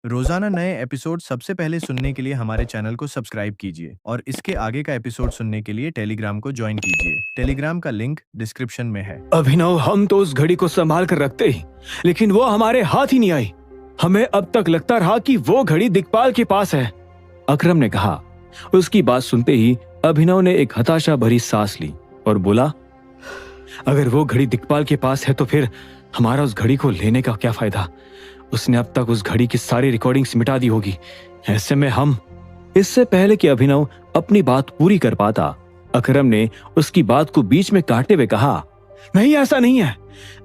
रोजाना नए एपिसोड सबसे पहले सुनने के लिए हमारे चैनल को सब्सक्राइब कीजिए और इसके आगे का एपिसोड सुनने के लिए टेलीग्राम को ज्वाइन कीजिए। टेलीग्राम का लिंक डिस्क्रिप्शन में है। अभिनव, हम तो उस घड़ी को संभाल कर रखते ही, लेकिन वो हमारे हाथ ही नहीं आई। हमें अब तक लगता रहा कि वो घड़ी दिक्पाल के पास है। अकरम ने कहा। उसकी बात सुनते ही अभिनव ने एक हताशा भरी सांस ली और बोला, अगर वो घड़ी दिक्पाल के पास है तो फिर हमारा उस घड़ी को लेने का क्या फायदा? उसने अब तक उस घड़ी की सारी रिकॉर्डिंग्स मिटा दी होगी। ऐसे में हम। इससे पहले कि अभिनव अपनी बात पूरी कर पाता, अकरम ने उसकी बात को बीच में काटते हुए कहा, नहीं, ऐसा नहीं है।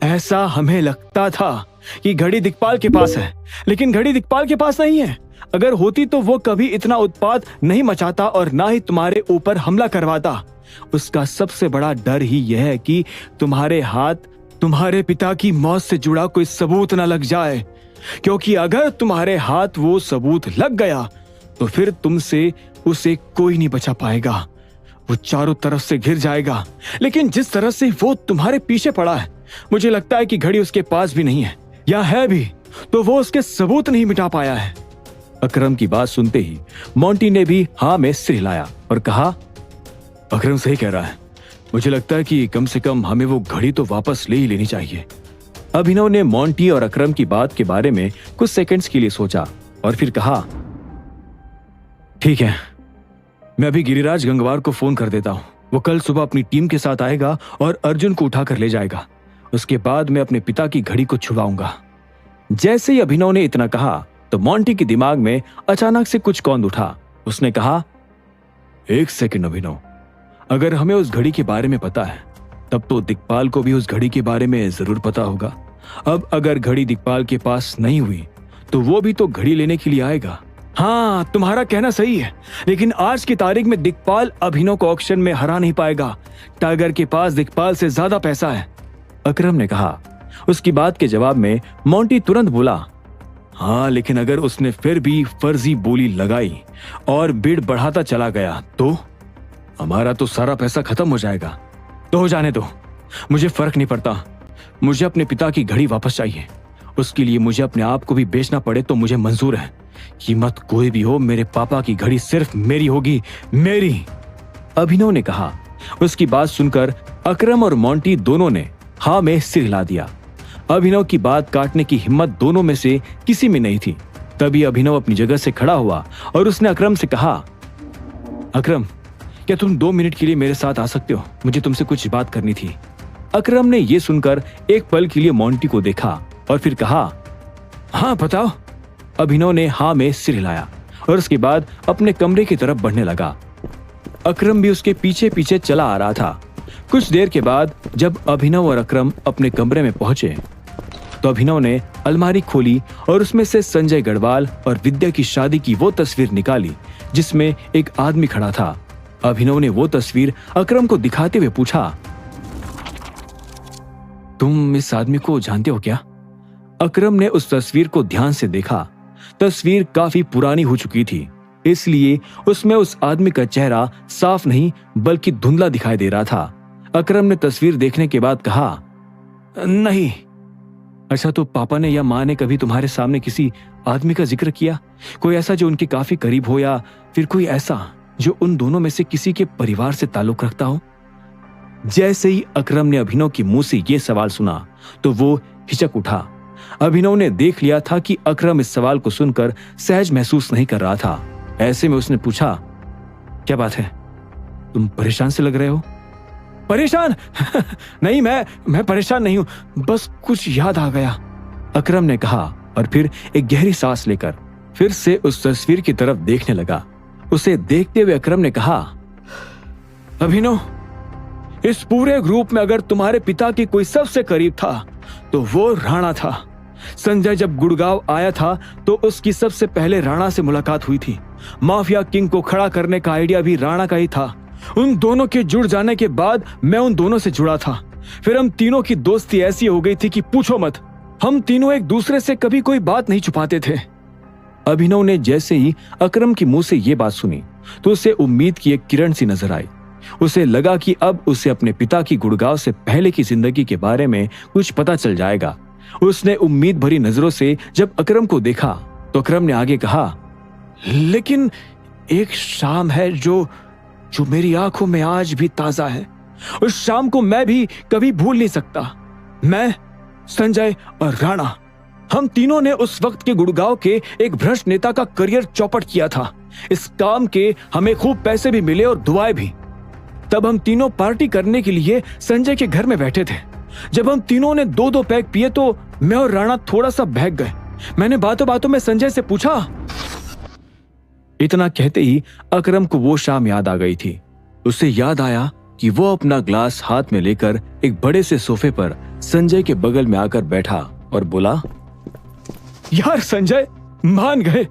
ऐसा हमें लगता था कि घड़ी दिक्पाल के पास है, लेकिन घड़ी दिक्पाल के पास नहीं है। अगर होती तो वो कभी इतना उत्पात नहीं मचाता और ना ही तुम्हारे ऊपर हमला करवाता। उसका सबसे बड़ा डर ही यह है कि तुम्हारे हाथ तुम्हारे पिता की मौत से जुड़ा कोई सबूत न लग जाए, क्योंकि अगर तुम्हारे हाथ वो सबूत लग गया तो फिर तुमसे उसे कोई नहीं बचा पाएगा। वो चारों तरफ से घिर जाएगा। लेकिन जिस तरह से वो तुम्हारे पीछे पड़ा है, मुझे लगता है कि घड़ी उसके पास भी नहीं है, या है भी तो वो उसके सबूत नहीं मिटा पाया है। अकरम की बात सुनते ही मोंटी ने भी हाँ में सिर हिलाया और कहा, अकरम सही कह रहा है। मुझे लगता है कि कम से कम हमें वो घड़ी तो वापस ले ही लेनी चाहिए। अभिनव ने मोंटी और अकरम की बात के बारे में कुछ सेकंड्स के लिए सोचा और फिर कहा, ठीक है, मैं अभी गिरिराज गंगवार को फोन कर देता हूं। वो कल सुबह अपनी टीम के साथ आएगा और अर्जुन को उठाकर ले जाएगा। उसके बाद मैं अपने पिता की घड़ी को छुड़वाऊंगा। जैसे ही अभिनव ने इतना कहा तो मोंटी के दिमाग में अचानक से कुछ कौंध उठा। उसने कहा, एक सेकंड अभिनव, अगर हमें उस घड़ी के बारे में पता है तब तो दिक्पाल को भी उस घड़ी के बारे में जरूर पता होगा। अब अगर घड़ी दिक्पाल के पास नहीं हुई तो वो भी तो घड़ी लेने के लिए आएगा। हाँ, तुम्हारा कहना सही है, लेकिन आज की तारीख में दिक्पाल अभिनव को ऑक्शन में हरा नहीं पाएगा। टाइगर के पास दिक्पाल से ज्यादा पैसा है, अकरम ने कहा। उसकी बात के जवाब में मोंटी तुरंत बोला, हाँ, लेकिन अगर उसने फिर भी फर्जी बोली लगाई और बिड बढ़ाता चला गया तो हमारा तो सारा पैसा खत्म हो जाएगा। तो हो जाने दो, मुझे फर्क नहीं पड़ता। मुझे अपने पिता की घड़ी वापस चाहिए। उसके लिए मुझे अपने आप को भी बेचना पड़े तो मुझे मंजूर है। कीमत कोई भी हो, मेरे पापा की घड़ी सिर्फ मेरी होगी, मेरी, अभिनव ने कहा। उसकी बात सुनकर अकरम और मोंटी दोनों ने हाँ में सिर हिला दिया। अभिनव की बात काटने की हिम्मत दोनों में से किसी में नहीं थी। तभी अभिनव अपनी जगह से खड़ा हुआ और उसने अकरम से कहा, अकरम, क्या तुम 2 मिनट के लिए मेरे साथ आ सकते हो? मुझे तुमसे कुछ बात करनी थी। अकरम ने यह सुनकर एक पल के लिए मोंटी को देखा और फिर कहा, हाँ बताओ। अभिनव ने हाँ में सिर हिलाया और उसके बाद अपने कमरे की तरफ बढ़ने लगा। अकरम भी उसके पीछे पीछे चला आ रहा था। कुछ देर के बाद जब अभिनव और अकरम अपने कमरे में पहुंचे तो अभिनव ने अलमारी खोली और उसमें से संजय गढ़वाल और विद्या की शादी की वो तस्वीर निकाली जिसमें एक आदमी खड़ा था। अभिनव ने वो तस्वीर अकरम को दिखाते हुए पूछा, तुम इस आदमी को जानते हो क्या? अकरम ने उस तस्वीर को ध्यान से देखा। तस्वीर काफी पुरानी हो चुकी थी, इसलिए उसमें उस आदमी का चेहरा साफ नहीं बल्कि धुंधला दिखाई दे रहा था। अकरम ने तस्वीर देखने के बाद कहा, नहीं। अच्छा, तो पापा ने या माँ ने कभी तुम्हारे सामने किसी आदमी का जिक्र किया? कोई ऐसा जो उनके काफी करीब हो, या फिर कोई ऐसा जो उन दोनों में से किसी के परिवार से ताल्लुक रखता हो? जैसे ही अकरम ने अभिनव के मुंह से यह सवाल सुना तो वो हिचक उठा। अभिनव ने देख लिया था कि अकरम इस सवाल को सुनकर सहज महसूस नहीं कर रहा था। ऐसे में उसने पूछा, क्या बात है, तुम परेशान से लग रहे हो? परेशान? नहीं, मैं परेशान नहीं हूं, बस कुछ याद आ गया, अकरम ने कहा और फिर एक गहरी सांस लेकर फिर से उस तस्वीर की तरफ देखने लगा। उसे देखते हुए अकरम ने कहा, अभिनव, इस पूरे ग्रुप में अगर तुम्हारे पिता की कोई सबसे करीब था तो वो राणा था। संजय जब गुड़गांव आया था तो उसकी सबसे पहले राणा से मुलाकात हुई थी। माफिया किंग को खड़ा करने का आइडिया भी राणा का ही था। उन दोनों के जुड़ जाने के बाद मैं उन दोनों से जुड़ा था। फिर हम तीनों की दोस्ती ऐसी हो गई थी कि पूछो मत। हम तीनों एक दूसरे से कभी कोई बात नहीं छुपाते थे। अभिनव ने जैसे ही अकरम के मुंह से ये बात सुनी तो उसे उम्मीद की एक किरण सी नजर आई। उसे लगा कि अब उसे अपने पिता की गुड़गांव से पहले की जिंदगी के बारे में कुछ पता चल जाएगा। उसने उम्मीद भरी नजरों से जब अकरम को देखा तो अकरम ने आगे कहा, लेकिन एक शाम है जो जो मेरी आंखों में आज भी ताजा है। उस शाम को मैं भी कभी भूल नहीं सकता। मैं, संजय और राणा, हम तीनों ने उस वक्त के गुड़गांव के एक भ्रष्ट नेता का करियर चौपट किया था। इस काम के हमें खूब पैसे भी मिले और दुआएं भी। तब हम तीनों पार्टी करने के लिए संजय के घर में बैठे थे। जब हम तीनों ने 2-2 पैक पिए तो मैं और राणा थोड़ा सा बहक गए। मैंने बातों बातों में संजय से पूछा। इतना कहते ही अकरम को वो शाम याद आ गई थी। उसे याद आया कि वो अपना ग्लास हाथ में लेकर एक बड़े से सोफे पर संजय के बगल में आकर बैठा और बोला, यार संजय, मान गए।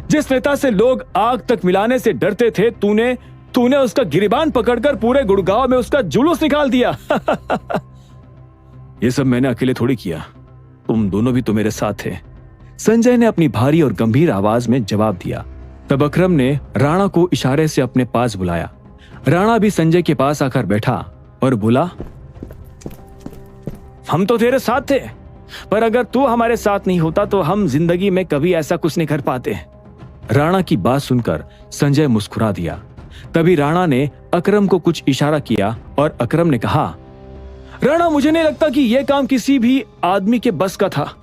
जिस नेता से लोग आग तक मिलाने से डरते थे, तूने उसका गिरिबान पकड़कर पूरे गुड़गांव में उसका जुलूस निकाल दिया। ये सब मैंने अकेले थोड़ी किया, तुम दोनों भी तो मेरे साथ थे। संजय ने अपनी भारी और गंभीर आवाज में जवाब दिया। तब अकरम ने राणा को इशारे से अपने पास बुलाया। राणा भी संजय के पास आकर बैठा और बोला, हम तो तेरे साथ थे, पर अगर तू हमारे साथ नहीं होता तो हम जिंदगी में कभी ऐसा कुछ नहीं कर पाते। राणा की बात सुनकर संजय मुस्कुरा दिया। तभी राणा ने अकरम को कुछ इशारा किया और अकरम ने कहा, राणा, मुझे नहीं लगता कि यह काम किसी भी आदमी के बस का था।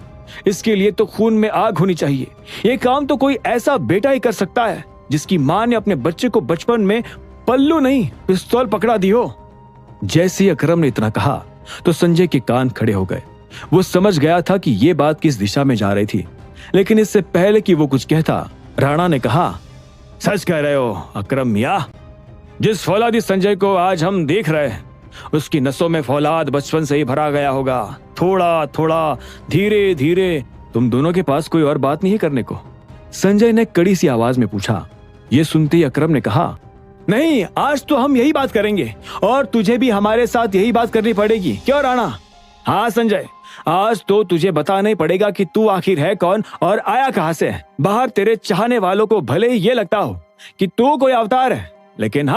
इसके लिए तो खून में आग होनी चाहिए। यह काम तो कोई ऐसा बेटा ही कर सकता है जिसकी मां ने अपने बच्चे को बचपन में पल्लू नहीं, पिस्तौल पकड़ा दी हो। जैसे ही अकरम ने इतना कहा तो संजय के कान खड़े हो गए। वो समझ गया था कि यह बात किस दिशा में जा रही थी, लेकिन इससे पहले कि वो कुछ कहता, राणा ने कहा, सच कह रहे हो अकरम मियां। जिस फौलादी संजय को आज हम देख रहे हैं, उसकी नसों में फौलाद बचपन से ही भरा गया होगा। थोड़ा थोड़ा, धीरे धीरे। तुम दोनों के पास कोई और बात नहीं करने को? संजय ने कड़ी सी आवाज में पूछा। यह सुनते ही अकरम ने कहा, नहीं, आज तो हम यही बात करेंगे और तुझे भी हमारे साथ यही बात करनी पड़ेगी। क्यों राणा? हाँ संजय, आज तो तुझे बताना ही पड़ेगा कि तू आखिर है कौन और आया कहां से। बाहर तेरे चाहने वालों को भले ही ये लगता हो कि तू कोई अवतार है, लेकिन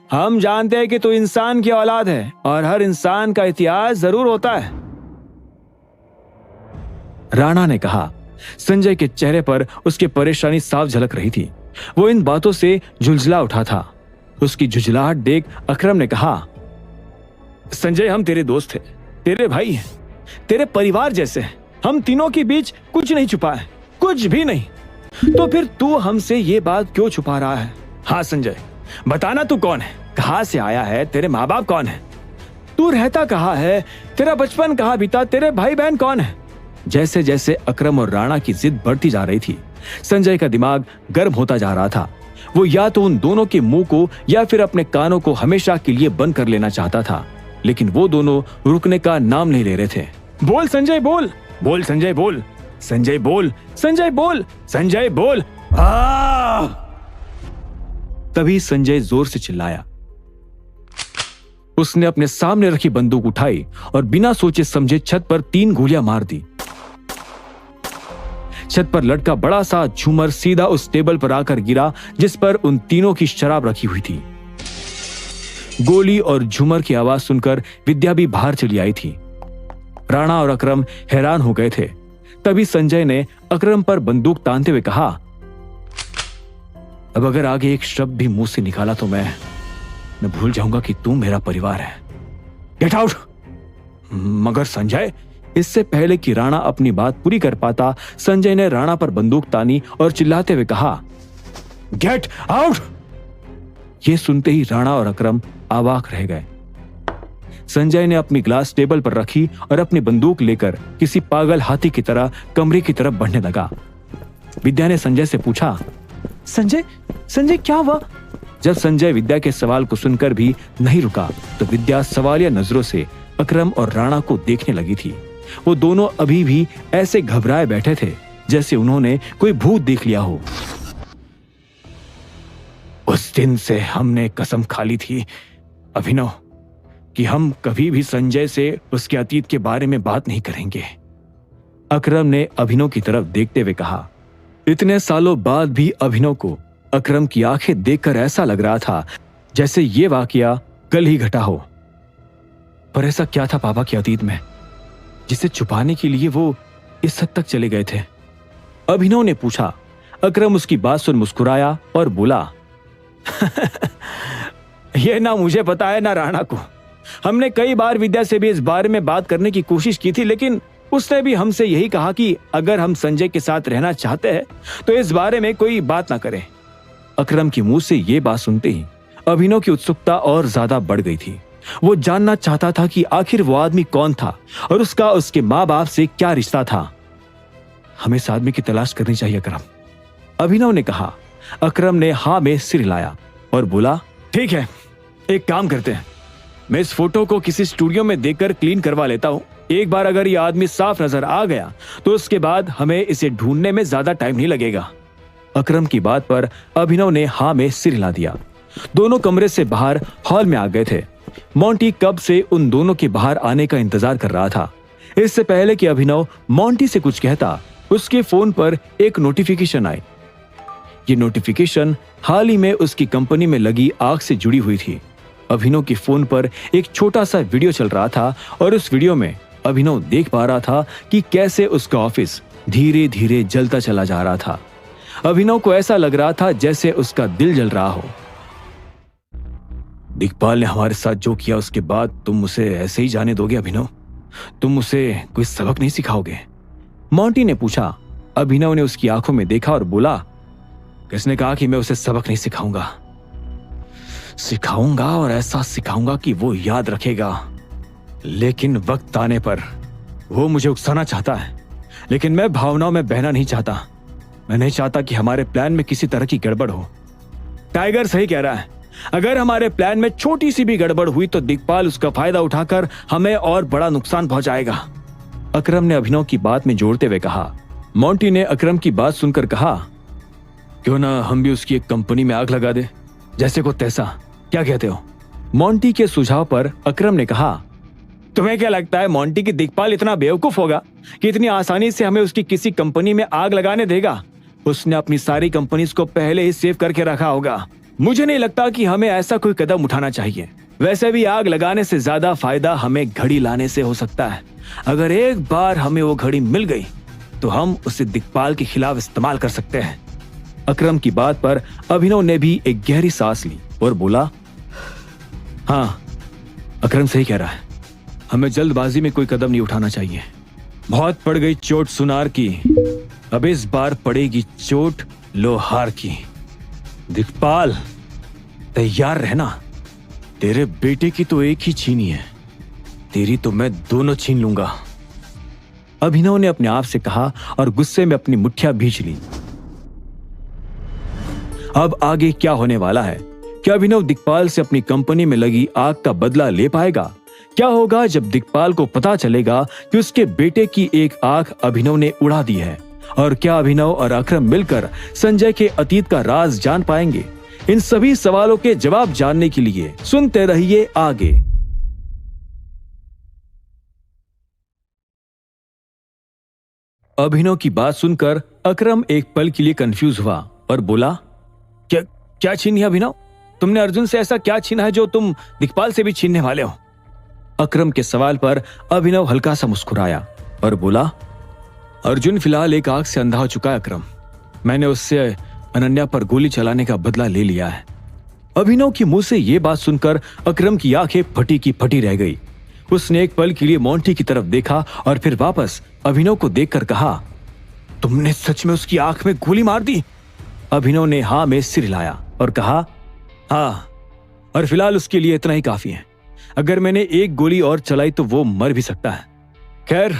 हम जानते हैं कि तू इंसान की औलाद है और हर इंसान का इतिहास जरूर होता है। राणा ने कहा। संजय के चेहरे पर उसकी परेशानी साफ झलक रही थी। वो इन बातों से झुंझला उठा था। उसकी झुंझलाहट देख अकरम ने कहा, संजय, हम तेरे दोस्त हैं, तेरे भाई हैं, तेरे परिवार जैसे। हम तीनों के बीच कुछ नहीं छुपा है, कुछ भी नहीं। तो फिर तू हमसे ये बात क्यों छुपा रहा है? हाँ संजय, बताना, तू कौन है, कहां से आया है, तेरे माँ बाप कौन है, तू रहता कहां है, तेरा बचपन कहां बीता, तेरे भाई बहन कौन है? जैसे जैसे अकरम और राणा की जिद बढ़ती जा रही थी, संजय का दिमाग गर्म होता जा रहा था। वो या तो उन दोनों के मुंह को या फिर अपने कानों को हमेशा के लिए बंद कर लेना चाहता था, लेकिन वो दोनों रुकने का नाम नहीं ले रहे थे। बोल संजय, बोल, बोल संजय, बोल संजय, बोल संजय, बोल संजय, बोल। तभी संजय जोर से चिल्लाया। उसने अपने सामने रखी बंदूक उठाई और बिना सोचे समझे छत पर 3 गोलियां मार दी। छत पर लटका बड़ा सा झूमर सीधा उस टेबल पर आकर गिरा जिस पर उन तीनों की शराब रखी हुई थी। गोली और झूमर की आवाज सुनकर विद्या भी बाहर चली आई थी। राणा और अकरम हैरान हो गए थे। तभी संजय ने अकरम पर बंदूक तानते हुए कहा, अब अगर आगे एक शब्द भी मुंह से निकाला तो मैं भूल जाऊंगा कि तू मेरा परिवार है। Get out. मगर संजय, इससे पहले कि राणा अपनी बात पूरी कर पाता, संजय ने राणा पर बंदूक तानी और चिल्लाते हुए कहा, गेट आउट। यह सुनते ही राणा और अकरम अवाक रह गए। संजय ने अपनी ग्लास टेबल पर रखी और अपनी बंदूक लेकर किसी पागल हाथी की तरह कमरे की तरफ बढ़ने लगा। विद्या ने संजय से पूछा, संजय, संजय क्या हुआ? जब संजय विद्या के सवाल को सुनकर भी नहीं रुका तो विद्या सवालिया नजरों से अकरम और राणा को देखने लगी थी। वो दोनों अभी भी ऐसे घबराए बैठे थे जैसे उन्होंने कोई भूत देख लिया हो। उस दिन से हमने कसम खा ली थी अभिनव कि हम कभी भी संजय से उसके अतीत के बारे में बात नहीं करेंगे। अकरम ने अभिनव की तरफ देखते हुए कहा। इतने सालों बाद भी अभिनव को अकरम की आंखें देखकर ऐसा लग रहा था जैसे ये वाकया कल ही घटा हो। पर ऐसा क्या था पापा के अतीत में जिसे छुपाने के लिए वो इस हद तक चले गए थे? अभिनव ने पूछा। अकरम उसकी बात सुन मुस्कुराया और बोला, यह ना मुझे पता है ना राणा को। हमने कई बार विद्या से भी इस बारे में बात करने की कोशिश की थी, लेकिन उसने भी हमसे यही कहा कि अगर हम संजय के साथ रहना चाहते हैं तो इस बारे में कोई बात ना करें। अकरम के मुंह से यह बात सुनते ही अभिनव की उत्सुकता और ज्यादा बढ़ गई थी। वो जानना चाहता था कि आखिर वो आदमी कौन था और उसका उसके माँ बाप से क्या रिश्ता था। हमें इस आदमी की तलाश करनी चाहिए अकरम, अभिनव ने कहा। अकरम ने हाँ में सिर हिलाया और बोला, ठीक है, एक काम करते हैं, मैं इस फोटो को किसी स्टूडियो में देखकर क्लीन करवा लेता हूं। एक बार अगर ये आदमी साफ नजर आ गया तो उसके बाद हमें इसे ढूंढने में ज्यादा टाइम नहीं लगेगा। अकरम की बात पर अभिनव ने हाँ में सिर हिला दिया। दोनों कमरे से बाहर हॉल में आ गए थे। मोंटी कब से उन दोनों के बाहर आने का इंतजार कर रहा था। इससे पहले कि अभिनव मोंटी से कुछ कहता, उसके फोन पर एक नोटिफिकेशन आई। ये नोटिफिकेशन हाल ही में उसकी कंपनी में लगी आग से जुड़ी हुई थी। अभिनव के फोन पर एक छोटा सा वीडियो चल रहा था और उस वीडियो में अभिनव देख पा रहा था कि कैसे उसका ऑफिस धीरे धीरे जलता चला जा रहा था। अभिनव को ऐसा लग रहा था जैसे उसका दिल जल रहा हो। दिग्पाल ने हमारे साथ जो किया उसके बाद तुम उसे ऐसे ही जाने दोगे अभिनव? तुम उसे कोई सबक नहीं सिखाओगे? मोंटी ने पूछा। अभिनव ने उसकी आंखों में देखा और बोला, किसने कहा कि मैं उसे सबक नहीं सिखाऊंगा? सिखाऊंगा और ऐसा सिखाऊंगा कि वो याद रखेगा, लेकिन वक्त आने पर वो मुझे उकसाना चाहता है, लेकिन मैं भावनाओं में बहना नहीं चाहता। मैं नहीं चाहता कि हमारे प्लान में किसी तरह की गड़बड़ हो। टाइगर सही कह रहा है, अगर हमारे प्लान में छोटी सी भी गड़बड़ हुई तो दिग्पाल उसका फायदा उठाकर हमें और बड़ा नुकसान पहुंचाएगा, अकरम ने अभिनव की बात में जोड़ते हुए कहा। मोंटी ने अकरम की बात सुनकर कहा, क्यों ना हम भी उसकी एक कंपनी में आग लगा दे, जैसे को तैसा, क्या कहते हो? मोंटी के सुझाव पर अकरम ने कहा, तुम्हें क्या लगता है मोंटी की दिग्पाल इतना बेवकूफ होगा कि इतनी आसानी से हमें उसकी किसी कंपनी में आग लगाने देगा? उसने अपनी सारी कंपनीज को पहले ही सेव करके रखा होगा। मुझे नहीं लगता कि हमें ऐसा कोई कदम उठाना चाहिए। वैसे भी आग लगाने से ज्यादा फायदा हमें घड़ी लाने से हो सकता है। अगर एक बार हमें वो घड़ी मिल गई तो हम उसे दिग्पाल के खिलाफ इस्तेमाल कर सकते हैं। अकरम की बात पर अभिनव ने भी एक गहरी सांस ली और बोला, हाँ, अकरम सही कह रहा है, हमें जल्दबाजी में कोई कदम नहीं उठाना चाहिए। बहुत पड़ गई चोट सुनार की, अब इस बार पड़ेगी चोट लोहार की। दिग्पाल, तैयार रहना, तेरे बेटे की तो एक ही छीनी है, तेरी तो मैं दोनों छीन लूंगा, अभिनव ने अपने आप से कहा और गुस्से में अपनी मुट्ठियां भींच ली। अब आगे क्या होने वाला है? क्या अभिनव दिग्पाल से अपनी कंपनी में लगी आग का बदला ले पाएगा? क्या होगा जब दिग्पाल को पता चलेगा कि उसके बेटे की एक आंख अभिनव ने उड़ा दी है? और क्या अभिनव और अकरम मिलकर संजय के अतीत का राज जान पाएंगे? इन सभी सवालों के जवाब जानने के लिए सुनते रहिए आगे। अभिनव की बात सुनकर अकरम एक पल के लिए कंफ्यूज हुआ और बोला, क्या क्या छीनी है अभिनव? तुमने अर्जुन से ऐसा क्या छीना है जो तुम दिग्पाल से भी छीनने वाले हो? अकरम के सवाल पर अभिनव हल्का सा मुस्कुराया और बोला, अर्जुन फिलहाल एक आग से अंधा हो चुका है अकरम। मैंने उससे अनन्या पर गोली चलाने का बदला ले लिया है। अभिनव के मुंह से यह बात सुनकर अकरम की आंखें फटी की फटी रह गई। उसने एक पल के लिए मोंटी की तरफ देखा और फिर वापस अभिनव को देखकर कहा, तुमने सच में उसकी आंख में गोली मार दी? अभिनव ने हाँ में सिर हिलाया और कहा, हाँ, और फिलहाल उसके लिए इतना ही काफी है। अगर मैंने एक गोली और चलाई तो वो मर भी सकता है। खैर,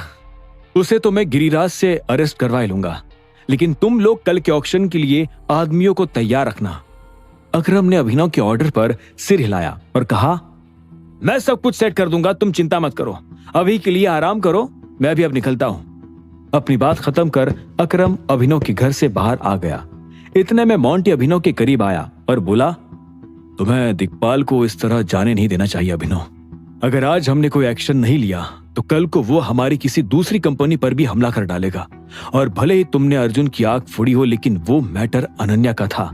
उसे तो मैं गिरिराज से अरेस्ट करवा लूंगा, लेकिन तुम लोग कल के ऑक्शन के लिए आदमियों को तैयार रखना। अकरम ने अभिनव के ऑर्डर पर सिर हिलाया और कहा, मैं सब कुछ सेट कर दूंगा, तुम चिंता मत करो। अभी के लिए आराम करो, मैं भी अब निकलता हूं। अपनी बात खत्म कर अकरम अभिनव के घर से बाहर आ गया। इतने में मोंटी अभिनव के करीब आया और बोला, तुम्हें दिग्पाल को इस तरह जाने नहीं देना चाहिए अभिनव। अगर आज हमने कोई एक्शन नहीं लिया तो कल को वो हमारी किसी दूसरी कंपनी पर भी हमला कर डालेगा। और भले ही तुमने अर्जुन की आंख फोड़ी हो, लेकिन वो मैटर अनन्या का था।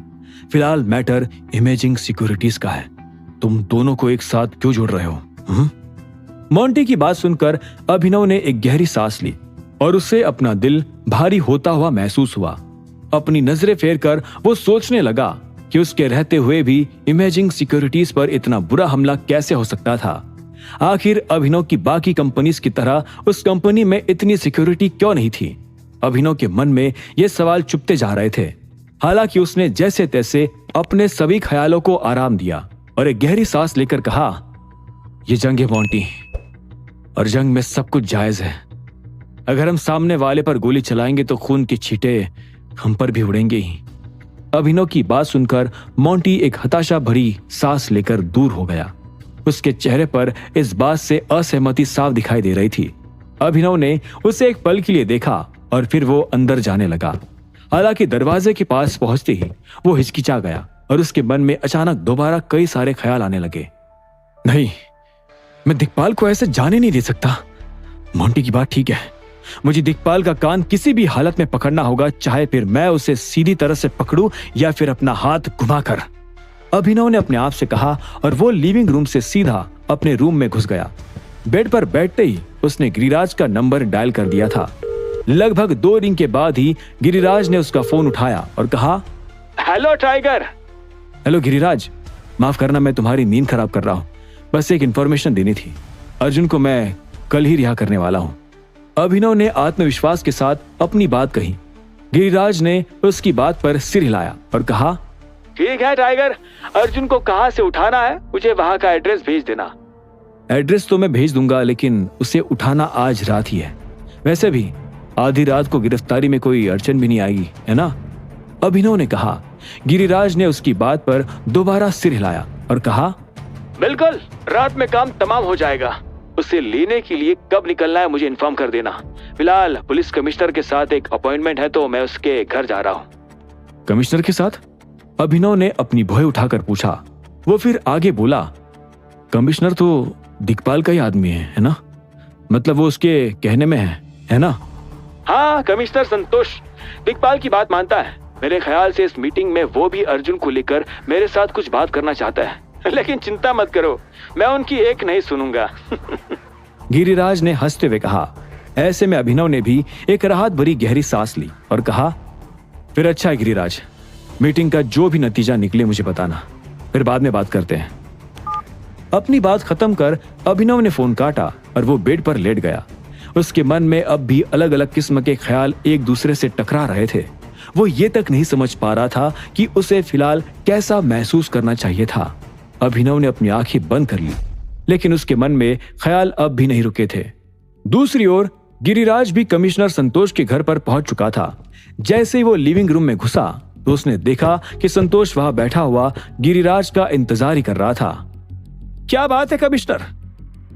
फिलहाल मैटर इमेजिंग सिक्योरिटीज का है। तुम दोनों को एक साथ क्यों जोड़ रहे हो? मोंटी की बात सुनकर अभिनव ने एक गहरी सांस ली। और उसे अपना दिल भारी होता हुआ महसूस हुआ। अपनी नजरें फेर कर वो सोचने लगा कि उसके रहते हुए भी इमेजिंग सिक्योरिटीज पर इतना बुरा हमला कैसे हो सकता था। आखिर अभिनव की बाकी कंपनीज की तरह उस कंपनी में इतनी सिक्योरिटी क्यों नहीं थी? अभिनव के मन में ये सवाल चुभते जा रहे थे। हालांकि उसने जैसे तैसे अपने सभी ख्यालों को आराम दिया और एक गहरी सांस लेकर कहा, ये जंग है मोंटी, और जंग में सब कुछ जायज है। अगर हम सामने वाले पर गोली चलाएंगे तो खून की छींटे हम पर भी उड़ेंगे ही। अभिनव की बात सुनकर मोंटी एक हताशा भरी सांस लेकर दूर हो गया। उसके चेहरे पर इस बात से असहमति साफ दिखाई दे रही थी। अभिनव ने उसे एक पल के लिए देखा और फिर वो अंदर जाने लगा। हालांकि दरवाजे के पास पहुंचते ही वो हिचकिचा गया और उसके मन में अचानक दोबारा कई सारे ख्याल आने लगे। नहीं, मैं दिक्पाल को ऐसे जाने नहीं दे सकता। मोंटी की बात ठीक है, मुझे दिक्पाल का कान किसी भी हालत में पकड़ना होगा, चाहे फिर मैं उसे सीधी तरह से पकड़ूं या फिर अपना हाथ घुमाकर। अभिनव ने अपने आप से कहा और वो लिविंग रूम से सीधा अपने रूम में घुस गया। बेड पर बैठते ही उसने गिरिराज का नंबर डायल कर दिया था। लगभग 2 रिंग के बाद ही गिरिराज ने उसका फोन उठाया और कहा, हेलो टाइगर। हेलो गिरिराज, माफ करना मैं तुम्हारी नींद खराब कर रहा हूं। बस एक इंफॉर्मेशन देनी थी। अर्जुन को मैं कल ही रिहा करने वाला हूं। अभिनव ने आत्मविश्वास के साथ अपनी बात कही। गिरिराज ने उसकी बात पर सिर हिलाया और कहा, ठीक है टाइगर, अर्जुन को कहां से उठाना है मुझे वहां का एड्रेस भेज देना। एड्रेस तो मैं भेज दूंगा, लेकिन उसे उठाना आज रात ही है। वैसे भी आधी रात को गिरफ्तारी में कोई अड़चन भी नहीं आएगी, है ना? अभिनव ने कहा। गिरिराज ने उसकी बात पर दोबारा सिर हिलाया और कहा, बिल्कुल, रात में काम तमाम हो जाएगा। उसे लेने के लिए कब निकलना है मुझे इन्फॉर्म कर देना। फिलहाल पुलिस कमिश्नर के साथ एक अपॉइंटमेंट है तो मैं उसके घर जा रहा हूँ। कमिश्नर के साथ? अभिनव ने अपनी भौहें उठाकर पूछा। वो फिर आगे बोला, कमिश्नर तो दिक्पाल का ही आदमी है ना? मतलब वो उसके कहने में है ना? हाँ, कमिश्नर संतोष दिक्पाल की बात मानता है। मेरे ख्याल से इस मीटिंग में वो भी अर्जुन को लेकर मेरे साथ कुछ बात करना चाहता है, लेकिन चिंता मत करो, मैं उनकी एक नहीं सुनूंगा। गिरिराज ने हंसते हुए कहा। ऐसे में अभिनव ने भी एक राहत भरी गहरी सांस ली और कहा, फिर अच्छा है गिरिराज, मीटिंग का जो भी नतीजा निकले मुझे बताना, फिर बाद में बात करते हैं। अपनी बात खत्म कर अभिनव ने फोन काटा और वो बेड पर लेट गया। उसके मन में अब भी अलग अलग किस्म के ख्याल एक दूसरे से टकरा रहे थे। वो ये तक नहीं समझ पा रहा था कि उसे फिलहाल कैसा महसूस करना चाहिए था। अभिनव ने अपनी आंखें बंद कर ली, लेकिन उसके मन में ख्याल अब भी नहीं रुके थे। दूसरी ओर गिरिराज भी कमिश्नर संतोष के घर पर पहुंच चुका था। जैसे ही वो लिविंग रूम में घुसा तो उसने देखा कि संतोष वहां बैठा हुआ गिरिराज का इंतजार ही कर रहा था। क्या बात है कमिश्नर?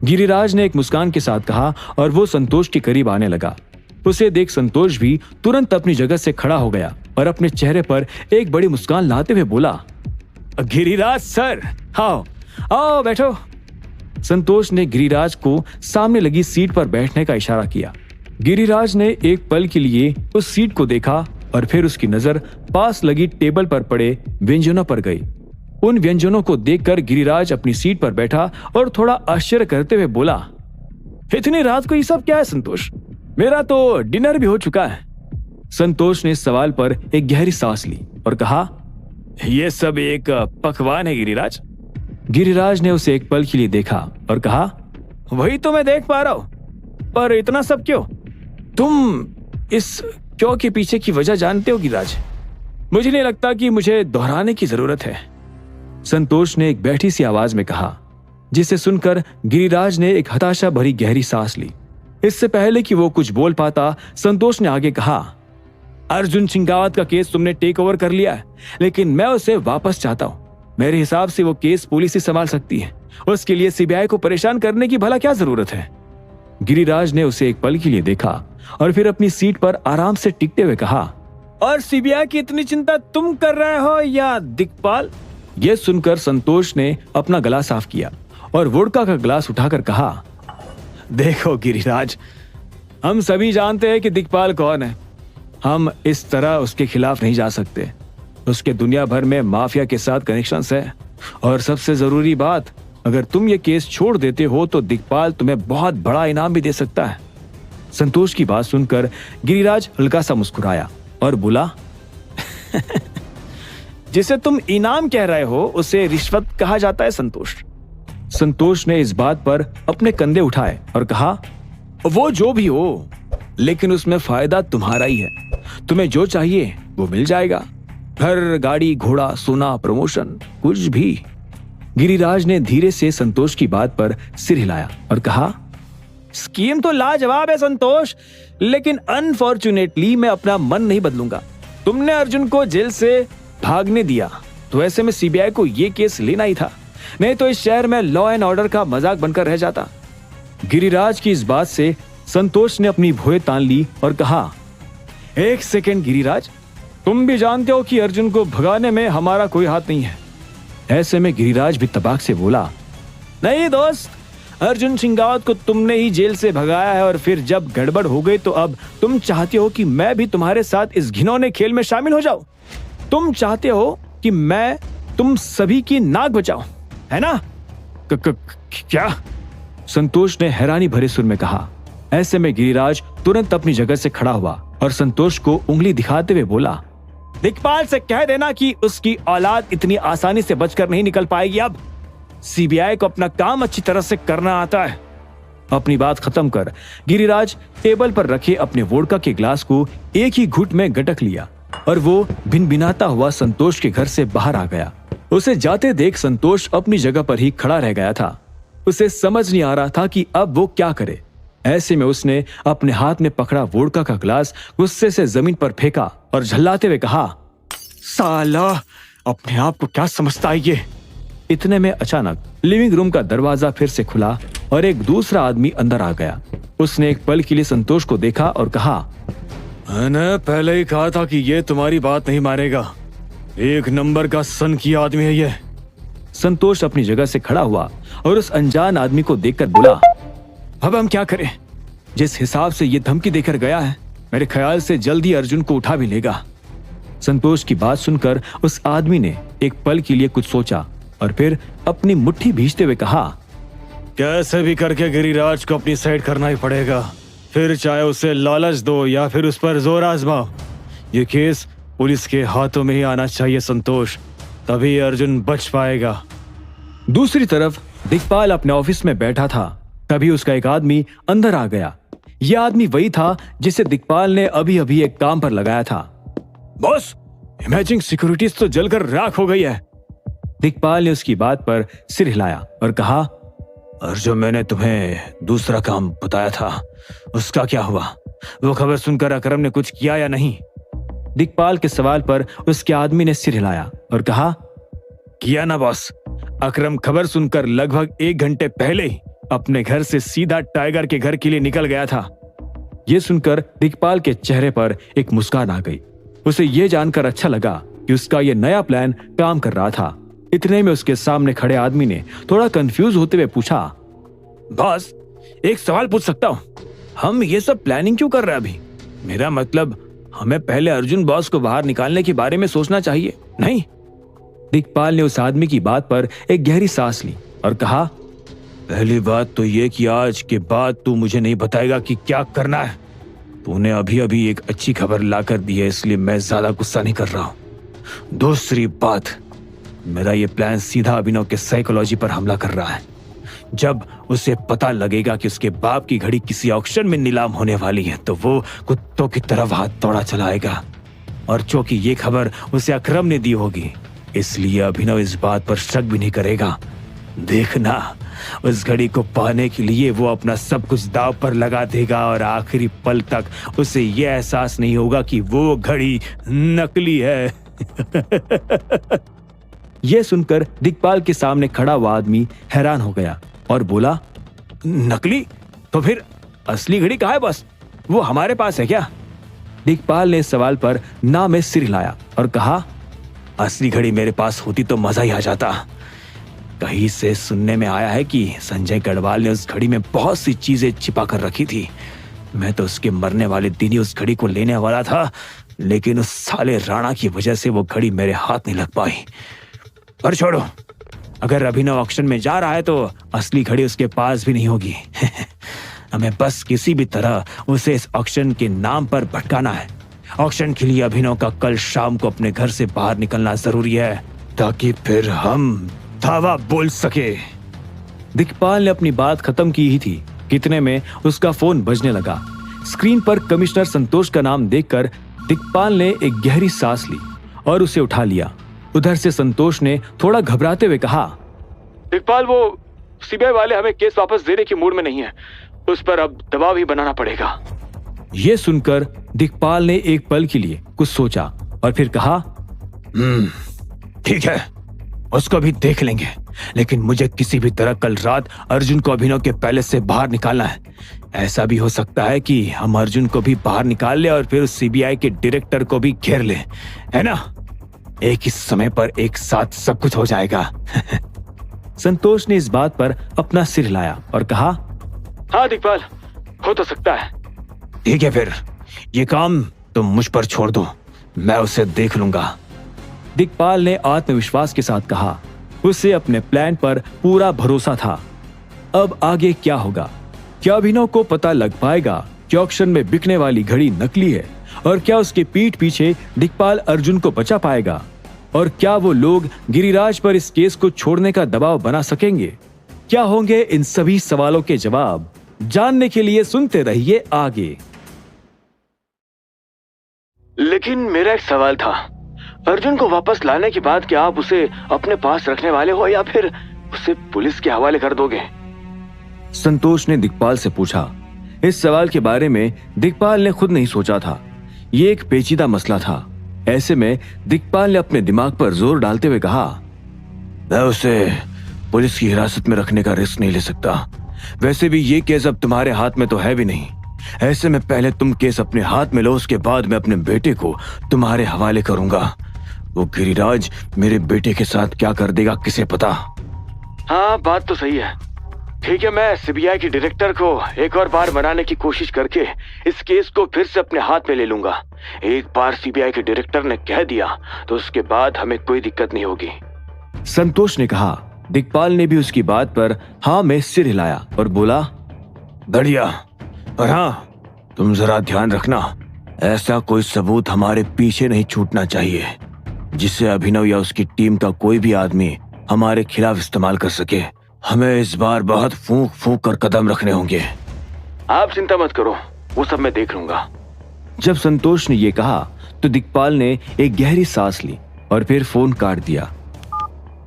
गिरिराज ने एक मुस्कान के साथ कहा और वो संतोष के करीब आने लगा। उसे देख संतोष भी तुरंत अपनी जगह से खड़ा हो गया और अपने चेहरे पर एक बड़ी मुस्कान लाते हुए बोला, गिरिराज सर, आओ आओ बैठो। संतोष ने गिरिराज को सामने लगी सीट पर बैठने का इशारा किया। गिरिराज ने एक पल के लिए उस सीट को देखा और फिर उसकी नजर पास लगी टेबल पर पड़े व्यंजनों पर गई। उन व्यंजनों को देखकर गिरिराज अपनी सीट पर बैठा और थोड़ा आश्चर्य करते हुए बोला, इतनी रात को ये सब क्या है संतोष? मेरा तो डिनर भी हो चुका है। संतोष ने इस सवाल पर एक गहरी सांस ली और कहा, यह सब एक पकवान है गिरिराज। गिरिराज ने उसे एक पल के लिए देखा और कहा, वही तो मैं देख पा रहा हूं, पर इतना सब क्यों? तुम इस क्यों के पीछे की वजह जानते हो गिरिराज? मुझे नहीं लगता कि मुझे दोहराने की जरूरत है, संतोष ने एक बैठी सी आवाज में कहा, जिसे सुनकर गिरिराज ने एक हताशा भरी गहरी सांस ली। इससे पहले कि वो कुछ बोल पाता, संतोष ने आगे कहा, अर्जुन सिंगावत का केस तुमने टेक ओवर कर लिया है, लेकिन मैं उसे वापस चाहता हूं। मेरे हिसाब से वो केस पुलिस ही संभाल सकती है, उसके लिए सीबीआई को परेशान करने की भला क्या जरूरत है? गिरिराज ने उसे एक पल के लिए देखा और फिर अपनी सीट पर आराम से टिकते हुए कहा, और सीबीआई की इतनी चिंता तुम कर रहे हो या दिक्पाल? यह सुनकर संतोष ने अपना गला साफ किया और वोडका का ग्लास उठाकर कहा, देखो गिरिराज, हम सभी जानते हैं कि दिक्पाल कौन है। हम इस तरह उसके खिलाफ नहीं जा सकते। उसके दुनिया भर में माफिया के साथ कनेक्शंस है, और सबसे जरूरी बात, अगर तुम ये केस छोड़ देते हो तो दिक्पाल तुम्हें बहुत बड़ा इनाम भी दे सकता है। संतोष की बात सुनकर गिरिराज हल्का सा मुस्कुराया और बोला, जिसे तुम इनाम कह रहे हो उसे रिश्वत कहा जाता है संतोष। संतोष ने इस बात पर अपने कंधे उठाए और कहा, वो जो भी हो, लेकिन उसमें फायदा तुम्हारा ही है। तुम्हें जो चाहिए वो मिल जाएगा, घर, गाड़ी, घोड़ा, सोना, प्रमोशन, कुछ भी। गिरिराज ने धीरे से संतोष की बात पर सिर हिलाया और कहा, स्कीम तो लाजवाब है संतोष, लेकिन अनफॉर्चुनेटली मैं अपना मन नहीं बदलूंगा। तुमने अर्जुन को जेल से भागने दिया, तो ऐसे में सीबीआई को यह केस लेना ही था, नहीं तो इस शहर में लॉ एंड ऑर्डर का मजाक बनकर रह जाता। गिरिराज की इस बात से संतोष ने अपनी भौहें तान ली और कहा, एक सेकेंड गिरिराज, तुम भी जानते हो कि अर्जुन को भगाने में हमारा कोई हाथ नहीं है। ऐसे में गिरिराज भी तबाक से बोला, नहीं दोस्त, अर्जुन सिंगावत को तुमने ही जेल से भगाया है और फिर जब गड़बड़ हो गई तो अब तुम चाहते हो कि मैं भी तुम्हारे साथ इस घिनौने खेल में शामिल हो जाऊं। तुम चाहते हो कि मैं तुम सभी की नाक बचाऊं, है ना? क्या? संतोष ने हैरानी भरे सुर में कहा। ऐसे में गिरिराज तुरंत अपनी जगह से खड़ा हुआ और संतोष को उंगली दिखाते हुए बोला, दिक्पाल से कह देना कि उसकी औलाद इतनी आसानी से बचकर नहीं निकल पाएगी। अब सीबीआई को अपना काम अच्छी तरह से करना आता है। अपनी बात खत्म कर गिरिराज टेबल पर रखे अपने वोडका के ग्लास को एक ही घुट में गटक लिया और वो भिनभिनाता हुआ संतोष के घर से बाहर आ गया। उसे जाते देख संतोष अपनी जगह पर ही खड़ा रह गया था। उसे समझ नहीं आ रहा था कि अब वो क्या करे। ऐसे में उसने अपने हाथ में पकड़ा वोडका का ग्लास गुस्से से जमीन पर फेंका और झल्लाते हुए कहा, साला अपने आप को क्या समझता है ये। इतने में अचानक लिविंग रूम का दरवाजा फिर से खुला और एक दूसरा आदमी अंदर आ गया। उसने एक पल के लिए संतोष को देखा और कहा, मैंने पहले ही कहा था कि ये तुम्हारी बात नहीं मानेगा। एक नंबर का सन की आदमी है ये। संतोष अपनी जगह से खड़ा हुआ और उस अनजान आदमी को देखकर बोला, अब हम क्या करें? जिस हिसाब से ये धमकी देकर गया है, मेरे ख्याल से जल्दी अर्जुन को उठा भी लेगा। संतोष की बात सुनकर उस आदमी ने एक पल के लिए कुछ सोचा और फिर अपनी मुट्ठी भींचते हुए कहा, कैसे भी करके गिरिराज को अपनी साइड करना ही पड़ेगा, फिर चाहे उसे लालच दो या फिर उस पर जोर आजमाओ। ये केस पुलिस के हाथों में ही आना चाहिए संतोष, तभी अर्जुन बच पाएगा। दूसरी तरफ दिक्पाल अपने ऑफिस में बैठा था, तभी उसका एक आदमी अंदर आ गया। यह आदमी वही था जिसे दिक्पाल ने अभी अभी एक काम पर लगाया था। बॉस, इमेजिंग सिक्योरिटीज तो जलकर राख हो गई है। दिक्पाल ने उसकी बात पर सिर हिलाया और कहा, और जो मैंने तुम्हें दूसरा काम बताया था उसका क्या हुआ? वो खबर सुनकर अकरम ने कुछ किया या नहीं? दिक्पाल के सवाल पर उसके आदमी ने सिर हिलाया और कहा, किया ना बॉस। अकरम खबर सुनकर लगभग 1 घंटे पहले ही अपने घर से सीधा टाइगर के घर के लिए निकल गया था। यह सुनकर दिक्पाल के चेहरे पर एक मुस्कान आ गई। उसे यह जानकर अच्छा लगा कि उसका यह नया प्लान काम कर रहा था। इतने में उसके सामने खड़े आदमी ने थोड़ा कंफ्यूज होते हुए पूछा, बॉस, एक सवाल पूछ सकता हूं? हम ये सब प्लानिंग क्यों कर रहे हैं अभी? मेरा मतलब, हमें पहले अर्जुन बॉस को बाहर निकालने के बारे में सोचना चाहिए, नहीं? दिक्पाल ने उस आदमी की बात पर एक गहरी सांस ली और कहा, पहली बात तो ये कि आज के बाद तू मुझे नहीं बताएगा कि क्या करना है। तूने अभी अभी एक अच्छी खबर लाकर दी है, इसलिए मैं ज्यादा गुस्सा नहीं कर रहा हूं। दूसरी बात, मेरा ये प्लान सीधा अभिनव के साइकोलॉजी पर हमला कर रहा है। जब उसे पता लगेगा कि उसके बाप की घड़ी किसी ऑक्शन में नीलाम होने वाली है, तो वो कुत्तों की तरफ हाथ दौड़ा चलाएगा। और चूंकि ये खबर उसे अकरम ने दी होगी, इसलिए अभिनव इस बात पर शक भी नहीं करेगा। देखना, उस घड़ी को पाने के लिए वो अपना सब कुछ दांव पर लगा देगा और आखिरी पल तक उसे यह एहसास नहीं होगा कि वो घड़ी नकली है। यह सुनकर दिक्पाल के सामने खड़ा हुआ आदमी हैरान हो गया और बोला, नकली? तो फिर असली घड़ी कहाँ है बॉस? वो हमारे पास है क्या? दिक्पाल ने इस सवाल पर ना में सिर हिलाया और कहा, असली घड़ी मेरे पास होती तो मजा ही आ जाता। कहीं से सुनने में आया है कि संजय गढ़वाल ने उस घड़ी में बहुत सी चीजें छिपा कर रखी थी। मैं तो उसके मरने वाले दिन ही उस घड़ी को लेने वाला था, लेकिन उस साले राणा की वजह से वो घड़ी मेरे हाथ नहीं लग पाई। पर छोड़ो, अगर अभिनव ऑक्शन में जा रहा है तो असली घड़ी उसके पास भी नहीं होगी। हमें बस किसी भी तरह उसे इस ऑक्शन के नाम पर भटकाना है। ऑक्शन के लिए अभिनव का कल शाम को अपने घर से बाहर निकलना जरूरी है, ताकि फिर हम धावा बोल सके। दिक्पाल ने अपनी बात खत्म की ही थी कि इतने में उसका फोन बजने लगा। स्क्रीन पर कमिश्नर संतोष का नाम देखकर दिक्पाल ने एक गहरी सांस ली और उसे उठा लिया। उधर से संतोष ने थोड़ा घबराते हुए कहा, दिक्पाल, वो सीबीआई वाले हमें केस वापस देने की मूड में नहीं है, उस पर अब दबाव ही बनाना पड़ेगा। यह सुनकर दिक्पाल ने एक पल के लिए कुछ सोचा और फिर कहा, ठीक है, उसको भी देख लेंगे, लेकिन मुझे किसी भी तरह कल रात अर्जुन को अभिनव के पैलेस से बाहर निकालना है। ऐसा भी हो सकता है कि हम अर्जुन को भी बाहर निकाल ले और फिर उस सीबीआई के डायरेक्टर को भी घेर ले, है ना? एक ही समय पर एक साथ सब कुछ हो जाएगा। संतोष ने इस बात पर अपना सिर हिलाया और कहा, हाँ दिक्पाल, हो तो सकता है। ठीक है, फिर ये काम तुम मुझ पर छोड़ दो, मैं उसे देख लूंगा। दिक्पाल ने आत्मविश्वास के साथ कहा। उसे अपने प्लान पर पूरा भरोसा था। अब आगे क्या होगा? क्या अभिनव को पता लग पाएगा कि ऑक्शन में बिकने वाली घड़ी नकली है? और क्या उसके पीठ पीछे दिक्पाल अर्जुन को बचा पाएगा? और क्या वो लोग गिरिराज पर इस केस को छोड़ने का दबाव बना सकेंगे? क्या होंगे इन सभी सवालों के जवाब? जानने के लिए सुनते रहिए आगे। लेकिन मेरा एक सवाल था, अर्जुन को वापस लाने के बाद क्या आप उसे अपने पास रखने वाले हो या फिर उसे पुलिस के हवाले कर दोगे? संतोष ने दिक्पाल से पूछा। इस सवाल के बारे में दिक्पाल ने खुद नहीं सोचा था। ये एक पेचीदा मसला था। ऐसे में दिक्पाल ने अपने दिमाग पर जोर डालते हुए कहा, मैं उसे पुलिस की हिरासत में रखने का रिस्क नहीं ले सकता। वैसे भी ये केस अब तुम्हारे हाथ में तो है भी नहीं। ऐसे में पहले तुम केस अपने हाथ में लो, उसके बाद मैं अपने बेटे को तुम्हारे हवाले करूंगा। वो गिरिराज मेरे बेटे के साथ क्या कर देगा किसे पता। हाँ, बात तो सही है। ठीक है, मैं सीबीआई के डायरेक्टर को एक और बार बनाने की कोशिश करके इस केस को फिर से अपने हाथ में ले लूंगा। एक बार सीबीआई के डायरेक्टर ने कह दिया तो उसके बाद हमें कोई दिक्कत नहीं होगी, संतोष ने कहा। दिक्पाल ने भी उसकी बात पर हाँ में सिर हिलाया और बोला, बढ़िया। और हाँ, तुम जरा ध्यान रखना, ऐसा कोई सबूत हमारे पीछे नहीं छूटना चाहिए जिससे अभिनव या उसकी टीम का कोई भी आदमी हमारे खिलाफ इस्तेमाल कर सके। हमें इस बार बहुत फूंक फूंक कर कदम रखने होंगे। आप चिंता मत करो, वो सब मैं देख लूंगा। जब संतोष ने ये कहा तो दिक्पाल ने एक गहरी सांस ली और फिर फोन काट दिया।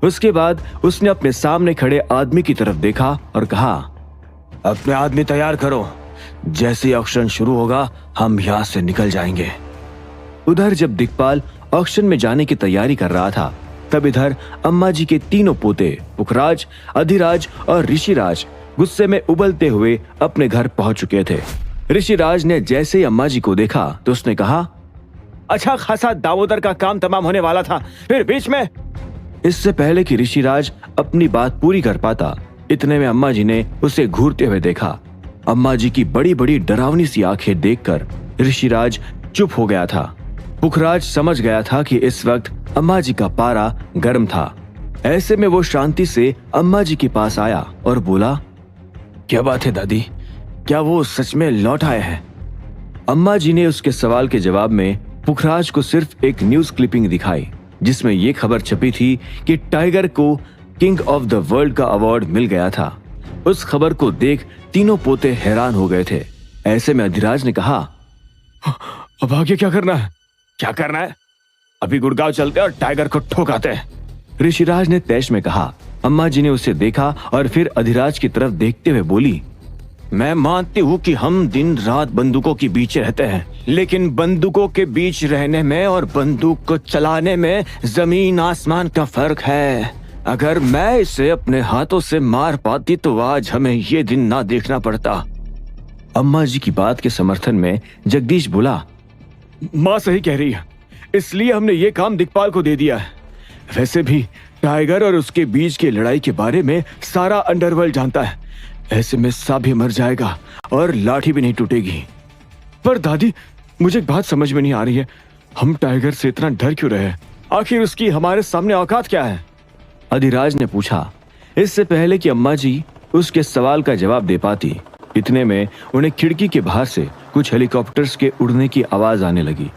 उसके बाद उसने अपने सामने खड़े आदमी की तरफ देखा और कहा, अपने आदमी तैयार करो, जैसे ही ऑक्शन शुरू होगा हम यहाँ से निकल जाएंगे। उधर जब दिक्पाल ऑक्शन में जाने की तैयारी कर रहा था, तब इधर अम्मा जी के तीनों पोते पुखराज, अधिराज और ऋषिराज गुस्से में उबलते हुए अपने घर पहुंच चुके थे। ऋषिराज ने जैसे ही अम्मा जी को देखा तो उसने कहा, अच्छा खासा दामोदर का काम तमाम होने वाला था, फिर बीच में। इससे पहले कि ऋषिराज अपनी बात पूरी कर पाता, इतने में अम्मा जी ने उसे घूरते हुए देखा। अम्मा जी की बड़ी बड़ी डरावनी सी आंखें देखकर ऋषिराज चुप हो गया था। पुखराज समझ गया था कि इस वक्त अम्मा जी का पारा गर्म था। ऐसे में वो शांति से अम्मा जी के पास आया और बोला, क्या बात है दादी, क्या वो सच में लौट आए हैं? अम्मा जी ने उसके सवाल के जवाब में पुखराज को सिर्फ एक न्यूज क्लिपिंग दिखाई जिसमें ये खबर छपी थी कि टाइगर को किंग ऑफ द वर्ल्ड का अवार्ड मिल गया था। उस खबर को देख तीनों पोते हैरान हो गए थे। ऐसे में अधिराज ने कहा, अब आगे क्या करना है? क्या करना है? अभी गुड़गांव चलते और टाइगर को ठोकाते हैं, ऋषिराज ने तैश में कहा। अम्मा जी ने उसे देखा और फिर अधिराज की तरफ देखते हुए बोली, मैं मानती हूँ कि हम दिन रात बंदूकों के बीच रहते हैं, लेकिन बंदूकों के बीच रहने में और बंदूक को चलाने में जमीन आसमान का फर्क है। अगर मैं इसे अपने हाथों से मार पाती तो आज हमें ये दिन ना देखना पड़ता। अम्मा जी की बात के समर्थन में जगदीश बोला, माँ सही कह रही है, इसलिए हमने ये काम दिक्पाल को दे दिया है। वैसे भी टाइगर और उसके बीच की लड़ाई के बारे में सारा अंडरवर्ल्ड जानता है। ऐसे में सांप भी मर जाएगा और लाठी भी नहीं टूटेगी। पर दादी, मुझे एक बात समझ में नहीं आ रही है, हम टाइगर से इतना डर क्यों रहे? आखिर उसकी हमारे सामने औकात क्या है? अधिराज ने पूछा। इससे पहले कि अम्मा जी उसके सवाल का जवाब दे पाती, इतने में उन्हें खिड़की के बाहर से कुछ हेलीकॉप्टर्स के उड़ने की आवाज आने लगी।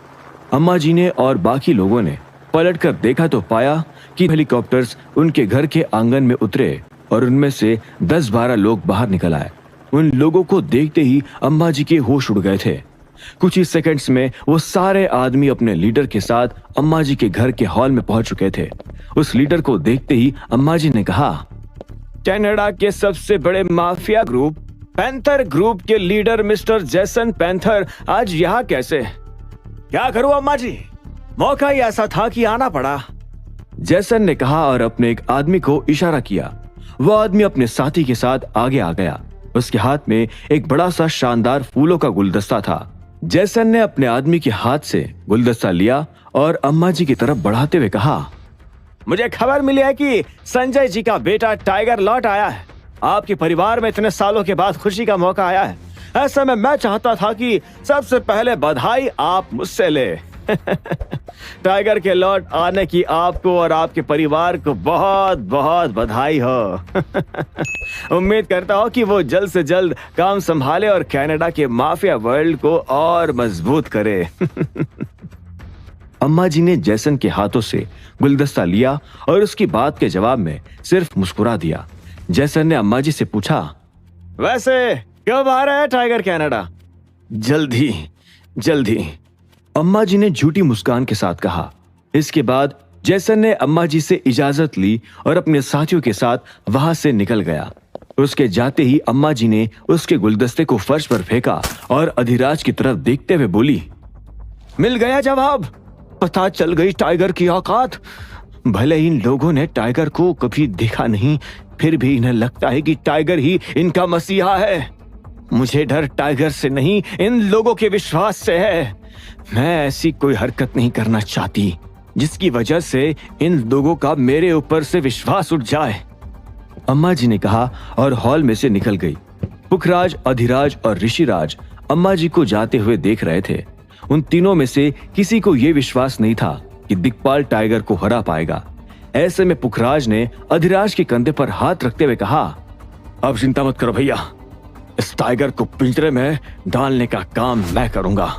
अम्मा जी ने और बाकी लोगों ने पलटकर देखा तो पाया कि हेलीकॉप्टर्स उनके घर के आंगन में उतरे और उनमें से 10-12 लोग बाहर निकल आए। उन लोगों को देखते ही अम्मा जी के होश उड़ गए थे। कुछ ही सेकंड्स में वो सारे आदमी अपने लीडर के साथ अम्मा जी के घर के हॉल में पहुंच चुके थे। उस लीडर को देखते ही अम्मा जी ने कहा, कनाडा के सबसे बड़े माफिया ग्रुप पैंथर ग्रुप के लीडर मिस्टर जेसन पैंथर आज यहाँ कैसे? क्या करूं अम्मा जी, मौका ही ऐसा था कि आना पड़ा। जेसन ने कहा और अपने एक आदमी को इशारा किया। वो आदमी अपने साथी के साथ आगे आ गया। उसके हाथ में एक बड़ा सा शानदार फूलों का गुलदस्ता था। जेसन ने अपने आदमी के हाथ से गुलदस्ता लिया और अम्मा जी की तरफ बढ़ाते हुए कहा, मुझे खबर मिली है कि संजय जी का बेटा टाइगर लौट आया है। आपके परिवार में इतने सालों के बाद खुशी का मौका आया है। ऐसे में मैं चाहता था कि सबसे पहले बधाई आप मुझसे ले। टाइगर के लौट आने की आपको और आपके परिवार को बहुत बहुत बधाई हो। उम्मीद करता हूं कि वो जल्द से जल्द काम संभाले और कनाडा के माफिया वर्ल्ड को और मजबूत करे। अम्मा जी ने जेसन के हाथों से गुलदस्ता लिया और उसकी बात के जवाब में सिर्फ मुस्कुरा दिया। जेसन ने अम्मा जी से पूछा, वैसे कब आ रहा है टाइगर कनाडा? जल्दी जल्दी, अम्मा जी ने झूठी मुस्कान के साथ कहा। इसके बाद जेसन ने अम्मा जी से इजाजत ली और अपने साथियों के साथ वहां से निकल गया। उसके जाते ही अम्मा जी ने उसके गुलदस्ते को फर्श पर फेंका और अधिराज की तरफ देखते हुए बोली, मिल गया जवाब। पता चल गई टाइगर की औकात। भले इन लोगों ने टाइगर को कभी देखा नहीं, फिर भी इन्हें लगता है कि टाइगर ही इनका मसीहा है। मुझे डर टाइगर से नहीं, इन लोगों के विश्वास से है। मैं ऐसी कोई हरकत नहीं करना चाहती जिसकी वजह से इन लोगों का मेरे ऊपर से विश्वास उठ जाए, अम्मा जी ने कहा और हॉल में से निकल गई। पुखराज, अधिराज और ऋषिराज अम्मा जी को जाते हुए देख रहे थे। उन तीनों में से किसी को यह विश्वास नहीं था कि दिक्पाल टाइगर को हरा पाएगा। ऐसे में पुखराज ने अधिराज के कंधे पर हाथ रखते हुए कहा, अब चिंता मत करो भैया, इस टाइगर को पिंजरे में डालने का काम मैं करूंगा।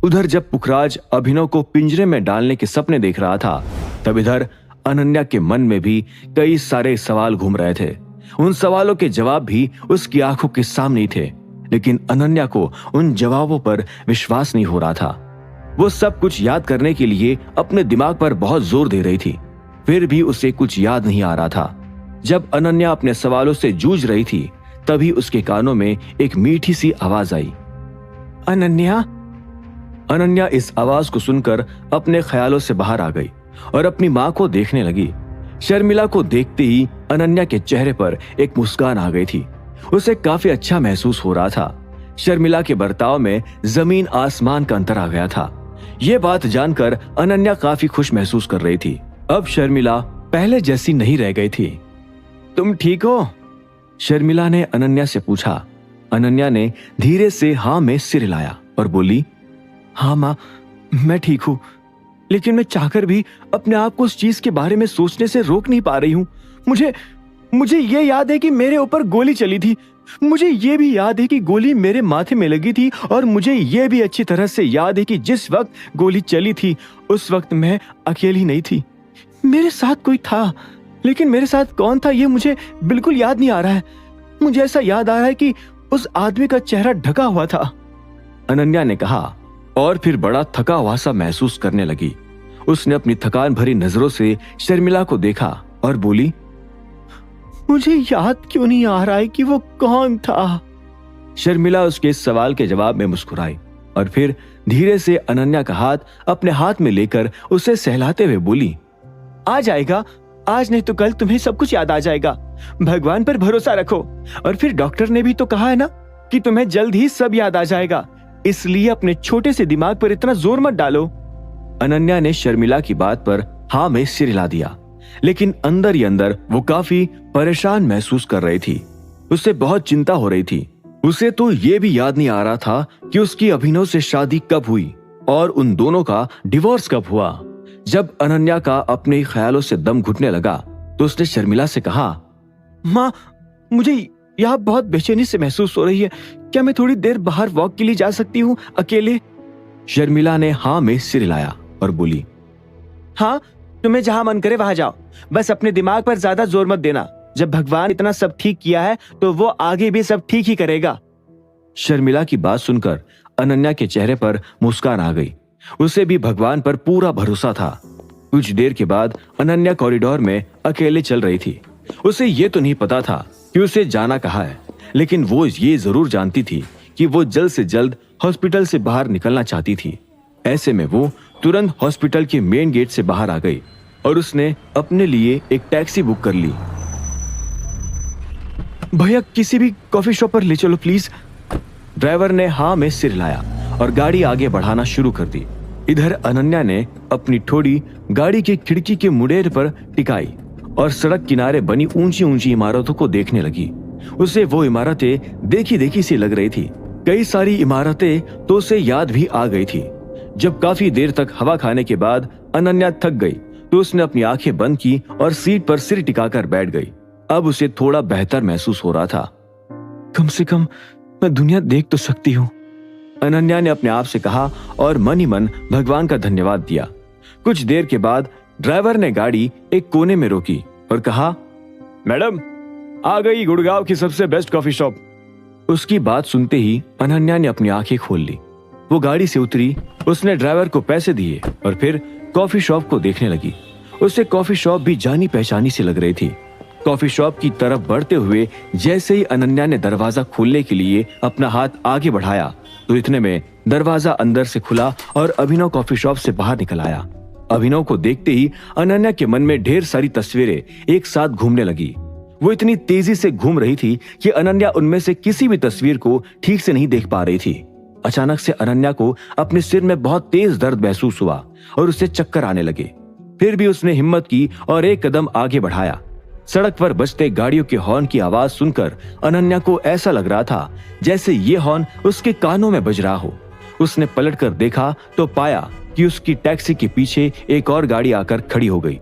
उधर जब पुखराज अभिनव को पिंजरे में डालने के सपने देख रहा था, तब इधर अनन्या के मन में भी कई सारे सवाल घूम रहे थे। उन सवालों के जवाब भी उसकी आंखों के सामने थे, लेकिन अनन्या को उन जवाबों पर विश्वास नहीं हो रहा था। वो सब कुछ याद करने के लिए अपने दिमाग पर बहुत जोर दे रही थी, फिर भी उसे कुछ याद नहीं आ रहा था। जब अनन्या अपने सवालों से जूझ रही थी, तभी उसके कानों में एक मीठी सी आवाज आई, अनन्या। अनन्या इस आवाज को सुनकर अपने ख्यालों से बाहर आ गई और अपनी माँ को देखने लगी। शर्मिला को देखते ही अनन्या के चेहरे पर एक मुस्कान आ गई थी। उसे काफी अच्छा महसूस हो रहा था। शर्मिला के बर्ताव में जमीन आसमान का अंतर आ गया था। ये बात जानकर अनन्या काफी खुश महसूस कर रही थी। अब शर्मिला पहले जैसी नहीं रह गई थी। तुम ठीक हो? शर्मिला ने अनन्या से पूछा। अनन्या ने धीरे से हाँ में सिर हिलाया और बोली, हाँ माँ, मैं ठीक हूँ, लेकिन मैं चाहकर भी अपने आप को उस चीज के बारे में सोचने से रोक नहीं पा रही हूँ। मुझे ये याद है कि मेरे ऊपर गोली चली थी। मुझे ये भी याद है कि गोली मेरे माथे में लगी थी, और मुझे ये भी अच्छी तरह से याद है कि जिस वक्त गोली चली थी उस वक्त मैं अकेली नहीं थी, मेरे साथ कोई था, लेकिन मेरे साथ कौन था ये मुझे बिल्कुल याद नहीं आ रहा है। मुझे ऐसा याद आ रहा है कि उस आदमी का चेहरा ढका हुआ था, अनन्या ने कहा, और फिर बड़ा थका हुआ सा महसूस करने लगी। उसने अपनी थकान भरी नजरों से शर्मिला को देखा और बोली, मुझे याद क्यों नहीं आ रहा है कि वो कौन था? शर्मिला उसके इस सवाल के जवाब में मुस्कुराई और फिर धीरे से अनन्या का हाथ अपने हाथ में लेकर उसे सहलाते हुए बोली, आ जाएगा, आज नहीं तो कल तुम्हें सब कुछ याद आ जाएगा। भगवान पर भरोसा रखो, और फिर डॉक्टर ने भी तो कहा है ना कि तुम्हें जल्द ही सब याद आ जाएगा, इसलिए अपने छोटे से दिमाग पर इतना जोर मत डालो। अनन्या ने शर्मिला की बात पर हाँ में सिर हिला दिया, लेकिन अंदर ही अंदर वो काफी परेशान महसूस कर रही थी। उसे बहुत चिंता हो रही थी। उसे तो ये भी याद नहीं आ रहा था कि उसकी अभिनव से शादी कब हुई और उन दोनों का डिवोर्स कब हुआ। जब अनन्या का अपने ही ख्यालों से दम घुटने लगा तो उसने शर्मिला से कहा, माँ, मुझे यहाँ बहुत बेचैनी से महसूस हो रही है। क्या मैं थोड़ी देर बाहर वॉक के लिए जा सकती हूँ अकेले? शर्मिला ने हाँ में सिर हिलाया और बोली, हाँ, तुम्हें जहां मन करे वहां जाओ, बस अपने दिमाग पर ज्यादा जोर मत देना। जब भगवान इतना सब ठीक किया है तो वो आगे भी सब ठीक ही करेगा। शर्मिला की बात सुनकर अनन्या के चेहरे पर मुस्कान आ गई। उसे भी भगवान पर पूरा भरोसा था। कुछ देर के बाद अनन्या कॉरिडोर में अकेले चल रही थी। उसे ये तो नहीं पता था कि उसे जाना कहाँ है, लेकिन वो ये जरूर जानती थी कि वो जल्द से जल्द हॉस्पिटल से बाहर निकलना चाहती थी। ऐसे में वो तुरंत हॉस्पिटल के मेन गेट से बाहर आ गई और उसने अपने लिए एक टैक्सी बुक कर ली। भैया, किसी भी कॉफी शॉप पर ले चलो प्लीज। ड्राइवर ने हाँ में सिर हिलाया और गाड़ी आगे बढ़ाना शुरू कर दी। इधर अनन्या ने अपनी ठोड़ी गाड़ी की खिड़की के मुड़ेर पर टिकाई और सड़क किनारे बनी ऊंची ऊंची इमारतों को देखने लगी। उसे वो इमारतें देखी देखी सी लग रही थी। कई सारी इमारतें तो उसे याद भी आ गई थी। जब काफी देर तक हवा खाने के बाद अनन्या थक गई तो उसने अपनी आंखें बंद की और सीट पर सिर टिकाकर बैठ गई। अब उसे थोड़ा बेहतर महसूस हो रहा था। कम से कम मैं दुनिया देख तो सकती हूँ, अनन्या ने अपने आप से कहा और मन ही मन भगवान का धन्यवाद दिया। कुछ देर के बाद ड्राइवर ने गाड़ी एक कोने में रोकी और कहा, मैडम, आ गई गुड़गांव की सबसे बेस्ट कॉफी शॉप। उसकी बात सुनते ही अनन्या ने अपनी आंखें खोल ली। वो गाड़ी से उतरी, उसने ड्राइवर को पैसे दिए और फिर कॉफी शॉप को देखने लगी। उसे कॉफी शॉप भी जानी पहचानी सी लग रही थी। कॉफी शॉप की तरफ बढ़ते हुए जैसे ही अनन्या ने दरवाजा खोलने के लिए अपना हाथ आगे बढ़ाया तो इतने में दरवाजा अंदर से खुला और अभिनव कॉफी शॉप से बाहर निकल आया। अभिनव को देखते ही अनन्या के मन में ढेर सारी तस्वीरें एक साथ घूमने लगी। वो इतनी तेजी से घूम रही थी कि अनन्या उनमें से किसी भी तस्वीर को ठीक से नहीं देख पा रही थी। अचानक से अनन्या को अपने सिर में बहुत तेज दर्द महसूस हुआ और उसे चक्कर आने लगे। फिर भी उसने हिम्मत की और एक कदम आगे बढ़ाया। सड़क पर बजते गाड़ियों के हॉर्न की आवाज सुनकर अनन्या को ऐसा लग रहा था जैसे ये हॉर्न उसके कानों में बज रहा हो। उसने पलटकर देखा तो पाया कि उसकी टैक्सी के पीछे एक और गाड़ी आकर खड़ी हो गई।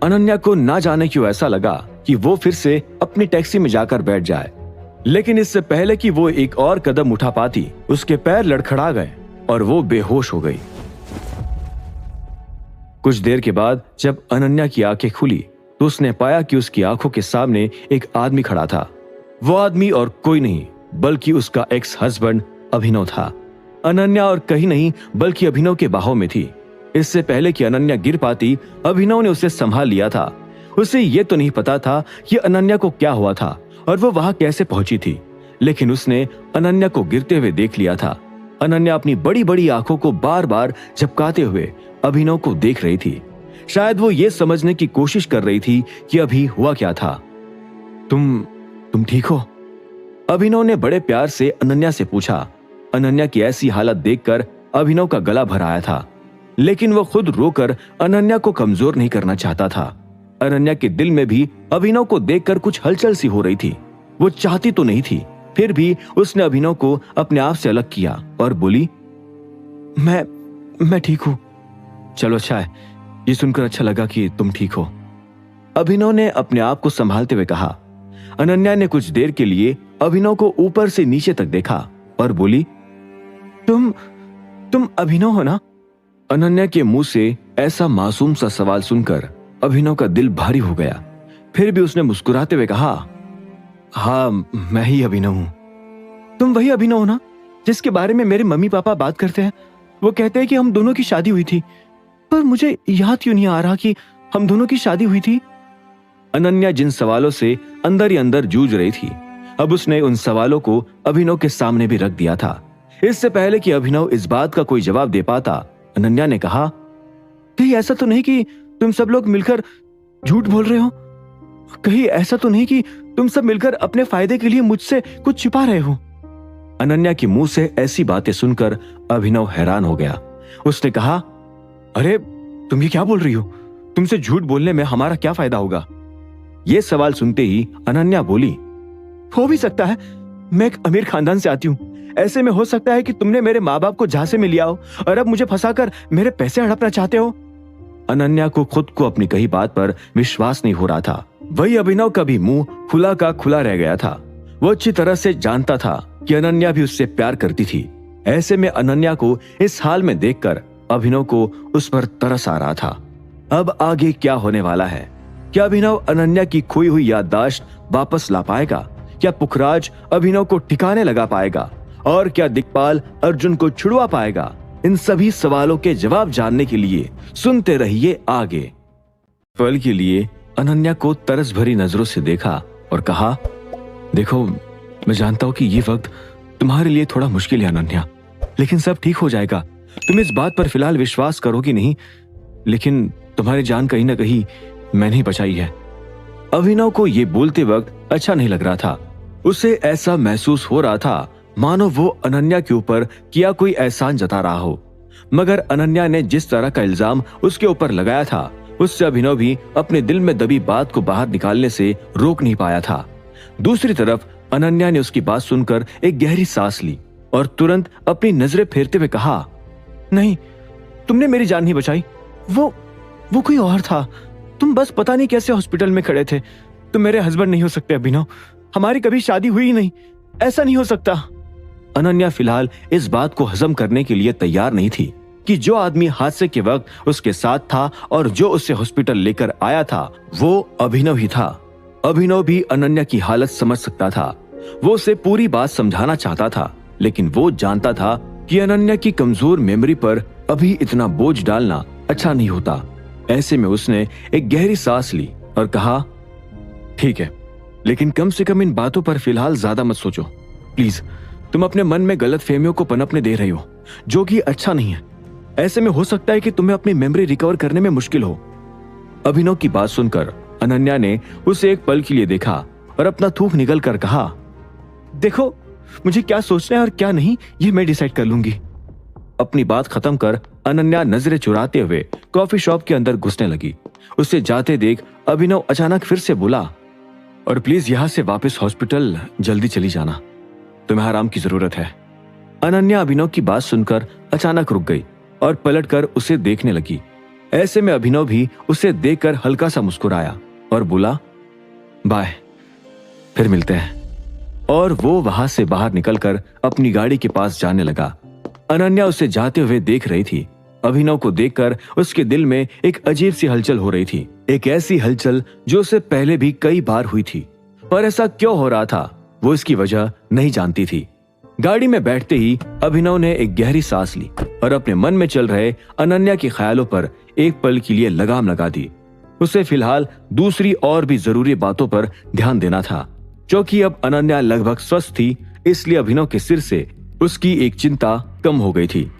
अनन्या को ना जाने क्यों ऐसा लगा कि वो फिर से अपनी टैक्सी में जाकर बैठ जाए, लेकिन इससे पहले कि वो एक और कदम उठा पाती उसके पैर लड़खड़ा गए और वो बेहोश हो गई। कुछ देर के बाद जब अनन्या की आंखें खुली तो उसने पाया कि उसकी आंखों के सामने एक आदमी खड़ा था। वो आदमी और कोई नहीं बल्कि उसका एक्स हस्बैंड अभिनव था। अनन्या और कहीं नहीं बल्कि अभिनव के बाहों में थी। इससे पहले कि अनन्या गिर पाती अभिनव ने उसे संभाल लिया था। उसे ये तो नहीं पता था कि अनन्या को क्या हुआ था और वो वहां कैसे पहुंची थी, लेकिन उसने अनन्या को गिरते हुए देख लिया था। अनन्या अपनी बड़ी बड़ी आंखों को बार बार झपकाते हुए अभिनव को देख रही थी। शायद वो ये समझने की कोशिश कर रही थी कि अभी हुआ क्या था। तुम ठीक हो? अभिनव ने बड़े प्यार से अनन्या से पूछा। अनन्या की ऐसी हालत देखकर अभिनव का गला भर आया था, लेकिन वो खुद रोकर अनन्या को कमजोर नहीं करना चाहता था। अनन्या के दिल में भी अभिनव को देखकर कुछ हलचल सी हो रही थी। वो चाहती तो नहीं थी, फिर भी उसने अभिनव को अपने आप से अलग किया और बोली, मैं ठीक हूं। चलो अच्छा है, ये सुनकर अच्छा लगा कि तुम ठीक हो, अभिनव ने अपने आप को संभालते हुए कहा। अनन्या ने कुछ देर के लिए अभिनव को ऊपर से नीचे तक देखा और बोली, तुम अभिनव हो ना? अनन्या के मुंह से ऐसा मासूम सा सवाल सुनकर अभिनव का दिल भारी हो गया। फिर भी उसने मुस्कुराते हुए कहा, हाँ, मैं ही अभिनव हूं। तुम वही अभिनव हो ना जिसके बारे में मेरे मम्मी पापा बात करते हैं? वो कहते हैं कि हम दोनों की शादी हुई थी, पर मुझे याद क्यों नहीं आ रहा कि हम दोनों की शादी हुई थी? अनन्या जिन सवालों से अंदर ही अंदर जूझ रही थी, अब उसने उन सवालों को अभिनव के सामने भी रख दिया था। इससे पहले कि अभिनव इस बात का कोई जवाब दे पाता, अनन्या ने कहा, कहीं ऐसा तो नहीं कि तुम सब लोग मिलकर झूठ बोल रहे हो? कहीं ऐसा तो नहीं कि तुम सब मिलकर अपने फायदे के लिए मुझसे कुछ छिपा रहे हो? अनन्या के मुंह से ऐसी बातें सुनकर अभिनव हैरान हो गया। उसने कहा, अरे तुम ये क्या बोल रही हो? तुमसे झूठ बोलने में हमारा क्या फायदा होगा? ये सवाल सुनते ही अनन्या बोली, हो भी सकता है, मैं एक अमीर खानदान से आती हूँ। ऐसे में हो सकता है कि तुमने मेरे माँ बाप को झांसे में लिया हो और अब मुझे फंसाकर मेरे पैसे हड़पना चाहते हो। अनन्या को खुद को अपनी कही बात पर विश्वास नहीं हो रहा था। वही अभिनव का भी मुंह खुला का खुला रह गया था। वो अच्छी तरह से जानता था कि अनन्या भी उससे प्यार करती थी। ऐसे में अनन्या को इस हाल में देखकर अभिनव को उस पर तरस आ रहा था। अब आगे क्या होने वाला है? क्या अभिनव अनन्या की खोई हुई याददाश्त वापस ला पाएगा? क्या पुखराज अभिनव को ठिकाने लगा पाएगा? और क्या दिक्पाल अर्जुन को छुड़वा पाएगा? इन सभी सवालों के जवाब जानने के लिए सुनते रहिए आगे। पल के लिए अनन्या को तरस भरी नजरों से देखा और कहा, देखो, मैं जानता हूं कि ये वक्त तुम्हारे लिए थोड़ा मुश्किल है अनन्या, लेकिन सब ठीक हो जाएगा। तुम इस बात पर फिलहाल विश्वास करोगी नहीं, लेकिन तुम्हारी जान कहीं ना कहीं मैंने ही बचाई है। अभिनव को ये बोलते वक्त अच्छा नहीं लग रहा था। उसे ऐसा महसूस हो रहा था मानो वो अनन्या के ऊपर किया कोई एहसान जता रहा हो। मगर अनन्या ने जिस तरह का इल्जाम उसके ऊपर लगाया था, उससे अभिनव भी अपने दिल में दबी बात को बाहर निकालने से रोक नहीं पाया था। दूसरी तरफ अनन्या ने उसकी बात सुनकर एक गहरी सांस ली और तुरंत अपनी नजरें फेरते हुए कहा, नहीं, तुमने मेरी जान नहीं बचाई। वो कोई और था। तुम बस पता नहीं कैसे हॉस्पिटल में खड़े थे। तुम मेरे हस्बैंड नहीं हो सकते अभिनव। हमारी कभी शादी हुई ही नहीं। ऐसा नहीं हो सकता। अनन्या फिलहाल इस बात को हजम करने के लिए तैयार नहीं थी कि जो आदमी हादसे के वक्त उसके साथ था और जो उसे हॉस्पिटल लेकर आया था, वो अभिनव ही था। अभिनव भी अनन्या की हालत समझ सकता था। वो उसे पूरी बात समझाना चाहता था, लेकिन वो जानता था कि अनन्या की कमजोर मेमोरी पर अभी इतना बोझ डालना अच्छा नहीं होता। ऐसे में उसने एक गहरी सांस ली और कहा, ठीक है, लेकिन कम से कम इन बातों पर फिलहाल ज्यादा मत सोचो। प्लीज, तुम अपने मन में गलत फहमियों को पनपने दे रही हो, जो कि अच्छा नहीं है। ऐसे में हो सकता है कि तुम्हें अपनी मेमोरी रिकवर करने में मुश्किल हो। अभिनव की बात सुनकर अनन्या ने उसे एक पल के लिए देखा और अपना थूक निकल कर कहा, देखो, मुझे क्या सोचना है और क्या नहीं, ये मैं डिसाइड कर लूंगी। अपनी बात खत्म कर अनन्या नजरें चुराते हुए कॉफी शॉप के अंदर घुसने लगी। उसे जाते देख अभिनव अचानक फिर से बोला, और प्लीज यहां से वापस हॉस्पिटल जल्दी चली जाना, तुम्हें आराम की जरूरत है। अनन्या अभिनव की बात सुनकर अचानक रुक गई और पलटकर उसे देखने लगी। ऐसे में अभिनव भी उसे देखकर हल्का सा मुस्कुराया और बोला, बाय, फिर मिलते हैं। और वो वहां से बाहर निकलकर अपनी गाड़ी के पास जाने लगा। अनन्या उसे जाते हुए देख रही थी। अभिनव को देखकर उसके दिल में एक अजीब सी हलचल हो रही थी, एक ऐसी हलचल जो उसे पहले भी कई बार हुई थी। और ऐसा क्यों हो रहा था, वो इसकी वजह नहीं जानती थी। गाड़ी में बैठते ही अभिनव ने एक गहरी सांस ली और अपने मन में चल रहे अनन्या के ख्यालों पर एक पल के लिए लगाम लगा दी। उसे फिलहाल दूसरी और भी जरूरी बातों पर ध्यान देना था। क्योंकि अब अनन्या लगभग स्वस्थ थी, इसलिए अभिनव के सिर से उसकी एक चिंता कम हो गई थी।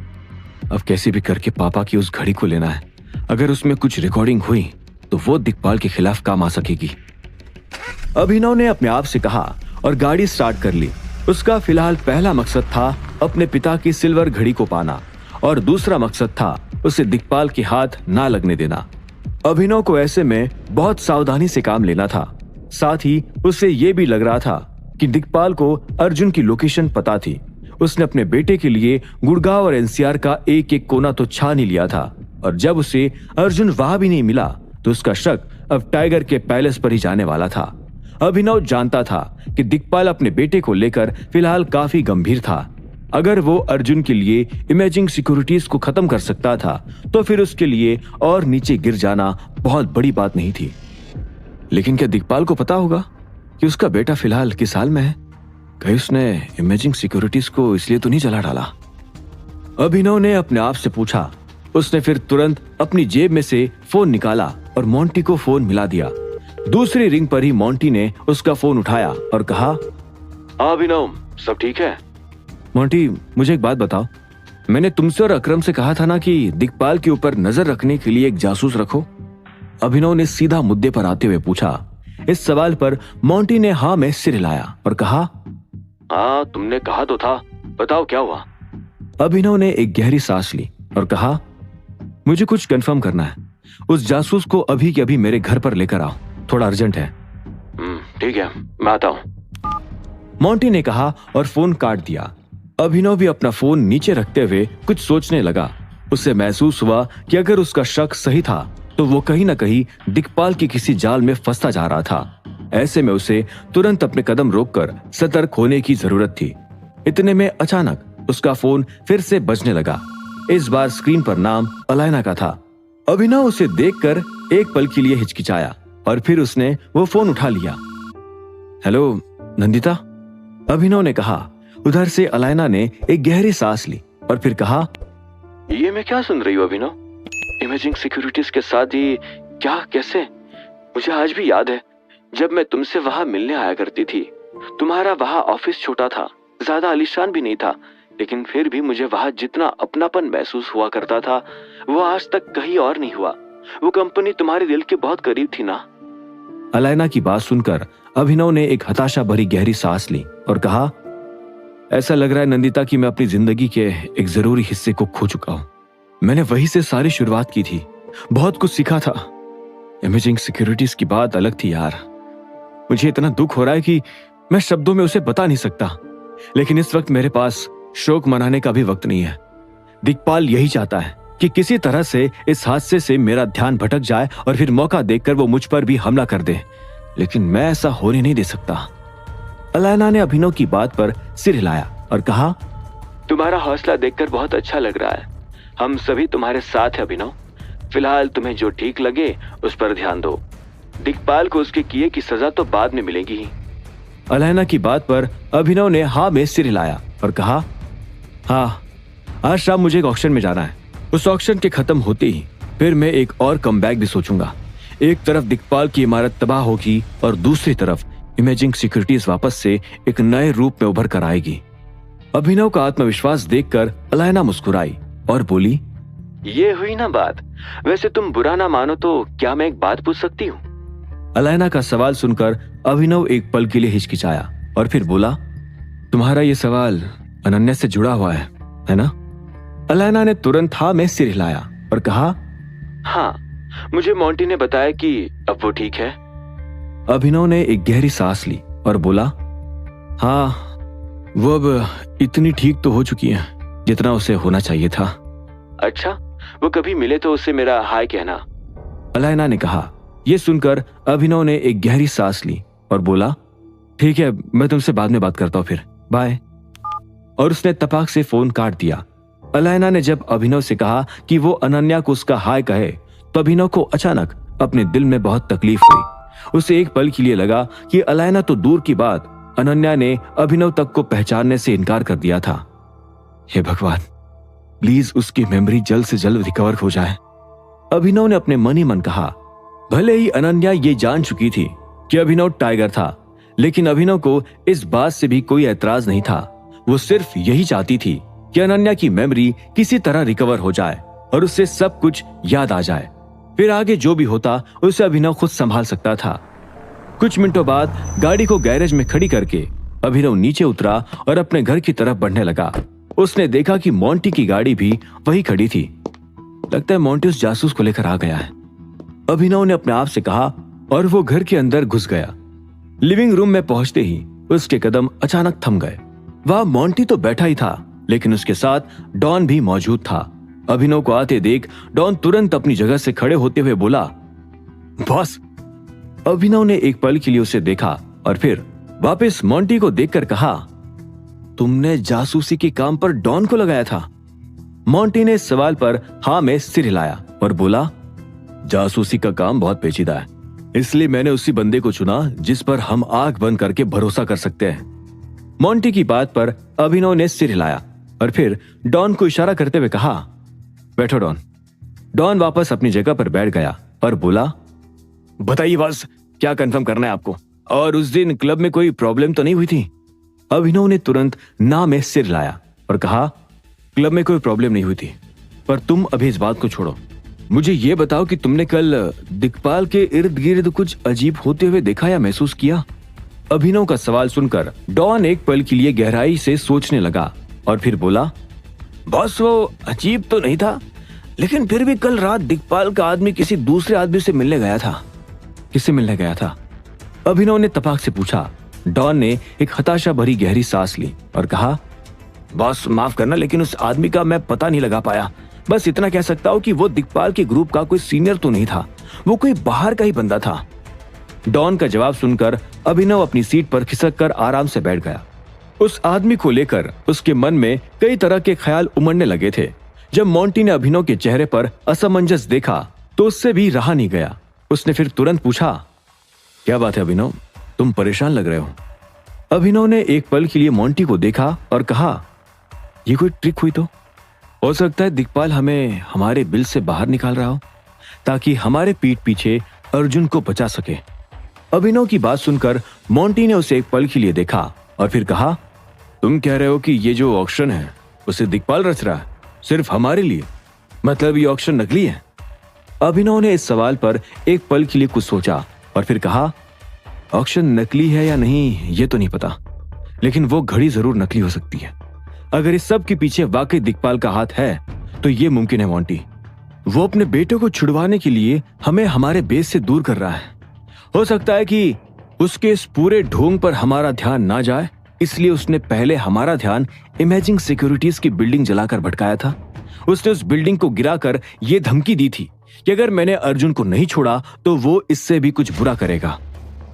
अब कैसे भी करके पापा की उस घड़ी को लेना है। अगर उसमें कुछ रिकॉर्डिंग हुई तो वो दिक्पाल के खिलाफ काम आ सकेगी। अभिनव ने अपने आप से कहा और गाड़ी स्टार्ट कर ली। उसका फिलहाल पहला मकसद था अपने पिता की सिल्वर घड़ी को पाना और दूसरा मकसद था उसे दिक्पाल के हाथ ना लगने देना। अभिनव को ऐसे में बहुत सावधानी से काम लेना था। साथ ही उसे ये भी लग रहा था कि दिक्पाल को अर्जुन की लोकेशन पता थी। उसने अपने बेटे के लिए गुड़गांव और एनसीआर का एक एक कोना तो छान ही लिया था, और जब उसे अर्जुन वहां भी नहीं मिला तो उसका शक अब टाइगर के पैलेस पर ही जाने वाला था। अभिनव जानता था कि दिक्पाल अपने बेटे को लेकर फिलहाल काफी गंभीर था। अगर वो अर्जुन के लिए इमेजिंग सिक्योरिटीज को खत्म कर सकता था तो फिर उसके लिए और नीचे गिर जाना बहुत बड़ी बात नहीं थी। लेकिन क्या दिक्पाल को पता होगा कि उसका बेटा फिलहाल किस हाल में है? कहीं उसने इमेजिंग सिक्योरिटीज को इसलिए तो नहीं जला डाला? अभिनव ने अपने आप से पूछा। उसने फिर तुरंत अपनी जेब में से फोन निकाला और मोंटी को फोन मिला दिया। दूसरी रिंग पर ही मोंटी ने उसका फोन उठाया और कहा, अभिनव, सब ठीक है? मोंटी, मुझे एक बात बताओ। मैंने तुमसे और अकरम से कहा था ना कि दिक्पाल के ऊपर नजर रखने के लिए एक जासूस रखो। अभिनव ने सीधा मुद्दे पर आते हुए पूछा। इस सवाल पर मोंटी ने हाँ में सिर हिलाया और कहा, हाँ, तुमने कहा तो था, बताओ क्या हुआ? अभिनव ने एक गहरी सांस ली और कहा, मुझे कुछ कंफर्म करना है। उस जासूस को अभी के अभी मेरे घर पर लेकर आओ, थोड़ा अर्जेंट है। ठीक है, मैं आता हूँ। मोंटी ने कहा और फोन काट दिया। अभिनव भी अपना फोन नीचे रखते हुए कुछ सोचने लगा। उसे महसूस हुआ कि अगर उसका शक सही था तो वो कहीं ना कहीं दिक्पाल के किसी जाल में फंसता जा रहा था। ऐसे में उसे तुरंत अपने कदम रोककर सतर्क होने की जरूरत थी। इतने में अचानक उसका फोन फिर से बजने लगा। इस बार स्क्रीन पर नाम अलायना का था। अभिनव उसे देखकर एक पल के लिए हिचकिचाया और फिर उसने वो फोन उठा लिया। हेलो नंदिता, अभिनव ने कहा। उधर से अलायना ने एक गहरी सांस ली और फिर कहा, ये मैं क्या सुन रही हूँ अभिनव? इमेजिंग सिक्योरिटीज के साथ ही क्या, कैसे? मुझे आज भी याद है जब मैं तुमसे वहां मिलने आया करती थी। तुम्हारा वहां ऑफिस छोटा था, ज्यादा आलीशान भी नहीं था, लेकिन फिर भी मुझे वहां जितना अपनापन महसूस हुआ करता था वो आज तक कहीं और नहीं हुआ। वो कंपनी तुम्हारे दिल के बहुत करीब थी ना? अलायना की बात सुनकर अभिनव ने एक हताशा भरी गहरी सांस ली और कहा, ऐसा लग रहा है नंदिता कि मैं अपनी जिंदगी के एक जरूरी हिस्से को खो चुका हूं। मैंने वहीं से सारी शुरुआत की थी, बहुत कुछ सीखा था। इमेजिंग सिक्योरिटीज की बात अलग थी यार। मुझे इतना दुख हो रहा है कि मैं शब्दों में उसे बता नहीं सकता, लेकिन इस वक्त मेरे पास शोक मनाने का भी वक्त नहीं है। दिक्पाल यही चाहता है कि किसी तरह से इस हादसे से मेरा ध्यान भटक जाए और फिर मौका देखकर वो मुझ पर भी हमला कर दे, लेकिन मैं ऐसा होने नहीं दे सकता। अलायना ने अभिनव की बात पर सिर हिलाया और कहा, तुम्हारा हौसला देखकर बहुत अच्छा लग रहा है। हम सभी तुम्हारे साथ हैं अभिनव। फिलहाल तुम्हें जो ठीक लगे उस पर ध्यान दो। दिक्पाल को उसके किए की सजा तो बाद में मिलेगी ही। अलायना की बात पर अभिनव ने हाँ में सिर हिलाया और कहा, हाँ, आज शाम मुझे एक ऑक्शन में जाना है। उस ऑक्शन के खत्म होते ही फिर मैं एक और कमबैक भी सोचूंगा। एक तरफ दिक्पाल की इमारत तबाह होगी और दूसरी तरफ इमेजिंग सिक्योरिटीज वापस से एक नए रूप में उभर कर आएगी। अभिनव का आत्मविश्वास देखकर अलायना मुस्कुराई और बोली, ये हुई ना बात। वैसे तुम बुरा ना मानो तो क्या मैं एक बात पूछ सकती हूँ? अलायना का सवाल सुनकर अभिनव एक पल के लिए हिचकिचाया और फिर बोला, तुम्हारा ये सवाल अनन्या से जुड़ा हुआ है ना? अलायना ने तुरंत हाँ में सिर हिलाया और कहा, हाँ, मुझे मोंटी ने बताया कि अब वो ठीक है। अभिनव ने एक गहरी सांस ली और बोला, हाँ, वो अब इतनी ठीक तो हो चुकी है जितना उसे होना चाहिए था। अच्छा, वो कभी मिले तो उससे मेरा हाय कहना। अलायना ने कहा। यह सुनकर अभिनव ने एक गहरी सांस ली और बोला, ठीक है, मैं तुमसे बाद में बात करता हूं, फिर बाय। और उसने तपाक से फोन काट दिया। अलायना ने जब अभिनव से कहा कि वो अनन्या को उसका हाय कहे तो अभिनव को अचानक अपने दिल में बहुत तकलीफ हुई। उसे एक पल के लिए लगा कि अलायना तो दूर की बात, अनन्या ने अभिनव तक को पहचानने से इनकार कर दिया था। हे भगवान, प्लीज उसकी मेमोरी जल्द से जल्द रिकवर हो जाए, अभिनव ने अपने मन ही मन कहा। भले ही अनन्या ये जान चुकी थी कि अभिनव टाइगर था, लेकिन अभिनव को इस बात से भी कोई ऐतराज नहीं था। वो सिर्फ यही चाहती थी कि अनन्या की मेमोरी किसी तरह रिकवर हो जाए और उससे सब कुछ याद आ जाए। फिर आगे जो भी होता उसे अभिनव खुद संभाल सकता था। कुछ मिनटों बाद गाड़ी को गैरेज में खड़ी करके अभिनव नीचे उतरा और अपने घर की तरफ बढ़ने लगा। उसने देखा कि मोंटी की गाड़ी भी वहीं खड़ी थी। लगता है मोंटी उस जासूस को लेकर आ गया है, अभिनव ने अपने आप से कहा और वो घर के अंदर घुस गया। लिविंग रूम में पहुंचते ही उसके कदम अचानक थम गए। वहां मोंटी तो बैठा ही था, लेकिन उसके साथ डॉन भी मौजूद था। अभिनव को आते देख डॉन तुरंत अपनी जगह से खड़े होते हुए बोला, बॉस। अभिनव ने एक पल के लिए उसे देखा और फिर वापस मोंटी को देखकर कहा, तुमने जासूसी के काम पर डॉन को लगाया था? मोंटी ने इस सवाल पर हाँ में सिर हिलाया और बोला, जासूसी का काम बहुत पेचीदा है, इसलिए मैंने उसी बंदे को चुना जिस पर हम आंख बंद करके भरोसा कर सकते हैं। मोंटी की बात पर अभिनव ने सिर हिलाया और फिर डॉन को इशारा करते हुए कहा, बैठो डॉन। डॉन वापस अपनी जगह पर बैठ गया और बोला, बताइए बॉस, क्या कंफर्म करना है आपको? और उस दिन क्लब में कोई प्रॉब्लम तो नहीं हुई थी? अभिनव ने तुरंत ना में सिर हिलाया और कहा, क्लब में कोई प्रॉब्लम नहीं हुई थी, पर तुम अभी इस बात को छोड़ो। मुझे ये बताओ कि तुमने कल दिक्पाल के इर्द गिर्द कुछ अजीब होते हुए देखा या महसूस किया? अभिनव का सवाल सुनकर डॉन एक पल के लिए गहराई से सोचने लगा और फिर बोला, बॉस, वो अजीब तो नहीं था, लेकिन फिर भी कल रात दिक्पाल का आदमी किसी दूसरे आदमी से मिलने गया था। किससे मिलने गया था? अभिनव ने तपाक से पूछा। डॉन ने एक हताशा भरी गहरी सांस ली और कहा, बॉस माफ करना, लेकिन उस आदमी का मैं पता नहीं लगा पाया। बस इतना कह सकता हूँ कि वो दिक्पाल के ग्रुप का कोई सीनियर तो नहीं था, वो कोई बाहर का ही बंदा था। डॉन का जवाब सुनकर अभिनव अपनी सीट पर खिसक कर आराम से बैठ गया। उस आदमी को लेकर उसके मन में कई तरह के ख्याल उमड़ने लगे थे। जब मोंटी ने अभिनव के चेहरे पर असमंजस देखा तो उससे भी रहा नहीं गया। उसने फिर तुरंत पूछा, क्या बात है अभिनव, तुम परेशान लग रहे हो? अभिनव ने एक पल के लिए मोंटी को देखा और कहा, ये कोई ट्रिक हुई तो? हो सकता है दिक्पाल हमें हमारे बिल से बाहर निकाल रहा हो ताकि हमारे पीठ पीछे अर्जुन को बचा सके। अभिनव की बात सुनकर मोंटी ने उसे एक पल के लिए देखा और फिर कहा, तुम कह रहे हो कि ये जो ऑक्शन है उसे दिक्पाल रच रहा है सिर्फ हमारे लिए? मतलब ये ऑक्शन नकली है? अभिनव ने इस सवाल पर एक पल के लिए कुछ सोचा और फिर कहा, ऑक्शन नकली है या नहीं ये तो नहीं पता, लेकिन वो घड़ी जरूर नकली हो सकती है। अगर इस सब के पीछे वाकई दिक्पाल का हाथ है तो ये मुमकिन है मोंटी। वो अपने बेटे को छुड़वाने के लिए हमें हमारे बेस से दूर कर रहा है। हो सकता है कि उसके इस पूरे ढोंग पर हमारा ध्यान ना जाए, इसलिए उसने पहले हमारा ध्यान इमेजिंग सिक्योरिटीज की बिल्डिंग जलाकर भटकाया था। उसने उस बिल्डिंग को गिराकर ये धमकी दी थी कि अगर मैंने अर्जुन को नहीं छोड़ा तो वो इससे भी कुछ बुरा करेगा।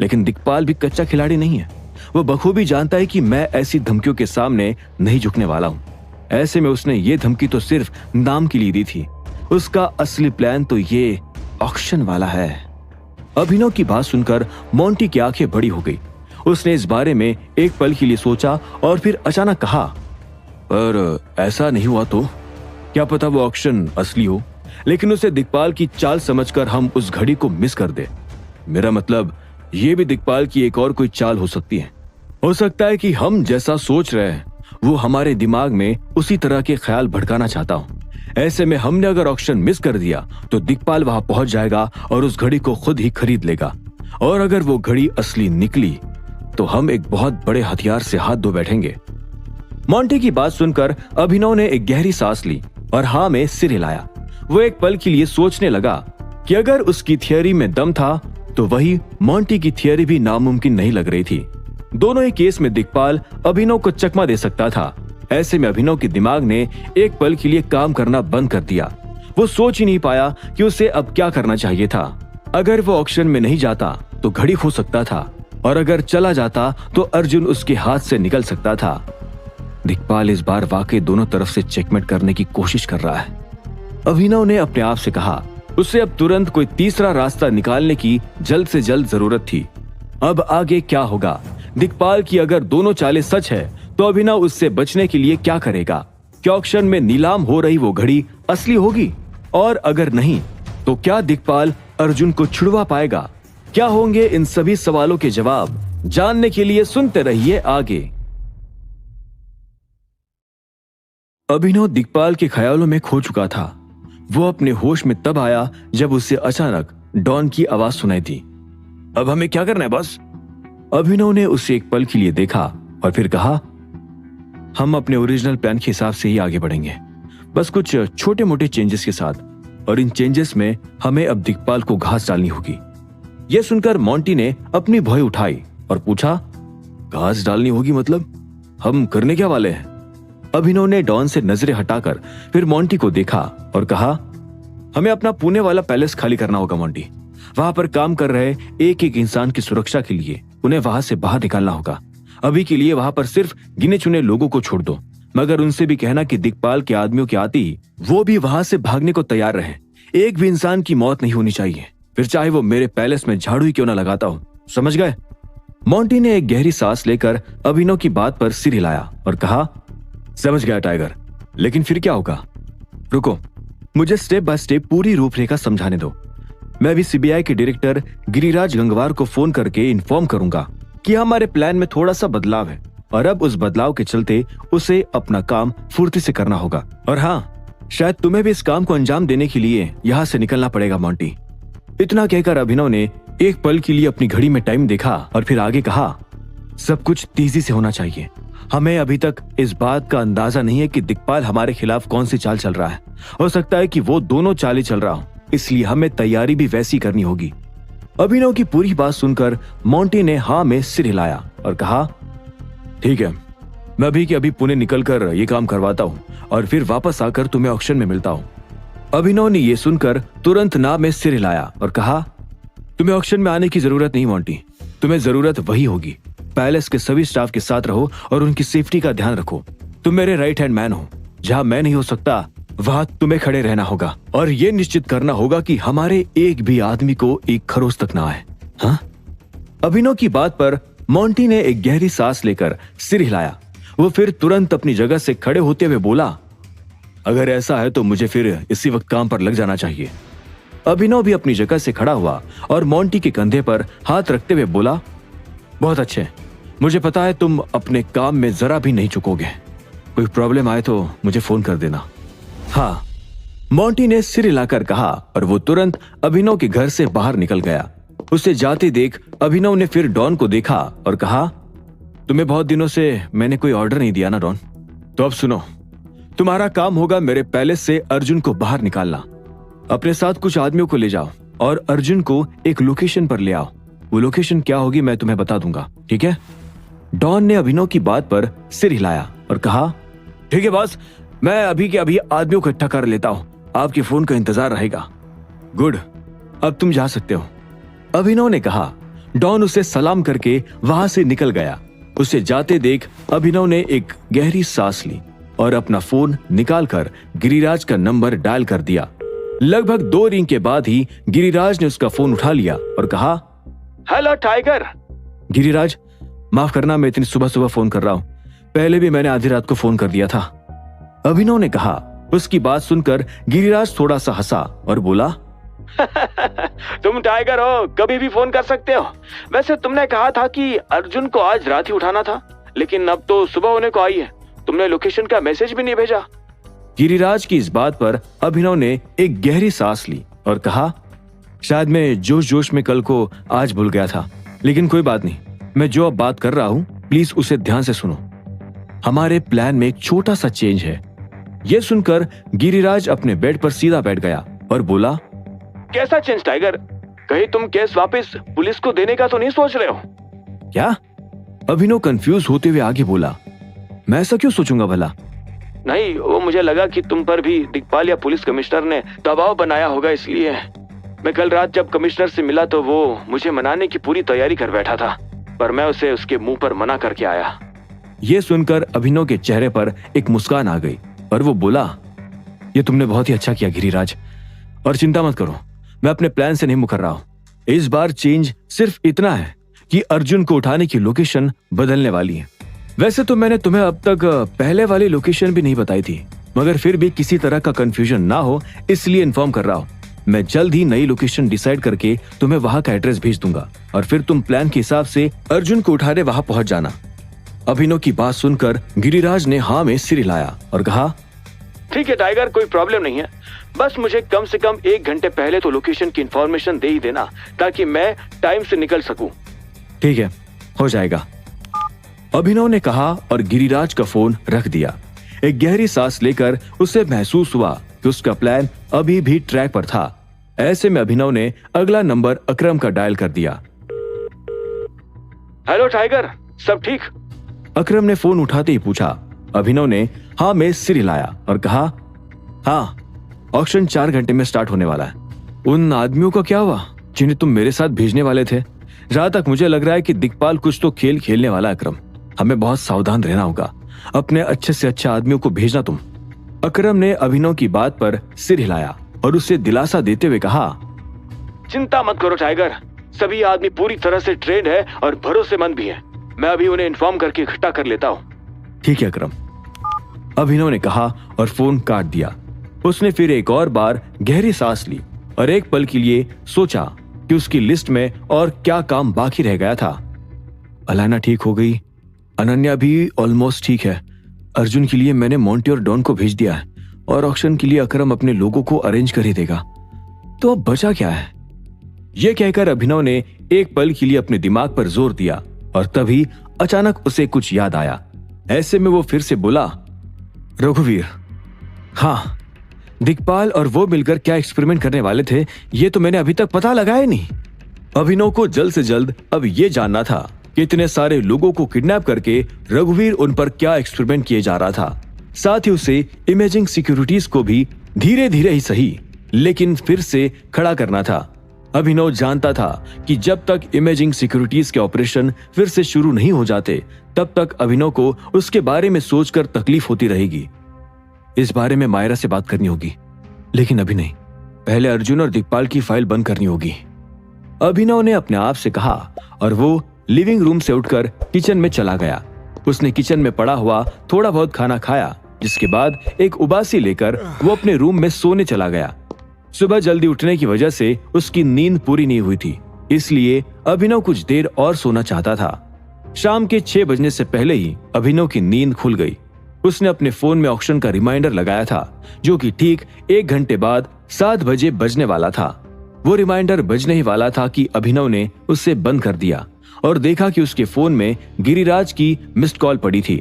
लेकिन दिक्पाल भी कच्चा खिलाड़ी नहीं है। वो बखूबी जानता है कि मैं ऐसी धमकियों के सामने नहीं झुकने वाला हूं। ऐसे में उसने ये धमकी तो सिर्फ नाम के लिए दी थी। उसका असली प्लान तो ये ऑक्शन वाला है। अभिनव की बात सुनकर मोंटी की आंखें बड़ी हो गई। उसने इस बारे में एक पल के लिए सोचा और फिर अचानक कहा, पर ऐसा नहीं हुआ तो? क्या पता वो ऑक्शन असली हो, लेकिन उसे दिक्पाल की चाल समझकर हम उस घड़ी को मिस कर दे। मेरा मतलब ये भी दिक्पाल की एक और कोई चाल हो सकती है। हो सकता है कि हम जैसा सोच रहे हैं वो हमारे दिमाग में उसी तरह के ख्याल भड़काना चाहता हो। ऐसे में हमने अगर ऑक्शन मिस कर दिया तो दिक्पाल वहां पहुंच जाएगा और उस घड़ी को खुद ही खरीद लेगा। और अगर वो घड़ी असली निकली तो हम एक बहुत बड़े हथियार से हाथ धो बैठेंगे। मोंटी की बात सुनकर अभिनव ने एक गहरी सांस ली और हाँ में सिर हिलाया। वो एक पल के लिए सोचने लगा कि अगर उसकी थियरी में दम था तो वही मोंटी की थियरी भी नामुमकिन नहीं लग रही थी। दोनों ही केस में दिक्पाल अभिनव को चकमा दे सकता था। ऐसे में अभिनव के दिमाग ने एक पल के लिए काम करना बंद कर दिया। वो सोच ही नहीं पाया कि उसे अब क्या करना चाहिए था। अगर वो ऑक्शन में नहीं जाता तो घड़ी खो सकता था, और अगर चला जाता तो अर्जुन उसके हाथ से निकल सकता था। दिक्पाल इस बार वाकई दोनों तरफ से चेकमेट करने की कोशिश कर रहा है। अभिनव ने अपने आप से कहा। उसे अब तुरंत कोई तीसरा रास्ता निकालने की जल्द से जल्द जरूरत थी। अब आगे क्या होगा? दिक्पाल की अगर दोनों चालें सच है तो अभिनव उससे बचने के लिए क्या करेगा? क्या ऑक्शन में नीलाम हो रही वो घड़ी असली होगी? और अगर नहीं तो क्या दिक्पाल अर्जुन को छुड़वा पाएगा? क्या होंगे इन सभी सवालों के जवाब? जानने के लिए सुनते रहिए आगे। अभिनव दिक्पाल के ख्यालों में खो चुका था। वो अपने होश में तब आया जब उसे अचानक डॉन की आवाज सुनाई दी। अब हमें क्या करना है बॉस? अभिनव ने उसे एक पल के लिए देखा और फिर कहा, हम अपने ओरिजिनल प्लान के हिसाब से ही आगे बढ़ेंगे, बस कुछ छोटे मोटे चेंजेस के साथ। और इन चेंजेस में हमें अब दिक्पाल को घास डालनी होगी। यह सुनकर मोंटी ने अपनी भौं उठाई और पूछा, घास डालनी होगी मतलब? हम करने क्या वाले हैं? अभिनव ने डॉन से नजरें हटाकर फिर मोंटी को देखा और कहा, हमें अपना पुणे वाला पैलेस खाली करना होगा मोंटी। वहां पर काम कर रहे एक एक इंसान की सुरक्षा के लिए उन्हें वहां से बाहर निकालना होगा। अभी के लिए वहां पर सिर्फ गिने चुने लोगों को छोड़ दो, मगर उनसे भी कहना कि दिक्पाल के आदमियों के आते ही वो भी वहां से भागने को तैयार रहे। एक भी इंसान की मौत नहीं होनी चाहिए, फिर चाहे वो मेरे पैलेस में झाड़ू ही क्यों ना लगाता हो। समझ गए? मोंटी ने एक गहरी सांस लेकर अभिनव की बात पर सिर हिलाया और कहा, समझ गया टाइगर, लेकिन फिर क्या होगा? रुको, मुझे स्टेप बाय स्टेप पूरी रूपरेखा समझाने दो। मैं भी सीबीआई के डायरेक्टर गिरिराज गंगवार को फोन करके इन्फॉर्म करूंगा कि हमारे प्लान में थोड़ा सा बदलाव है और अब उस बदलाव के चलते उसे अपना काम फुर्ती से करना होगा। और हाँ, शायद तुम्हें भी इस काम को अंजाम देने के लिए यहाँ से निकलना पड़ेगा मोंटी। इतना कहकर अभिनव ने एक पल के लिए अपनी घड़ी में टाइम देखा और फिर आगे कहा, सब कुछ तेजी से होना चाहिए। हमें अभी तक इस बात का अंदाजा नहीं है कि दिक्पाल हमारे खिलाफ कौन सी चाल चल रहा है। हो सकता है कि वो दोनों चालें चल रहा हो, इसलिए हमें तैयारी भी वैसी करनी होगी। अभिनव की पूरी बात सुनकर मोंटी ने हाँ में सिर हिलाया और कहा, ठीक है, मैं अभी के अभी पुणे निकलकर ये काम करवाता हूँ और फिर वापस आकर तुम्हें ऑक्शन में मिलता हूँ। अभिनव ने ये सुनकर तुरंत ना में सिर हिलाया और कहा, तुम्हें ऑक्शन में आने की जरूरत नहीं मोंटी, तुम्हें जरूरत वही होगी। पैलेस के सभी स्टाफ के साथ रहो और उनकी सेफ्टी का ध्यान रखो। तुम मेरे राइट हैंड मैन हो। जहां मैं नहीं हो सकता वहां तुम्हें खड़े रहना होगा और ये निश्चित करना होगा कि हमारे एक भी आदमी को एक खरोच तक ना आए। हाँ? अभिनव की बात पर मोंटी ने एक गहरी सांस लेकर सिर हिलाया। वो फिर तुरंत अपनी जगह से खड़े होते हुए बोला, अगर ऐसा है तो मुझे फिर इसी वक्त काम पर लग जाना चाहिए। अभिनव भी अपनी जगह से खड़ा हुआ और मोंटी के कंधे पर हाथ रखते हुए बोला, बहुत अच्छे, मुझे पता है तुम अपने काम में जरा भी नहीं चुकोगे। कोई प्रॉब्लम आए तो मुझे फोन कर देना। हाँ, मोंटी ने सिर हिलाकर कहा और वो तुरंत अभिनव के घर से बाहर निकल गया। उसे जाते देख अभिनव ने फिर डॉन को देखा और कहा, तुम्हें बहुत दिनों से मैंने कोई ऑर्डर नहीं दिया ना डॉन, तो अब सुनो, तुम्हारा काम होगा मेरे पैलेस से अर्जुन को बाहर निकालना। अपने साथ कुछ आदमियों को ले जाओ और अर्जुन को एक लोकेशन पर ले आओ। वो लोकेशन क्या होगी मैं तुम्हें बता दूंगा, ठीक है? डॉन ने अभिनव की बात पर सिर हिलाया और कहा, ठीक है बॉस, मैं अभी के अभी आदमियों को इकट्ठा कर लेता हूं, आपके फोन का इंतजार रहेगा। गुड, अब तुम जा सकते हो, अभिनव ने कहा। डॉन उसे सलाम करके वहां से निकल गया। उसे जाते देख अभिनव ने एक गहरी सांस ली और अपना फोन निकालकर गिरिराज का नंबर डायल कर दिया। लगभग 2 रिंग के बाद ही गिरिराज ने उसका फोन उठा लिया और कहा, हेलो टाइगर। गिरिराज, माफ करना मैं इतनी सुबह सुबह फोन कर रहा हूं, पहले भी मैंने आधी रात को फोन कर दिया था, अभिनव ने कहा। उसकी बात सुनकर गिरिराज थोड़ा सा हंसा और बोला, तुम टाइगर हो, कभी भी फोन कर सकते हो। वैसे तुमने कहा था कि अर्जुन को आज रात ही उठाना था, लेकिन अब तो सुबह होने को आई है, तुमने लोकेशन का मैसेज भी नहीं भेजा। गिरिराज की इस बात पर अभिनव ने एक गहरी सांस ली और कहा, शायद मैं जोश जोश में कल को आज भूल गया था, लेकिन कोई बात नहीं, मैं जो अब बात कर रहा हूं प्लीज उसे ध्यान से सुनो। हमारे प्लान में एक छोटा सा चेंज है। यह सुनकर गिरिराज अपने बेड पर सीधा बैठ गया और बोला, कैसा चेंज टाइगर? कहीं तुम केस वापस पुलिस को देने का तो नहीं सोच रहे हो? क्या? अभिनव कंफ्यूज होते हुए आगे बोला, मैं ऐसा क्यों सोचूंगा भला? नहीं, वो मुझे लगा कि तुम पर भी दिग्पाल या पुलिस कमिश्नर ने दबाव बनाया होगा, इसलिए। मैं कल रात जब कमिश्नर से मिला तो वो मुझे मनाने की पूरी तैयारी कर बैठा था, पर मैं उसे उसके मुंह पर मना करके आया। ये सुनकर अभिनव के चेहरे पर एक मुस्कान आ गई और वो बोला, ये तुमने बहुत ही अच्छा किया गिरिराज, और चिंता मत करो, मैं अपने प्लान से नहीं मुकर रहा हूं। इस बार चेंज सिर्फ इतना है कि अर्जुन को उठाने की लोकेशन बदलने वाली है। वैसे तो मैंने तुम्हें अब तक पहले वाली लोकेशन भी नहीं बताई थी, मगर फिर भी किसी तरह का कंफ्यूजन ना हो इसलिए इन्फॉर्म कर रहा हूं। मैं जल्द ही नई लोकेशन डिसाइड करके तुम्हें वहां का एड्रेस भेज दूंगा और फिर तुम प्लान के हिसाब से अर्जुन को उठाने वहां पहुंच जाना। अभिनव की बात सुनकर गिरिराज ने हाँ में सिर हिलाया और कहा, ठीक है टाइगर, कोई प्रॉब्लम नहीं है, बस मुझे कम से कम 1 घंटे पहले तो लोकेशन की इंफॉर्मेशन दे ही देना ताकि मैं टाइम से निकल सकूं। ठीक है, हो जाएगा, अभिनव ने कहा और गिरिराज का फोन रख दिया। एक गहरी सांस लेकर उसे महसूस हुआ कि उसका प्लान अभी भी ट्रैक पर था। ऐसे में अभिनव ने अगला नंबर अकरम का डायल कर दिया। हेलो टाइगर, सब ठीक? अकरम ने फोन उठाते ही पूछा। अभिनव ने हाँ में सिर हिलाया और कहा, हाँ, ऑक्शन 4 घंटे में स्टार्ट होने वाला है। उन आदमियों का क्या हुआ जिन्हें तुम मेरे साथ भेजने वाले थे? जहां तक मुझे लग रहा है कि दिग्पाल कुछ तो खेल खेलने वाला है। अकरम, हमें बहुत सावधान रहना होगा, अपने अच्छे से अच्छे आदमियों को भेजना तुम। अकरम ने अभिनव की बात पर सिर हिलाया और उसे दिलासा देते हुए कहा, चिंता मत करो टाइगर, सभी आदमी पूरी तरह से ट्रेंड है और भरोसेमंद भी है। मैं अभी उन्हें इन्फॉर्म करके इकट्ठा कर लेता हूँ। ठीक है अकरम, अभिनव ने कहा और फोन काट दिया। उसने फिर एक और बार गहरी सांस ली और एक पल के लिए सोचा कि उसकी लिस्ट में और क्या काम बाकी रह गया था। अलाना ठीक हो गई, अनन्या भी ऑलमोस्ट ठीक है, अर्जुन के लिए मैंने मोंटी और डॉन को भेज दिया है और ऑक्शन के लिए अकरम अपने लोगों को अरेंज कर ही देगा, तो अब बचा क्या है? यह कहकर अभिनव ने एक पल के लिए अपने दिमाग पर जोर दिया और तभी अचानक उसे कुछ याद आया। ऐसे में वो फिर से बोला, रघुवीर, हाँ, दिग्पाल और वो मिलकर क्या एक्सपेरिमेंट करने वाले थे ये तो मैंने अभी तक पता लगाया नहीं। अभिनव को जल्द से जल्द अब ये जानना था कि इतने सारे लोगों को किडनैप करके रघुवीर उन पर क्या एक्सपेरिमेंट किए जा रहा था। साथ ही उसे इमेजिंग सिक्योरिटीज को भी धीरे धीरे ही सही लेकिन फिर से खड़ा करना था। अभिनव जानता था कि जब तक इमेजिंग सिक्योरिटीज के ऑपरेशन फिर से शुरू नहीं हो जाते तब तक अभिनव को उसके बारे में सोचकर तकलीफ होती रहेगी। इस बारे में मायरा से बात करनी होगी, लेकिन अभी नहीं। पहले अर्जुन और दिक्पाल की फाइल बंद करनी होगी, अभिनव ने अपने आप से कहा और वो लिविंग रूम से उठकर किचन में चला गया। उसने किचन में पड़ा हुआ थोड़ा बहुत खाना खाया, जिसके बाद एक उबासी लेकर वो अपने रूम में सोने चला गया। सुबह जल्दी उठने की वजह से उसकी नींद पूरी नहीं हुई थी, इसलिए अभिनव कुछ देर और सोना चाहता था। शाम के 6 बजने से पहले ही अभिनव की नींद खुल गई। उसने अपने फोन में ऑक्शन का रिमाइंडर लगाया था, जो कि ठीक 1 घंटे बाद 7 बजे बजने वाला था। वो रिमाइंडर बजने ही वाला था कि अभिनव ने उसे बंद कर दिया और देखा कि उसके फोन में गिरिराज की मिस्ड कॉल पड़ी थी।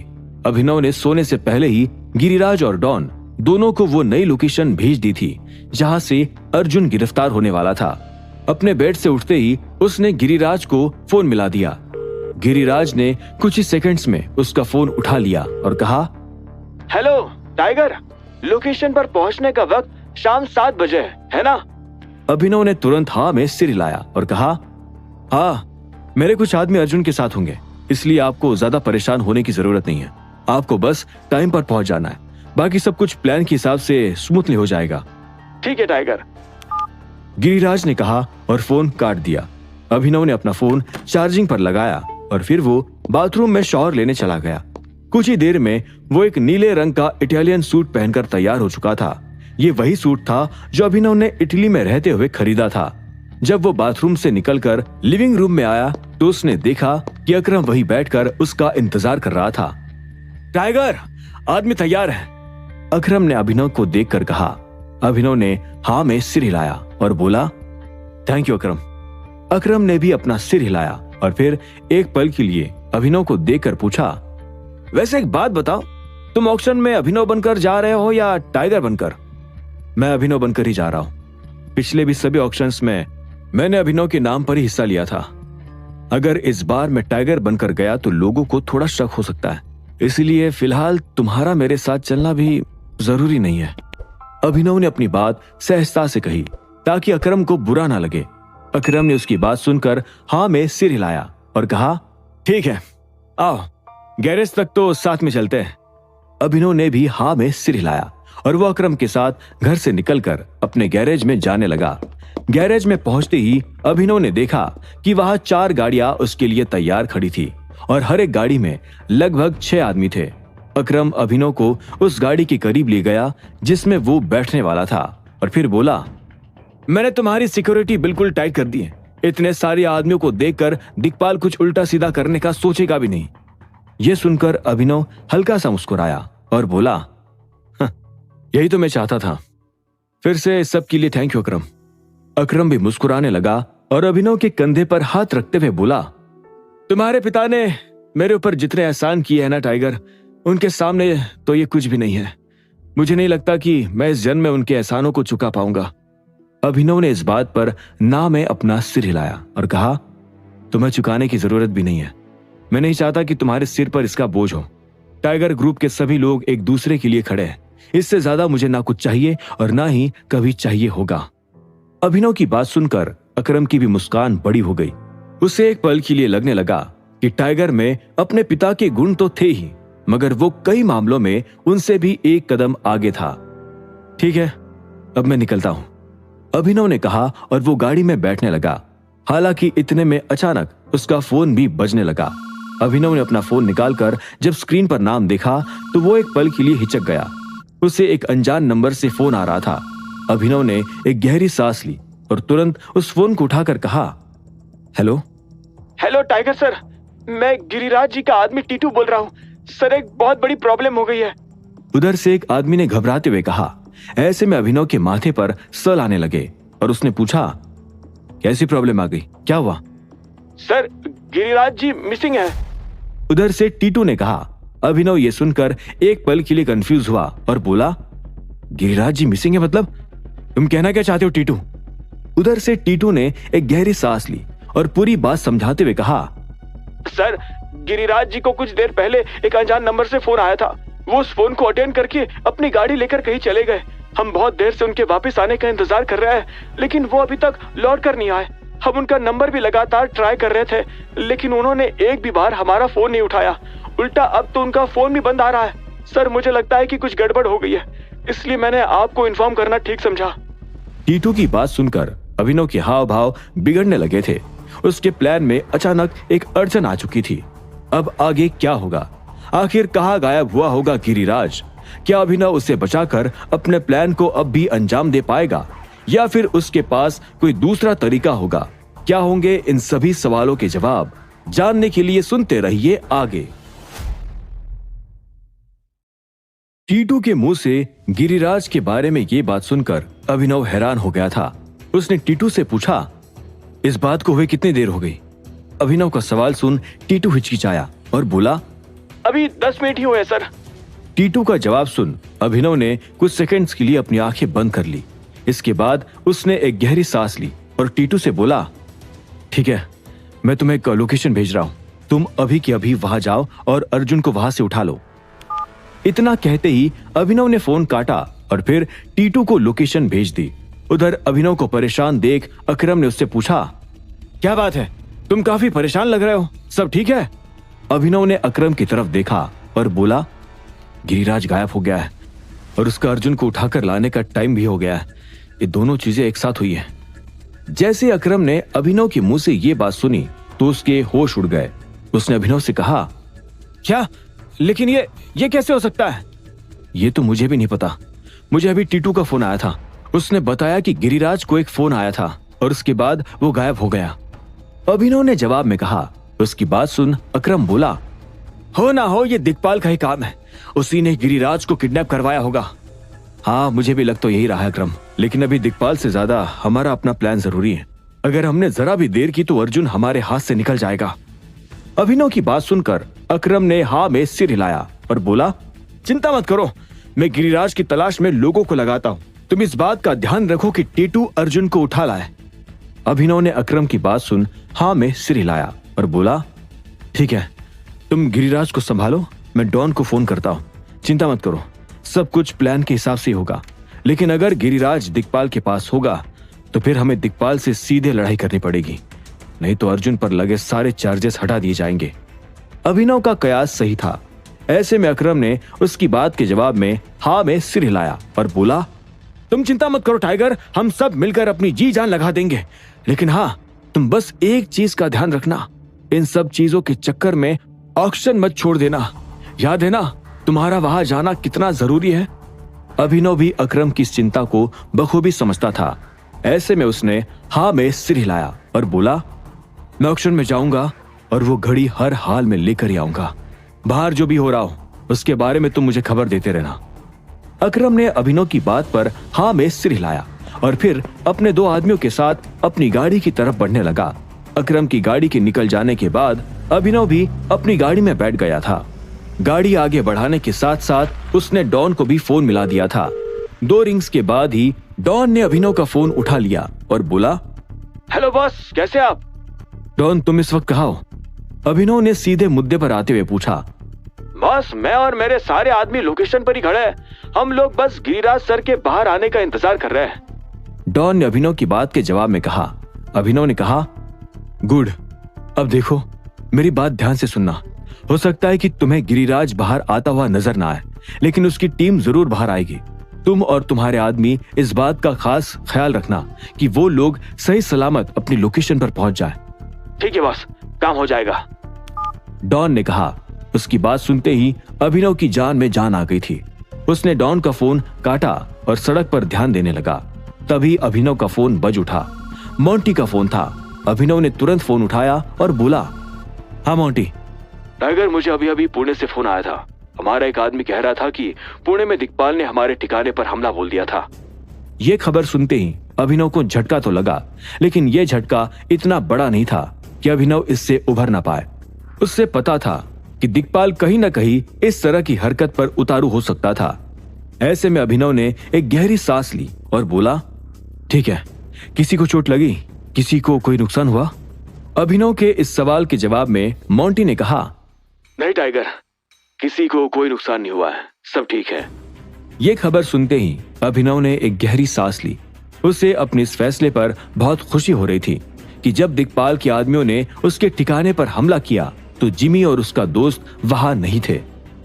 अभिनव ने सोने से पहले ही गिरिराज और डॉन दोनों को वो नई लोकेशन भेज दी थी जहां से अर्जुन गिरफ्तार होने वाला था। अपने बेड से उठते ही उसने गिरिराज को फोन मिला दिया। गिरिराज ने कुछ ही सेकंड्स में उसका फोन उठा लिया और कहा, हेलो टाइगर, लोकेशन पर पहुंचने का वक्त शाम 7 बजे है ना? अभिनव ने तुरंत हाँ में सिर हिलाया और कहा, हाँ, मेरे कुछ आदमी अर्जुन के साथ होंगे, इसलिए आपको ज्यादा परेशान होने की जरूरत नहीं है। आपको बस टाइम पर पहुंच जाना है, बाकी सब कुछ प्लान के हिसाब से स्मूथली हो जाएगा। ठीक है टाइगर, गिरिराज ने कहा और फोन काट दिया। अभिनव ने अपना फोन चार्जिंग पर लगाया और फिर वो बाथरूम में शॉवर लेने चला गया। कुछ ही देर में वो एक नीले रंग का इटालियन सूट पहनकर तैयार हो चुका था। ये वही सूट था जो अभिनव ने इटली में रहते हुए खरीदा था। जब वो बाथरूम से निकलकर लिविंग रूम में आया तो उसने देखा कि अकरम वहीं बैठकर उसका इंतजार कर रहा था। टाइगर, आदमी तैयार है, अकरम ने अभिनव को देखकर कहा। अभिनव ने हाँ में सिर हिलाया और बोला, थैंक यू अकरम। अकरम ने भी अपना सिर हिलाया और फिर एक पल के लिए अभिनव को देखकर पूछा, वैसे एक बात बताओ, तुम ऑक्शन में अभिनव बनकर जा रहे हो या टाइगर बनकर? मैं अभिनव बनकर ही जा रहा हूं। पिछले भी सभी ऑक्शंस में मैंने अभिनव के नाम पर ही हिस्सा लिया था। अगर इस बार मैं टाइगर बनकर गया तो लोगों को थोड़ा शक हो सकता है, इसलिए फिलहाल तुम्हारा मेरे साथ चलना भी जरूरी नहीं है। अभिनव ने अपनी बात सहजता से कही ताकि अकरम को बुरा ना लगे। अकरम ने उसकी बात सुनकर हाँ में सिर हिलाया और कहा, ठीक है, आओ गैरेज तक तो साथ में चलते हैं। अभिनव ने भी हाँ में सिर हिलाया और वो अकरम के साथ घर से निकलकर अपने गैरेज में जाने लगा। गैरेज में पहुंचते ही अभिनव ने देखा कि वहां 4 गाड़ियां उसके लिए तैयार खड़ी थी और हर एक गाड़ी में लगभग 6 आदमी थे। अकरम अभिनव को उस गाड़ी के करीब ले गया जिसमें वो बैठने वाला था और फिर बोला, मैंने तुम्हारी सिक्योरिटी बिल्कुल टाइट कर दी है। इतने सारे आदमियों को देखकर दिक्पाल कुछ उल्टा सीधा करने का सोचेगा भी नहीं। यह सुनकर अभिनव हल्का सा मुस्कुराया और बोला, यही तो मैं चाहता था। फिर से सबके लिए थैंक यू अकरम। अकरम भी मुस्कुराने लगा और अभिनव के कंधे पर हाथ रखते हुए बोला, तुम्हारे पिता ने मेरे ऊपर जितने एहसान किए हैं ना टाइगर, उनके सामने तो ये कुछ भी नहीं है। मुझे नहीं लगता कि मैं इस जन्म में उनके एहसानों को चुका पाऊंगा। अभिनव ने इस बात पर ना में अपना सिर हिलाया और कहा, तुम्हें चुकाने की जरूरत भी नहीं है। मैं नहीं चाहता कि तुम्हारे सिर पर इसका बोझ हो। टाइगर ग्रुप के सभी लोग एक दूसरे के लिए खड़े हैं। इससे ज्यादा मुझे ना कुछ चाहिए और ना ही कभी चाहिए होगा। अभिनव की बात सुनकर अकरम की भी मुस्कान बड़ी हो गई। उसे एक पल के लिए लगने लगा कि टाइगर में अपने पिता के गुण तो थे ही, मगर वो कई मामलों में उनसे भी एक कदम आगे था। ठीक है, अब मैं निकलता हूं, अभिनव ने कहा और वो गाड़ी में बैठने लगा। हालांकि इतने में अचानक उसका फोन भी बजने लगा। अभिनव ने अपना फोन निकालकर जब स्क्रीन पर नाम देखा तो वो एक पल के लिए हिचक गया। उसे एक अनजान नंबर से फोन आ रहा था। अभिनव ने एक गहरी सांस ली और तुरंत उस फोन को उठाकर कहा, हेलो। हेलो टाइगर सर, मैं गिरिराज जी का आदमी टीटू बोल रहा हूँ। सर, एक बहुत बड़ी प्रॉब्लम हो गई है। उधर से एक आदमी ने घबराते हुए कहा। ऐसे में अभिनव के माथे पर सल आने लगे और उसने पूछा, कैसी प्रॉब्लम आ गई, क्या हुआ? सर, गिरिराज जी मिसिंग है। उधर से टीटू ने कहा। अभिनव ये सुनकर एक पल के लिए कंफ्यूज हुआ और बोला, गिरिराज जी मिसिंग है मतलब? तुम कहना क्या चाहते हो टीटू? उधर से टीटू ने एक गहरी सांस ली और पूरी बात समझाते हुए कहा, सर, गिरिराज जी को कुछ देर पहले एक अनजान नंबर से फोन आया था। वो उस फोन को अटेंड करके अपनी गाड़ी लेकर कहीं चले गए। हम बहुत देर से उनके वापस आने का इंतजार कर रहे हैं, लेकिन वो अभी तक लौट कर नहीं आए। हम उनका नंबर भी लगातार ट्राई कर रहे थे, लेकिन उन्होंने एक भी बार हमारा फोन नहीं उठाया। उल्टा अब तो उनका फोन भी बंद आ रहा है। सर, मुझे लगता है कि कुछ गड़बड़ हो गई है, इसलिए मैंने आपको इन्फॉर्म करना ठीक समझा। टीटू की बात सुनकर अभिनव के हाव भाव बिगड़ने लगे थे। उसके प्लान में अचानक एक अड़चन आ चुकी थी। अब आगे क्या होगा? आखिर कहाँ गायब हुआ होगा गिरिराज? क्या अभिनव उसे बचाकर अपने प्लान को अब भी अंजाम दे पाएगा, या फिर उसके पास कोई दूसरा तरीका होगा? क्या होंगे इन सभी सवालों के जवाब? जानने के लिए सुनते रहिए आगे। टीटू के मुंह से गिरिराज के बारे में ये बात सुनकर अभिनव हैरान हो गया था। उसने टीटू से पूछा, इस बात को हुए कितनी देर हो गई? अभिनव का सवाल सुन टीटू हिचकिचाया और बोला, अभी 10 मिनट ही हुए सर। टीटू का जवाब सुन अभिनव ने कुछ सेकंड्स के लिए अपनी आंखें बंद कर ली। इसके बाद उसने एक गहरी सांस ली और टीटू से बोला, ठीक है, मैं तुम्हें एक लोकेशन भेज रहा हूं, तुम अभी के अभी वहां जाओ और अर्जुन को वहां से उठा लो। इतना कहते ही अभिनव ने फोन काटा और फिर टीटू को लोकेशन भेज दी। उधर अभिनव को परेशान देख अकरम ने उससे पूछा, क्या बात है, तुम काफी परेशान लग रहे हो, सब ठीक है? अभिनव ने अकरम की तरफ देखा और बोला, गिरिराज गायब हो गया है और उसका अर्जुन को उठाकर लाने का टाइम भी हो गया है। ये दोनों चीजें एक साथ हुई है। जैसे अकरम ने अभिनव के मुंह से ये बात सुनी तो उसके होश उड़ गए। उसने अभिनव से कहा, क्या? लेकिन ये कैसे हो सकता है? ये तो मुझे भी नहीं पता। मुझे अभी टीटू का फोन आया था, उसने बताया कि गिरिराज को एक फोन आया था और उसके बाद वो गायब हो गया। अभिनव ने जवाब में कहा। उसकी बात सुन अकरम बोला, हो ना हो ये दिक्पाल का ही काम है, उसी ने गिरिराज को किडनैप करवाया होगा। हाँ, मुझे भी लग तो यही रहा है अकरम, लेकिन अभी दिक्पाल से ज्यादा हमारा अपना प्लान जरूरी है। अगर हमने जरा भी देर की तो अर्जुन हमारे हाथ से निकल जाएगा। अभिनव की बात सुनकर अकरम ने हाँ में सिर हिलाया और बोला, चिंता मत करो, मैं गिरिराज की तलाश में लोगों को लगाता हूँ। तुम इस बात का ध्यान रखो कि टीटू अर्जुन को उठा लाए। अभिनव ने अकरम की बात सुन हाँ में सिर हिलाया और बोला, ठीक है, तुम गिरिराज को संभालो, मैं डॉन को फोन करता हूँ। चिंता मत करो, सब कुछ प्लान के हिसाब से होगा। लेकिन अगर गिरिराज दिक्पाल के पास होगा तो फिर हमें दिक्पाल से सीधे लड़ाई करनी पड़ेगी, नहीं तो अर्जुन पर लगे सारे चार्जेस हटा दिए जाएंगे। अभिनव का कयास सही था। ऐसे में अकरम ने उसकी बात के जवाब में हाँ में सिर हिलाया और बोला, तुम चिंता मत करो टाइगर, हम सब मिलकर अपनी जी जान लगा देंगे। लेकिन हाँ, तुम बस एक चीज का ध्यान रखना, इन सब चीजों के चक्कर में ऑक्सीजन मत छोड़ देना। याद है ना तुम्हारा वहां जाना कितना जरूरी है? अभिनव भी अकरम की इस चिंता को बखूबी समझता था। ऐसे में उसने हाँ में सिर हिलाया और बोला, मैं ऑक्सीजन में जाऊंगा और वो घड़ी हर हाल में लेकर ही आऊंगा। बाहर जो भी हो रहा हो उसके बारे में तुम मुझे खबर देते रहना। अकरम ने अभिनव की बात पर हाँ में सिर हिलाया और फिर अपने 2 आदमियों के साथ अपनी गाड़ी की तरफ बढ़ने लगा। अकरम की गाड़ी के निकल जाने के बाद अभिनव भी अपनी गाड़ी में बैठ गया था। गाड़ी आगे बढ़ाने के साथ साथ उसने डॉन को भी फोन मिला दिया था। 2 रिंग्स के बाद ही डॉन ने अभिनव का फोन उठा लिया और बोला, हेलो बॉस, कैसे आप? डॉन, तुम इस वक्त कहाँ हो? अभिनव ने सीधे मुद्दे पर आते हुए पूछा। बॉस, मैं और मेरे सारे आदमी लोकेशन पर ही खड़े हैं। हम लोग बस गिरिराज सर के बाहर आने का इंतजार कर रहे हैं। डॉन ने अभिनव की बात के जवाब में कहा। अभिनव ने कहा, गुड। अब देखो, मेरी बात ध्यान से सुनना। हो सकता है कि तुम्हें गिरिराज बाहर आता हुआ नजर ना आए, लेकिन उसकी टीम जरूर बाहर आएगी। तुम और तुम्हारे आदमी इस बात का खास ख्याल रखना कि वो लोग सही सलामत अपनी लोकेशन पर पहुंच जाए। ठीक है बॉस, काम हो जाएगा, डॉन ने कहा। उसकी बात सुनते ही अभिनव की जान में जान आ गई थी। उसने डॉन का फोन काटा और सड़क पर ध्यान देने लगा। तभी अभिनव का फोन बज उठा। मोंटी का फोन था। अभिनव ने तुरंत फोन उठाया और बोला, हाँ मोंटी। टाइगर, मुझे अभी अभी पुणे से फोन आया था। हमारा एक आदमी कह रहा था कि पुणे में दिक्पाल ने हमारे ठिकाने पर हमला बोल दिया था। ये खबर सुनते ही अभिनव को झटका तो लगा, लेकिन यह झटका इतना बड़ा नहीं था कि अभिनव इससे उभर ना पाए। उससे पता था कि दिक्पाल कहीं ना कहीं इस तरह की हरकत पर उतारू हो सकता था। ऐसे में अभिनव ने एक गहरी सांस ली और बोला, ठीक है, किसी को चोट लगी? किसी को कोई नुकसान हुआ? अभिनव के इस सवाल के जवाब में मोंटी ने कहा, नहीं टाइगर, किसी को कोई नुकसान नहीं हुआ है, सब ठीक है। ये खबर सुनते ही अभिनव ने एक गहरी सांस ली। उसे अपने इस फैसले पर बहुत खुशी हो रही थी कि जब दिक्पाल के आदमियों ने उसके ठिकाने पर हमला किया तो जिमी और उसका दोस्त वहां नहीं थे।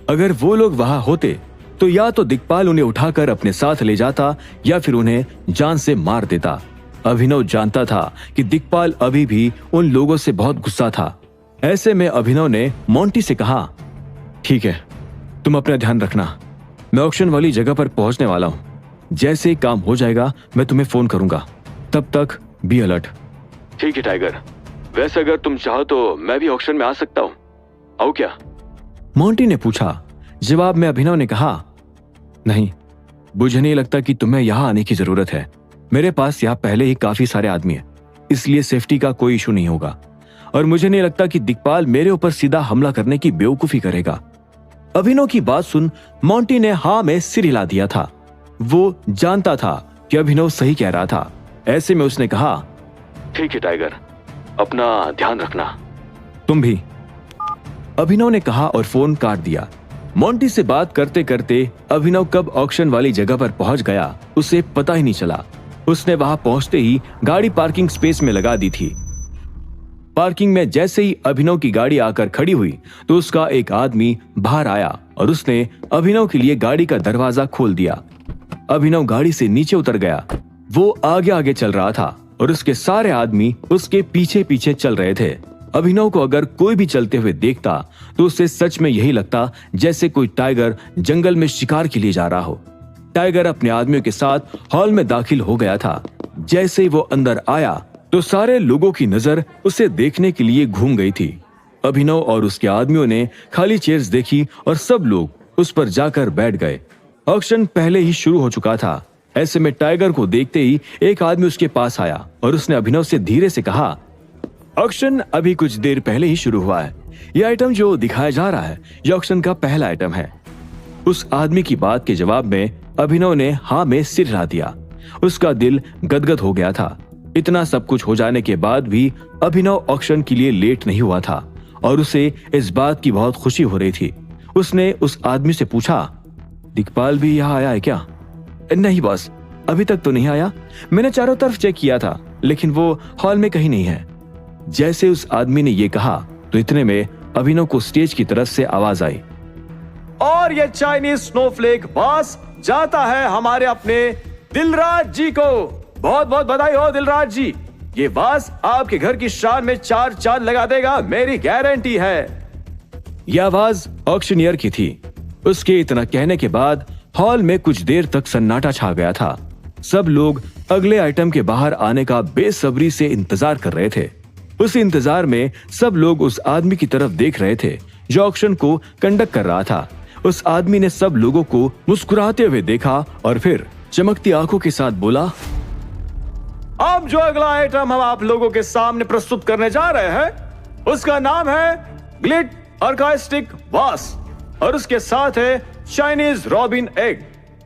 अगर वो लोग वहां होते तो या तो दिक्पाल उन्हें उठाकर अपने साथ ले जाता या फिर उन्हें जान से मार देता। अभिनव जानता था कि दिक्पाल अभी भी उन लोगों से बहुत गुस्सा था। ऐसे में अभिनव ने मोंटी से कहा, ठीक है, तुम अपना ध्यान रखना, मैं ऑक्शन वाली जगह पर पहुंचने वाला हूं। जैसे ही काम हो जाएगा मैं तुम्हें फोन करूंगा, तब तक बी अलर्ट। ठीक है टाइगर, वैसे अगर तुम चाहो तो मैं भी ऑक्शन में आ सकता हूँ, आओ क्या? मोंटी ने पूछा। जवाब में अभिनव ने कहा, नहीं, मुझे नहीं लगता कि तुम्हें यहाँ आने की जरूरत है। मेरे पास यहाँ पहले ही काफी सारे आदमी हैं, इसलिए सेफ्टी का कोई इशू नहीं होगा और मुझे नहीं लगता कि दिक्पाल मेरे ऊपर सीधा हमला करने की बेवकूफी करेगा। अभिनव की बात सुन मोंटी ने हाँ में सिर हिला दिया था। वो जानता था कि अभिनव सही कह रहा था। ऐसे में उसने कहा, ठीक है टाइगर, अपना ध्यान रखना। तुम भी, अभिनव ने कहा और फोन काट दिया। मोंटी से बात करते करते अभिनव कब ऑक्शन वाली जगह पर पहुंच गया उसे पता ही नहीं चला। उसने वहां पहुंचते ही गाड़ी पार्किंग स्पेस में लगा दी थी। पार्किंग में जैसे ही अभिनव की गाड़ी आकर खड़ी हुई तो उसका एक आदमी बाहर आया और उसने अभिनव के लिए गाड़ी का दरवाजा खोल दिया। अभिनव गाड़ी से नीचे उतर गया। वो आगे आगे चल रहा था और उसके सारे आदमी उसके पीछे पीछे चल रहे थे। अभिनव को अगर कोई भी चलते हुए देखता तो उसे सच में यही लगता जैसे कोई टाइगर जंगल में शिकार के लिए जा रहा हो। टाइगर अपने आदमियों के साथ हॉल में दाखिल हो गया था। जैसे ही वो अंदर आया तो सारे लोगों की नजर उसे देखने के लिए घूम गई थी। अभिनव और उसके आदमियों ने खाली चेयर्स देखी और सब लोग उस पर जाकर बैठ गए। ऑक्शन पहले ही शुरू हो चुका था। ऐसे में टाइगर को देखते ही एक आदमी उसके पास आया और उसने अभिनव से धीरे से कहा, ऑक्शन अभी कुछ देर पहले ही शुरू हुआ है। यह आइटम जो दिखाया जा रहा है यह ऑक्शन का पहला आइटम है। उस आदमी की बात के जवाब में अभिनव ने हाँ में सिर हिला दिया। उसका दिल गदगद हो गया था। इतना सब कुछ हो जाने के बाद भी अभिनव ऑक्शन के लिए लेट नहीं हुआ था और उसे इस बात की बहुत खुशी हो रही थी। उसने उस आदमी से पूछा, दिक्पाल भी यहाँ आया है क्या? नहीं बॉस, अभी तक तो नहीं आया। मैंने चारों तरफ चेक किया था लेकिन वो हॉल में कहीं नहीं है। जैसे उस आदमी ने ये कहा तो इतने में अभिनव को स्टेज की तरफ से आवाज आई, और ये चाइनीज स्नोफ्लेक बॉस जाता है हमारे अपने दिलराज जी को। बहुत बहुत बधाई हो दिलराज जी। ये बास आपके घर की शान में 4 चांद लगा देगा, मेरी गारंटी है। यह आवाज ऑक्शनियर की थी। उसके इतना कहने के बाद हॉल में कुछ देर तक सन्नाटा छा गया था। सब लोग अगले आइटम के बाहर आने का बेसब्री से इंतजार कर रहे थे। उस इंतजार में सब लोग उस आदमी की तरफ देख रहे थे जो ऑक्शन को कंडक्ट कर रहा था। उस आदमी ने सब लोगों को मुस्कुराते हुए देखा और फिर चमकती आंखों के साथ बोला, अब जो अगला आइटम हम आप लोगों के सामने प्रस्तुत करने जा रहे हैं उसका नाम है ग्लिट आर्काइस्टिक वास और उसके साथ है चाइनीज रॉबिन एग।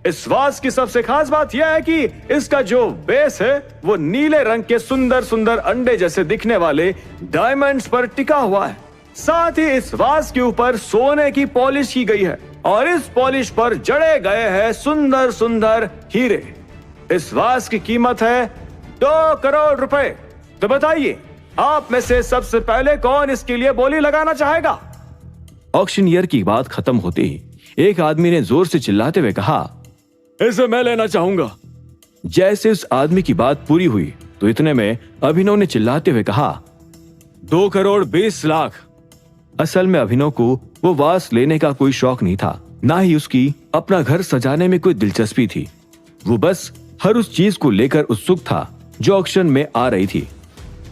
इस वास की सबसे खास बात यह है कि इसका जो बेस है वो नीले रंग के सुंदर सुंदर अंडे जैसे दिखने वाले डायमंड्स पर टिका हुआ है। साथ ही इस वास के ऊपर सोने की पॉलिश की गई है और इस पॉलिश पर जड़े गए हैं सुंदर सुंदर हीरे। इस वास की कीमत है 2 करोड़ रुपए। तो बताइए आप में से सबसे पहले कौन इसके लिए बोली लगाना चाहेगा? ऑक्शनियर की बात खत्म होते ही एक आदमी ने जोर से चिल्लाते हुए कहा, इसे मैं लेना चाहूंगा। जैसे उस आदमी की बात पूरी हुई तो इतने में अभिनव ने चिल्लाते हुए कहा, 2 करोड़ 20 लाख। असल में अभिनव को वो वास लेने का कोई शौक नहीं था, ना ही उसकी अपना घर सजाने में कोई दिलचस्पी थी। वो बस हर उस चीज को लेकर उत्सुक था जो ऑक्शन में आ रही थी।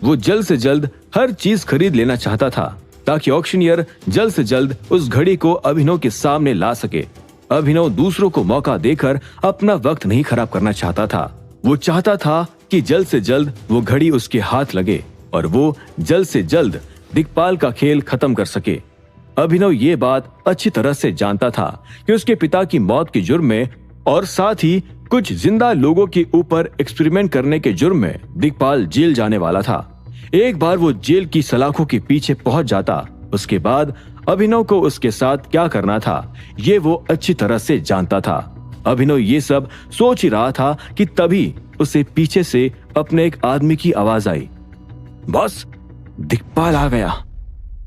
वो जल्द से जल्द हर चीज खरीद लेना चाहता था ताकि ऑक्शनियर जल्द से जल्द उस घड़ी को अभिनव के सामने ला सके। अभिनव दूसरों को मौका देकर अपना वक्त नहीं खराब करना चाहता था। वो चाहता था कि जल्द से जल्द वो घड़ी उसके हाथ लगे और वो जल्द से जल्द दिक्पाल का खेल खत्म कर सके। अभिनव ये बात अच्छी तरह से जानता था कि उसके पिता की मौत के जुर्म में और साथ ही कुछ जिंदा लोगों के ऊपर एक्सपेरिमेंट करने के जुर्म में दिक्पाल जेल जाने वाला था। एक बार वो जेल की सलाखों के पीछे पहुंच जाता, उसके बाद अभिनव को उसके साथ क्या करना था ये वो अच्छी तरह से जानता था। अभिनव ये सब सोच ही रहा था कि तभी उसे पीछे से अपने एक आदमी की आवाज आई। बॉस, दिक्पाल आ गया।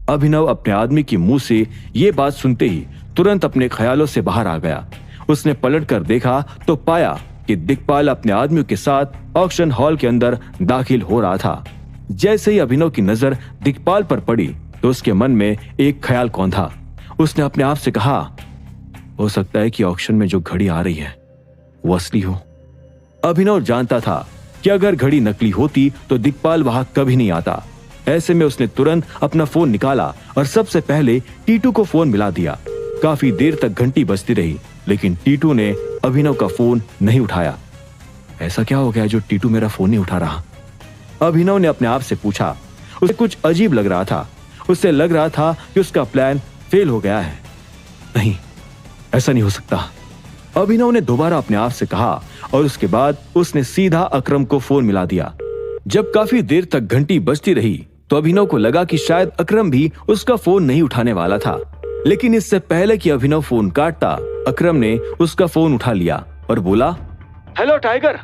अभिनव अपने आदमी के मुंह से ये बात सुनते ही तुरंत अपने ख्यालों से बाहर आ गया। उसने पलटकर देखा तो पाया कि दिक्पाल अपने आदमियों के साथ ऑक्शन हॉल के अंदर दाखिल हो रहा था। जैसे ही अभिनव की नजर दिक्पाल पर पड़ी तो उसके मन में एक ख्याल कौंधा। उसने अपने आप से कहा, हो सकता है कि ऑक्शन में जो घड़ी आ रही है वो असली हो। अभिनव जानता था कि अगर घड़ी नकली होती तो दिक्पाल वहां कभी नहीं आता। ऐसे में उसने तुरंत अपना फोन निकाला और सबसे पहले टीटू को फोन मिला दिया। काफी देर तक घंटी बजती रही, लेकिन टीटू ने अभिनव का फोन नहीं उठाया। ऐसा क्या हो गया जो टीटू मेरा फोन नहीं उठा रहा? अभिनव ने अपने आप से पूछा। उसे कुछ अजीब लग रहा था। उसे लग रहा था कि उसका प्लान फेल हो गया है। नहीं, ऐसा नहीं हो सकता। अभिनव ने दोबारा अपने आप से कहा और उसके बाद उसने सीधा अकरम को फोन मिला दिया। जब काफी देर तक घंटी बजती रही तो अभिनव को लगा कि शायद अकरम भी उसका फोन नहीं उठाने वाला था, लेकिन इससे पहले कि अभिनव फोन काटता, अकरम ने उसका फोन उठा लिया और बोला, हेलो टाइगर।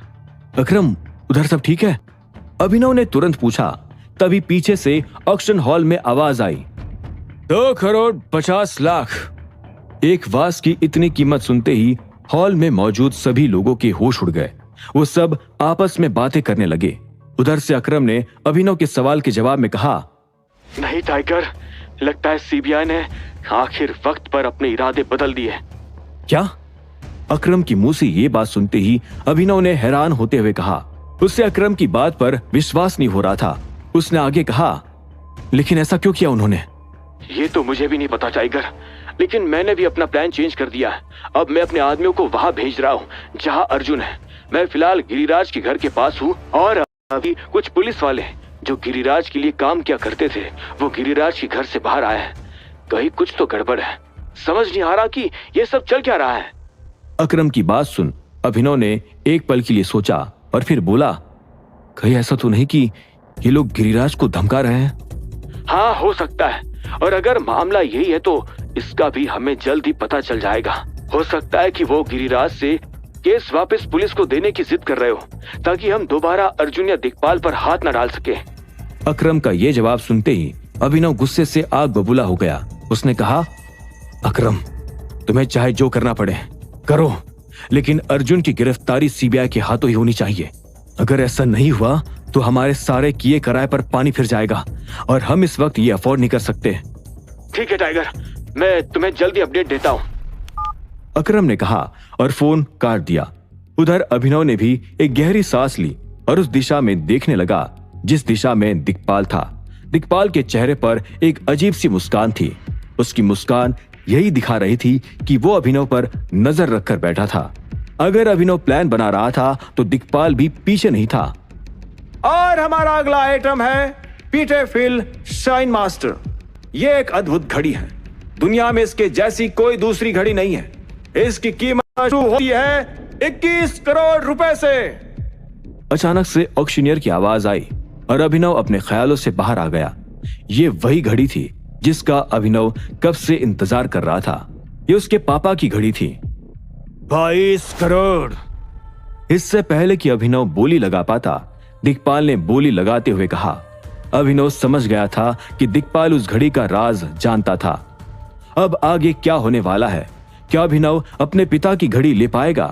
अकरम, उधर सब ठीक है? अभिनव ने तुरंत पूछा। तभी पीछे से ऑक्शन हॉल में आवाज आई, 2,50,00,000। एक वास की इतनी कीमत सुनते ही हॉल में मौजूद सभी लोगों के होश उड़ गए। वो सब आपस में बातें करने लगे। उधर से अकरम ने अभिनव के सवाल के जवाब में कहा, नहीं टाइगर, लगता है सीबीआई ने आखिर वक्त पर अपने इरादे बदल दिए। क्या? अकरम की मुंह से ये बात सुनते ही अभिनव ने हैरान होते हुए कहा। उससे अकरम की बात पर विश्वास नहीं हो रहा था। उसने आगे कहा, लेकिन ऐसा क्यों किया उन्होंने? ये तो मुझे भी नहीं पता टाइगर, लेकिन मैंने भी अपना प्लान चेंज कर दिया है। अब मैं अपने आदमियों को वहां भेज रहा हूँ जहां अर्जुन है। मैं फिलहाल गिरिराज के घर के पास हूँ और अभी कुछ पुलिस वाले जो गिरिराज के लिए काम किया करते थे वो गिरिराज के घर से बाहर आए हैं। कहीं कुछ तो गड़बड़ है। समझ नहीं आ रहा कि ये सब चल क्या रहा है। अकरम की बात सुन अभिनव ने एक पल के लिए सोचा और फिर बोला, कहीं ऐसा तो नहीं कि ये लोग गिरिराज को धमका रहे हैं? हाँ, हो सकता है। और अगर मामला यही है तो इसका भी हमें जल्द ही पता चल जाएगा। हो सकता है कि वो गिरिराज से केस वापस पुलिस को देने की जिद कर रहे हो ताकि हम दोबारा अर्जुन या दिक्पाल पर हाथ न डाल सके। अकरम का ये जवाब सुनते ही अभिनव गुस्से से आग बबूला हो गया। उसने कहा, अकरम, तुम्हें चाहे जो करना पड़े करो, लेकिन अर्जुन की गिरफ्तारी सीबीआई के हाथों ही होनी चाहिए। अगर ऐसा नहीं हुआ तो हमारे सारे किए कराए पर पानी फिर जाएगा और हम इस वक्त ये अफोर्ड नहीं कर सकते। ठीक है टाइगर, मैं तुम्हें जल्दी अपडेट देता हूँ। अकरम ने कहा और फोन काट दिया। उधर अभिनव ने भी एक गहरी सांस ली और उस दिशा में देखने लगा जिस दिशा में दिक्पाल था। दिक्पाल के चेहरे पर एक अजीब सी मुस्कान थी। उसकी मुस्कान यही दिखा रही थी कि वो अभिनव पर नजर रखकर बैठा था। अगर अभिनव प्लान बना रहा था तो दिक्पाल भी पीछे नहीं था। और हमारा अगला आइटम है पीटेफिल शाइन मास्टर। ये एक अद्भुत घड़ी है। दुनिया में इसके जैसी कोई दूसरी घड़ी नहीं है। इसकी कीमत शुरू होती है 21 करोड़ रुपए से। अचानक से ऑक्शनियर की आवाज आई और अभिनव अपने ख्यालों से बाहर आ गया। ये वही घड़ी थी जिसका अभिनव कब से इंतजार कर रहा था। ये उसके पापा की घड़ी थी। 22 करोड़। इससे पहले कि अभिनव बोली लगा पाता, दिक्पाल ने बोली लगाते हुए कहा। अभिनव समझ गया था कि दिक्पाल उस घड़ी का राज जानता था। अब आगे क्या होने वाला है? क्या अभिनव अपने पिता की घड़ी ले पाएगा?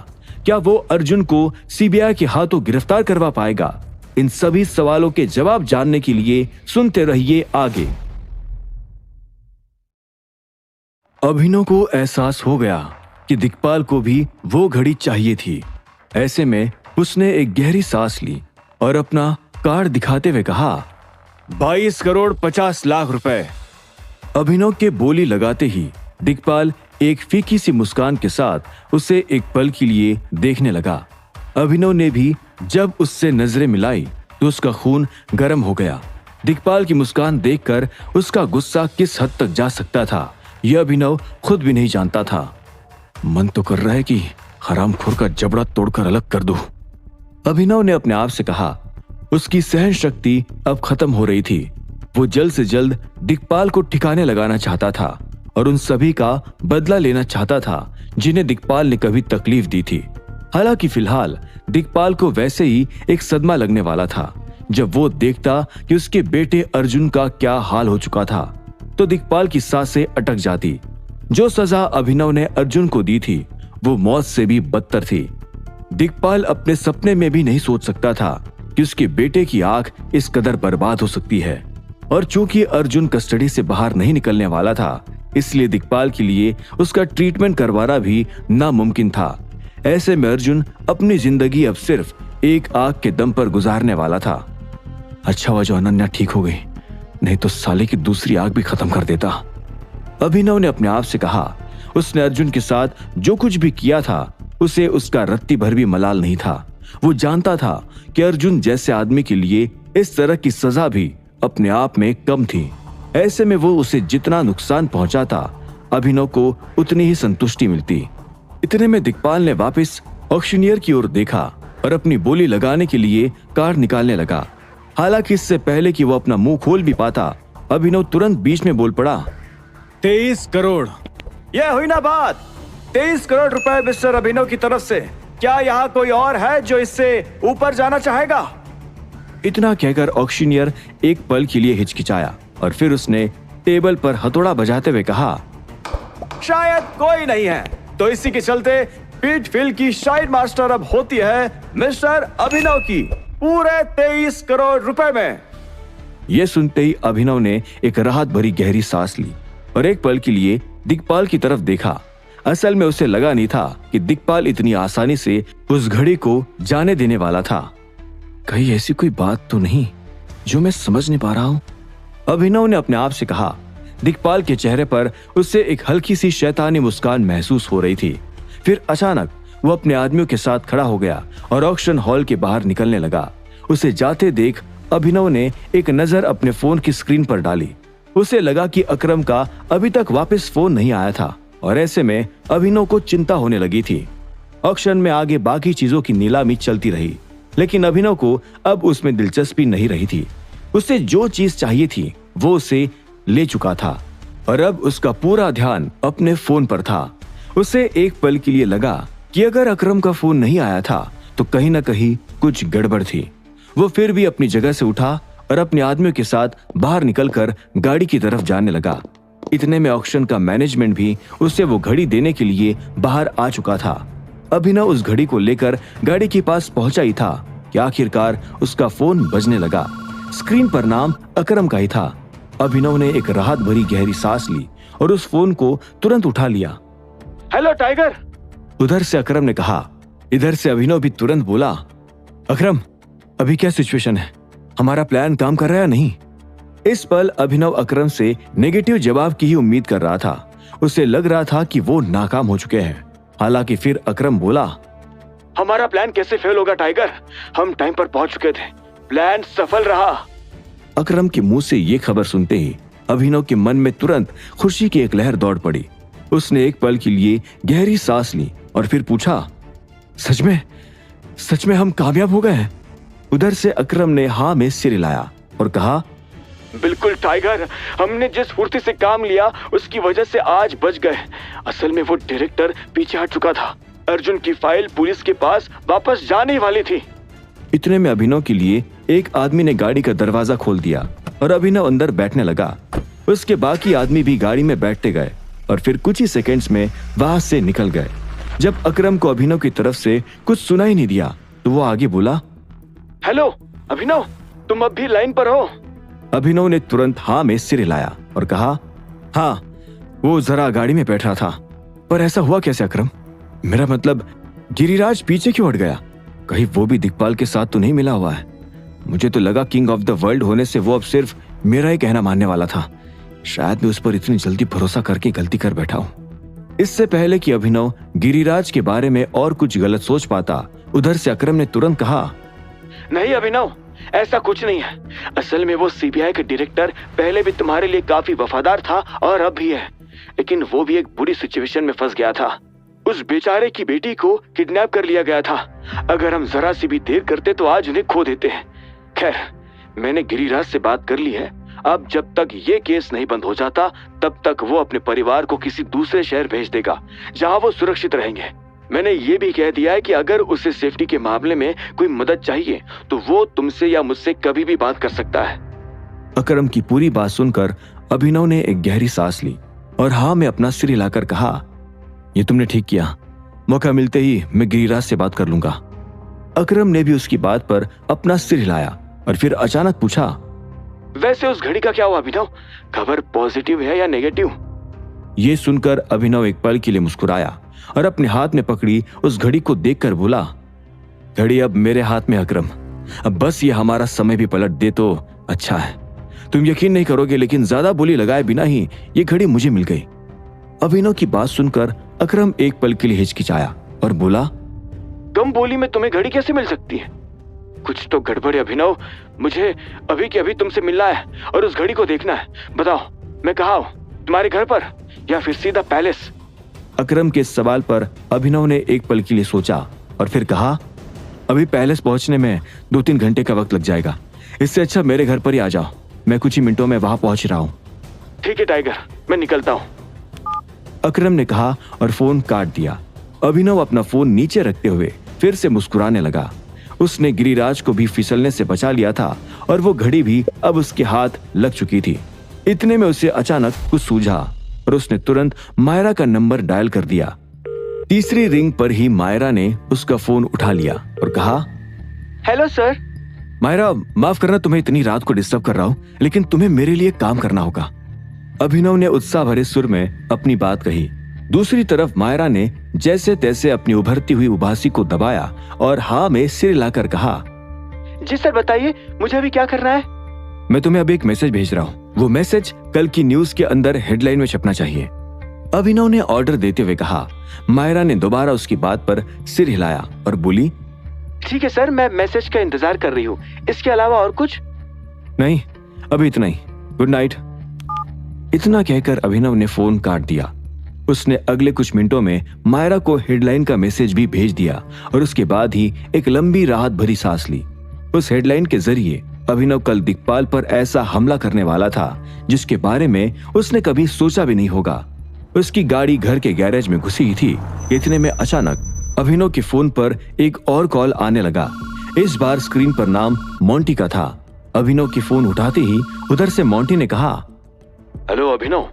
क्या वो अर्जुन को सीबीआई के हाथों गिरफ्तार करवा पाएगा? इन सभी सवालों के जवाब जानने के लिए सुनते रहिए आगे। अभिनव को एहसास हो गया कि दिक्पाल को भी वो घड़ी चाहिए थी। ऐसे में उसने एक गहरी सांस ली और अपना कार्ड दिखाते हुए कहा, 22 करोड़ 50 लाख रुपए। अभिनव के बोली लगाते ही दिक्पाल एक फीकी सी मुस्कान के साथ उसे एक पल के लिए देखने लगा। अभिनव ने भी जब उससे नजरें मिलाई तो उसका खून गर्म हो गया। दिक्पाल की मुस्कान देखकर उसका गुस्सा किस हद तक जा सकता था यह अभिनव खुद भी नहीं जानता था। मन तो कर रहा है कि हरामखोर का जबड़ा तोड़कर अलग कर दूं। अभिनव ने अपने आप से कहा। उसकी सहन शक्ति अब खत्म हो रही थी। वो जल्द से जल्द दिक्पाल को ठिकाने लगाना चाहता था और उन सभी का बदला लेना चाहता था जिन्हें दिक्पाल ने कभी तकलीफ दी थी। हालांकि फिलहाल दिक्पाल को वैसे ही एक सदमा लगने वाला था जब वो देखता कि उसके बेटे अर्जुन का क्या हाल हो चुका था। तो दिक्पाल की सांसें अटक जाती। जो सजा अभिनव ने अर्जुन को दी थी वो मौत से भी बदतर थी। दिक्पाल अपने सपने में भी नहीं सोच सकता था कि उसके बेटे की आंख इस कदर बर्बाद हो सकती है। और चूंकि अर्जुन कस्टडी से बाहर नहीं निकलने वाला था, इसलिए दिक्पाल के लिए उसका ट्रीटमेंट करवाना भी नामुमकिन था। ऐसे में अर्जुन अपनी जिंदगी अब सिर्फ एक आंख के दम पर गुजारने वाला था। अच्छा हुआ जो अनन्या ठीक हो गई, नहीं तो साले की दूसरी आंख भी खत्म कर देता, अभिनव ने अपने आप से कहा। उसने अर्जुन के साथ जो कुछ भी किया था उसे उसका रत्ती भर भी मलाल नहीं था। वो जानता था कि अर्जुन जैसे आदमी के लिए इस तरह की सजा भी अपने आप में कम थी। ऐसे में वो उसे जितना नुकसान पहुंचाता, अभिनव को उतनी ही संतुष्टि मिलती। इतने में दिक्पाल ने वापस ऑक्शनियर की ओर देखा और अपनी बोली लगाने के लिए कार्ड निकालने लगा। हालांकि इससे पहले कि वो अपना मुंह खोल भी पाता, अभिनव तुरंत बीच में बोल पड़ा, 23 करोड़। यह हुई ना बात। 23 करोड़ रुपए मिस्टर अभिनव की तरफ से। क्या यहाँ कोई और है जो इससे ऊपर जाना चाहेगा? इतना कहकर ऑक्शनियर एक पल के लिए हिचकिचाया और फिर उसने टेबल पर हथौड़ा बजाते हुए कहा, शायद कोई नहीं है, तो इसी के चलते पीट फिल की शाइड मास्टर अब होती है मिस्टर अभिनव की, पूरे 23 करोड़ रुपए में। यह सुनते ही अभिनव ने एक राहत भरी गहरी सांस ली और एक पल के लिए दिक्पाल की तरफ देखा। असल में उसे लगा नहीं था कि दिक्पाल इतनी आसानी से उस घड़ी को जाने देने वाला था। कहीं ऐसी कोई बात तो नहीं जो मैं समझ नहीं पा रहा हूं, अभिनव ने अपने आप से कहा। दिक्पाल के चेहरे पर उससे एक हल्की सी शैतानी मुस्कान महसूस हो रही थी। फिर अचानक वो अपने आदमियों के साथ खड़ा हो गया और ऑक्शन हॉल के बाहर निकलने लगा। उसे जाते देख अभिनव ने एक नजर अपने फोन की स्क्रीन पर डाली। उसे लगा कि अकरम का अभी तक वापस फोन नहीं आया था और ऐसे में अभिनव को चिंता होने लगी थी। ऑक्शन में आगे बाकी चीजों की नीलामी चलती रही, लेकिन अभिनव को अब उसमें दिलचस्पी नहीं रही थी। उसे जो चीज चाहिए थी वो उसे ले चुका था और अब उसका पूरा ध्यान अपने फोन पर था। उसे एक पल के लिए लगा कि अगर अकरम का फोन नहीं आया था तो कहीं ना कहीं कुछ गड़बड़ थी। वो फिर भी अपनी जगह से उठा और अपने आदमियों के साथ बाहर निकलकर गाड़ी की तरफ जाने लगा। इतने में ऑक्शन का मैनेजमेंट भी उसे वो घड़ी देने के लिए बाहर आ चुका था। अभिनव उस घड़ी को लेकर गाड़ी के पास पहुंचा ही था कि आखिरकार उसका फोन बजने लगा। स्क्रीन पर नाम अकरम का ही था। अभिनव ने एक राहत भरी गहरी सांस ली और उस फोन को तुरंत उठा लिया। हेलो टाइगर, उधर से अकरम ने कहा। इधर से अभिनव भी तुरंत बोला, अकरम अभी क्या सिचुएशन है, हमारा प्लान काम कर रहा है नहीं? इस पल अभिनव अकरम से नेगेटिव जवाब की ही उम्मीद कर रहा था। उसे लग रहा था कि वो नाकाम हो चुके हैं। हालांकि फिर अकरम बोला, हमारा प्लान कैसे फेल होगा टाइगर, हम टाइम पर पहुंच चुके थे, प्लान सफल रहा। अकरम के मुंह से ये खबर सुनते ही अभिनव के मन में तुरंत खुशी की एक लहर दौड़ पड़ी। उसने एक पल के लिए गहरी सांस ली और फिर पूछा, सच में हम कामयाब हो गए हैं? उधर से अकरम ने हाँ में सिर हिलाया और कहा, बिल्कुल टाइगर, हमने जिस फुर्ती से काम लिया उसकी वजह से आज बच गए। असल में वो डायरेक्टर पीछे हट चुका था। अर्जुन की फाइल पुलिस के पास वापस जाने वाली थी। इतने में अभिनव के लिए एक आदमी ने गाड़ी का दरवाजा खोल दिया और अभिनव अंदर बैठने लगा। उसके बाकी आदमी भी गाड़ी में बैठते गए और फिर कुछ ही सेकंड्स में वहां से निकल गए। जब अकरम को अभिनव की तरफ से कुछ सुना ही नहीं दिया तो वो आगे बोला, हेलो अभिनव, तुम अब भी लाइन पर हो? अभिनव ने तुरंत हाँ में सिर हिलाया और कहा, हाँ, वो जरा गाड़ी में बैठ रहा था। पर ऐसा हुआ कैसे अकरम? मेरा मतलब गिरिराज पीछे क्यों हट गया? कहीं वो भी दिक्पाल के साथ तो नहीं मिला हुआ है? मुझे तो लगा किंग ऑफ द वर्ल्ड होने से वो अब सिर्फ मेरा ही कहना मानने वाला था। शायद मैं उस पर इतनी जल्दी भरोसा करके गलती कर बैठा हूँ। इससे पहले कि अभिनव गिरिराज के बारे में और कुछ गलत सोच पाता, उधर से अकरम ने तुरंत कहा, नहीं अभिनव, ऐसा कुछ नहीं है। असल में वो सीबीआई के डायरेक्टर पहले भी तुम्हारे लिए काफी वफादार था और अब भी है, लेकिन वो भी एक बुरी सिचुएशन में फंस गया था। उस बेचारे की बेटी को किडनैप कर लिया गया था। अगर हम जरा सी भी देर करते तो आज उन्हें खो देते हैं। खैर, मैंने गिरिराज से बात कर ली है अब जब तक ये केस नहीं बंद हो जाता तब तक वो अपने परिवार को किसी दूसरे शहर भेज देगा जहां वो सुरक्षित रहेंगे। मैंने ये भी कह दिया है कि अगर उसे सेफ्टी के मामले में कोई मदद चाहिए तो वो तुमसे या मुझसे कभी भी बात कर सकता है। अकरम की पूरी बात सुनकर अभिनव ने एक गहरी सांस ली और हाँ में अपना सिर हिलाकर कहा, ये तुमने ठीक किया, मौका मिलते ही मैं गिरिराज से बात कर लूंगा। अकरम ने भी उसकी बात पर अपना सिर हिलाया और फिर अचानक पूछा, वैसे उस घड़ी का क्या हुआ अभिनव? खबर पॉजिटिव है या नेगेटिव? ये सुनकर अभिनव एक पल के लिए मुस्कुराया और अपने हाथ में पकड़ी उस घड़ी को देखकर बोला, घड़ी अब मेरे हाथ में अकरम, अब बस ये हमारा समय भी पलट दे तो अच्छा है। तुम यकीन नहीं करोगे लेकिन ज्यादा बोली लगाए बिना ही ये घड़ी मुझे मिल गई। अभिनव की बात सुनकर अकरम एक पल के लिए हिचकिचाया और बोला, कम बोली में तुम्हें घड़ी कैसे मिल सकती है? कुछ तो गड़बड़ है अभिनव, मुझे अभी के अभी तुमसे मिलना है और उस घड़ी को देखना है। बताओ मैं कहाँ हूँ, तुम्हारे घर पर या फिर सीधा पैलेस? अकरम के इस सवाल पर अभिनव ने एक पल के लिए सोचा और फिर कहा, अभी पैलेस पहुंचने में 2-3 घंटे का वक्त लग जाएगा, इससे अच्छा मेरे घर पर ही आ जाओ, मैं कुछ ही मिनटों में वहां पहुंच रहा हूं। ठीक है टाइगर, मैं निकलता हूं। अकरम ने कहा और फोन काट दिया। अभिनव अपना फोन नीचे रखते हुए फिर से मुस्कुराने लगा। उसने गिरिराज को भी फिसलने से बचा लिया था और वो घड़ी भी अब उसके हाथ लग चुकी थी। इतने में उसे अचानक कुछ सूझा और उसने तुरंत मायरा का नंबर डायल कर दिया। तीसरी रिंग पर ही मायरा ने उसका फोन उठा लिया और कहा, हेलो सर। मायरा, माफ करना तुम्हें इतनी रात को डिस्टर्ब कर रहा हूं, लेकिन तुम्हें मेरे लिए काम करना होगा। अभिनव ने उत्साह भरे सुर में अपनी बात कही। दूसरी तरफ मायरा ने जैसे तैसे अपनी उभरती हुई उबासी को दबाया और हाँ में सिर हिलाकर कहा, जी सर बताइए, मुझे अभी क्या करना है? मैं तुम्हें अभी एक मैसेज भेज रहा हूँ, वो मैसेज कल की न्यूज के अंदर हेडलाइन में छपना चाहिए। अभिनव ने ऑर्डर देते हुए कहा। मायरा ने दोबारा उसकी बात पर सिर हिलाया और बोली, ठीक है सर, मैं मैसेज का इंतजार कर रही हूँ। इसके अलावा और कुछ? नहीं, अभी इतना ही, गुड नाइट। इतना कहकर अभिनव ने फोन काट दिया। उसने अगले कुछ मिनटों में मायरा को हेडलाइन का मैसेज भी भेज दिया और उसके बाद ही एक लंबी राहत भरी सांस ली। उस हेडलाइन के जरिए अभिनव कल दिक्पाल पर ऐसा हमला करने वाला था जिसके बारे में उसने कभी सोचा भी नहीं होगा। उसकी गाड़ी घर के गैरेज में घुसी ही थी। इतने में अचानक अभिनव के फोन पर एक और कॉल आने लगा। इस बार स्क्रीन पर नाम मोंटी का था। अभिनव की फोन उठाते ही उधर से मोंटी ने कहा, हेलो अभिनव।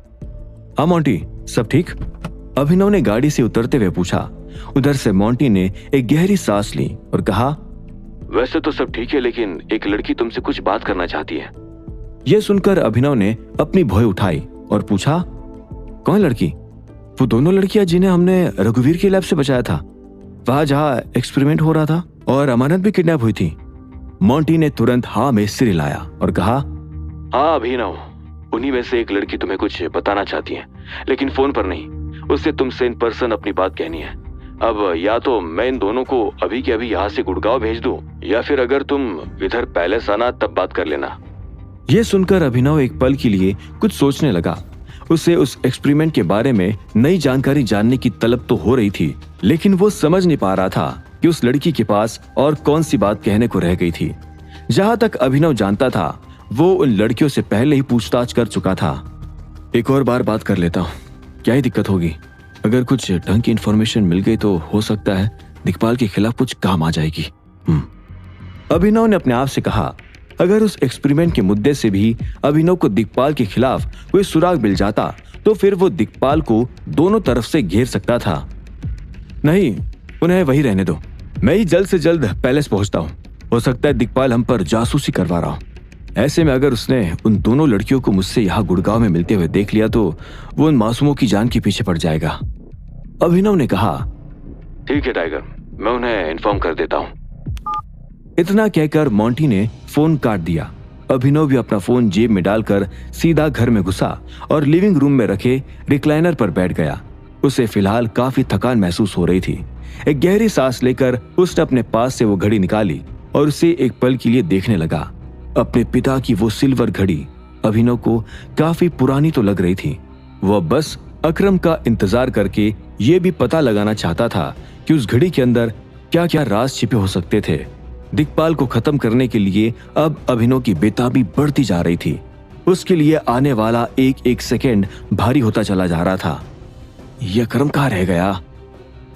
हाँ मोंटी, सब ठीक? अभिनव ने गाड़ी से उतरते हुए पूछा। उधर से मोंटी ने एक गहरी सांस ली और कहा, वैसे तो सब ठीक है, लेकिन एक लड़की तुमसे कुछ बात करना चाहती है। यह सुनकर अभिनव ने अपनी भौं उठाई और पूछा, कौन लड़की? वो दोनों लड़कियां जिन्हें हमने रघुवीर के लैब से बचाया था, वहां जहां एक्सपेरिमेंट हो रहा था और अमानत भी किडनैप हुई थी। मोंटी ने तुरंत हाँ में सिर हिलाया और कहा, हाँ अभिनव, उन्हीं में से एक लड़की तुम्हें कुछ बताना चाहती है, लेकिन फोन पर नहीं। उससे तुमसे इन पर्सन अपनी बात कहनी है। अब या तो मैं इन दोनों को अभी के अभी यहाँ से गुड़गांव भेज दूं, या फिर अगर तुम इधर पैलेस आना तब बात कर लेना। यह सुनकर अभिनव एक पल के लिए कुछ सोचने लगा। उसे उस एक्सपेरिमेंट के बारे में नई जानकारी जानने की तलब तो हो रही थी, लेकिन वो समझ नहीं पा रहा था कि उस लड़की के पास और कौन सी बात कहने को रह गई थी। जहां तक अभिनव जानता था, वो उन लड़कियों से पहले ही पूछताछ कर चुका था। एक और बार बात कर लेता हूँ, क्या ही दिक्कत होगी? अगर कुछ ढंग की इंफॉर्मेशन मिल गई तो हो सकता है दिक्पाल के खिलाफ कुछ काम आ जाएगी। अभिनव ने अपने आप से कहा, अगर उस एक्सपेरिमेंट के मुद्दे से भी अभिनव को दिक्पाल के खिलाफ कोई सुराग मिल जाता तो फिर वो दिक्पाल को दोनों तरफ से घेर सकता था। नहीं, उन्हें वही रहने दो, मैं ही जल्द से जल्द पैलेस पहुंचता हूँ। हो सकता है दिक्पाल हम पर जासूसी करवा रहा हूँ। ऐसे में अगर उसने उन दोनों लड़कियों को मुझसे यहाँ गुड़गांव में मिलते हुए देख लिया तो वो उन मासूमों की जान के पीछे पड़ जाएगा। अभिनव ने कहा, ठीक है टाइगर, मैं उन्हें इन्फॉर्म कर देता हूँ। इतना कहकर मोंटी ने फोन काट दिया। अभिनव भी अपना फोन जेब में डालकर सीधा घर में घुसा और लिविंग रूम में रखे रिक्लाइनर पर बैठ गया। उसे फिलहाल काफी थकान महसूस हो रही थी। एक गहरी सांस लेकर उसने अपने पास से वो घड़ी निकाली और उसे एक पल के लिए देखने लगा। अपने पिता की वो सिल्वर घड़ी अभिनव को काफी पुरानी तो लग रही थी। वह बस अकरम का इंतजार करके ये भी पता लगाना चाहता था कि उस घड़ी के अंदर क्या क्या राज छिपे हो सकते थे। दिक्पाल को खत्म करने के लिए अब अभिनव की बेताबी बढ़ती जा रही थी। उसके लिए आने वाला एक एक सेकेंड भारी होता चला जा रहा था। यह अकरम कहाँ रह गया?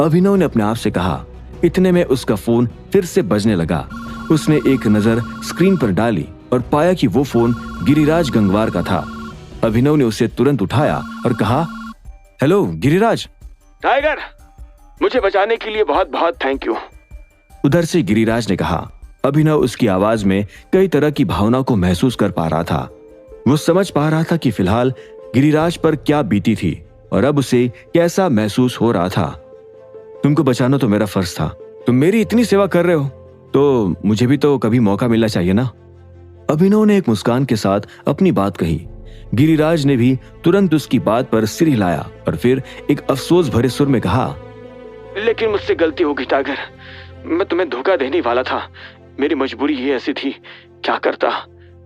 अभिनव ने अपने आप से कहा। इतने में उसका फोन फिर से बजने लगा। उसने एक नजर स्क्रीन पर डाली और पाया कि वो फोन गिरिराज गंगवार का था। अभिनव ने उसे तुरंत उठाया और कहा, हेलो गिरिराज। टाइगर, मुझे बचाने के लिए बहुत बहुत थैंक यू। उधर से गिरिराज ने कहा। अभिनव उसकी आवाज में कई तरह की भावना को महसूस कर पा रहा था। वो समझ पा रहा था कि फिलहाल गिरिराज पर क्या बीती थी और अब उसे कैसा महसूस हो रहा था। तुमको बचाना तो मेरा फर्ज था। तुम मेरी इतनी सेवा कर रहे हो तो मुझे भी तो कभी मौका मिलना चाहिए ना। अभिनव ने एक मुस्कान के साथ अपनी बात कही। गिरिराज ने भी तुरंत उसकी बात पर सिर हिलाया और फिर एक अफसोस भरे सुर में कहा, लेकिन मुझसे गलती हो गई टाइगर। मैं तुम्हें धोखा देने वाला था। मेरी मजबूरी ही ऐसी थी, क्या करता।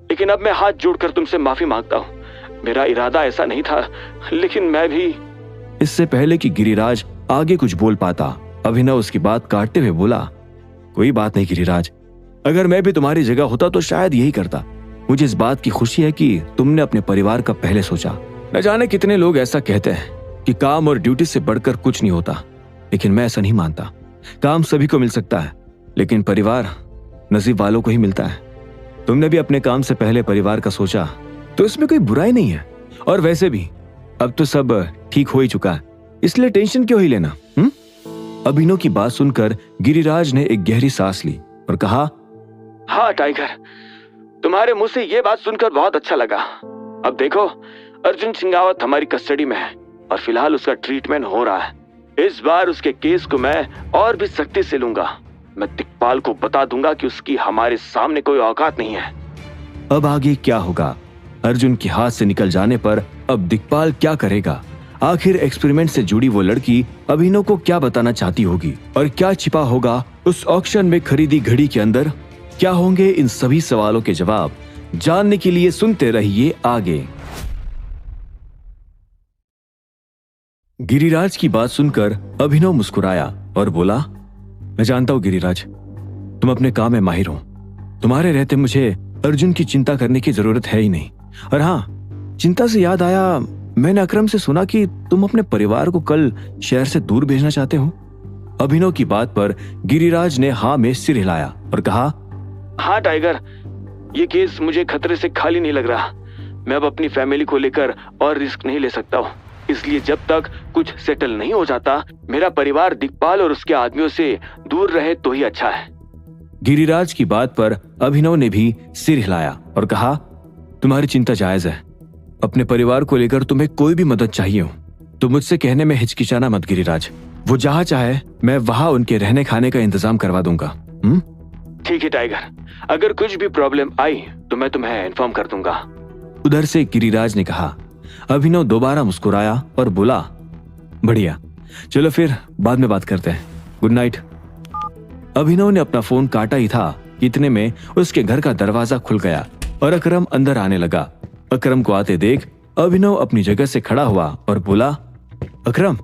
लेकिन अब मैं हाथ जोड़कर तुमसे माफी मांगता हूँ। मेरा इरादा ऐसा नहीं था, लेकिन मैं भी। इससे पहले कि गिरिराज आगे कुछ बोल पाता, अभिनव उसकी बात काटते हुए बोला, कोई बात नहीं गिरिराज, अगर मैं भी तुम्हारी जगह होता तो शायद यही करता। मुझे इस बात की खुशी है कि तुमने अपने परिवार का पहले सोचा। न जाने कितने लोग ऐसा कहते हैं कि काम और ड्यूटी से बढ़कर कुछ नहीं होता, लेकिन मैं ऐसा नहीं मानता। काम सभी को मिल सकता है, लेकिन परिवार नसीब वालों को ही मिलता है। तुमने भी अपने काम से पहले परिवार का सोचा, तो इसमें कोई बुराई नहीं है। और वैसे भी अब तो सब ठीक हो ही चुका है, इसलिए टेंशन क्यों ही लेना। अभिनव की बात सुनकर गिरिराज ने एक गहरी सांस ली और कहा, हाँ टाइगर, तुम्हारे मुंह से ये बात सुनकर बहुत अच्छा लगा। अब देखो, अर्जुन सिंगावत हमारी कस्टडी में है और फिलहाल उसका ट्रीटमेंट हो रहा है। इस बार उसके केस को मैं और भी सख्ती से लूंगा। मैं दिक्पाल को बता दूंगा कि उसकी हमारे सामने कोई औकात नहीं है। अब आगे क्या होगा? अर्जुन के हाथ से निकल जाने पर अब दिक्पाल क्या करेगा? आखिर एक्सपेरिमेंट से जुड़ी वो लड़की अभिनव को क्या बताना चाहती होगी और क्या छिपा होगा उस ऑक्शन में खरीदी घड़ी के अंदर? क्या होंगे इन सभी सवालों के जवाब? जानने के लिए सुनते रहिए आगे। गिरिराज की बात सुनकर अभिनव मुस्कुराया और बोला, मैं जानता हूं गिरिराज, तुम अपने काम में माहिर हो। तुम्हारे रहते मुझे अर्जुन की चिंता करने की जरूरत है ही नहीं। और हाँ, चिंता से याद आया, मैंने अकरम से सुना कि तुम अपने परिवार को कल शहर से दूर भेजना चाहते हो। अभिनव की बात पर गिरिराज ने हाँ में सिर हिलाया और कहा, हाँ टाइगर, ये केस मुझे खतरे से खाली नहीं लग रहा। मैं अब अपनी फैमिली को लेकर और रिस्क नहीं ले सकता हूँ। इसलिए जब तक कुछ सेटल नहीं हो जाता, मेरा परिवार दिक्पाल और उसके आदमियों से दूर रहे तो ही अच्छा है। गिरिराज की बात पर अभिनव ने भी सिर हिलाया और कहा, तुम्हारी चिंता जायज है। अपने परिवार को लेकर तुम्हें कोई भी मदद चाहिए हो तो मुझसे कहने में हिचकिचाना मत गिरिराज। वो जहाँ चाहे मैं वहां उनके रहने खाने का इंतजाम करवा दूंगा। ठीक है टाइगर, अगर कुछ भी प्रॉब्लम आई तो मैं तुम्हें इन्फॉर्म कर दूंगा। उधर से गिरिराज ने कहा। अभिनव दोबारा मुस्कुराया और बोला, बढ़िया, चलो फिर बाद में बात करते हैं। Good night. अभिनव ने अपना फोन काटा ही था, इतने में उसके घर का दरवाजा खुल गया और अकरम अंदर आने लगा। अकरम को आते देख अभिनव अपनी जगह से खड़ा हुआ और बोला, अकरम,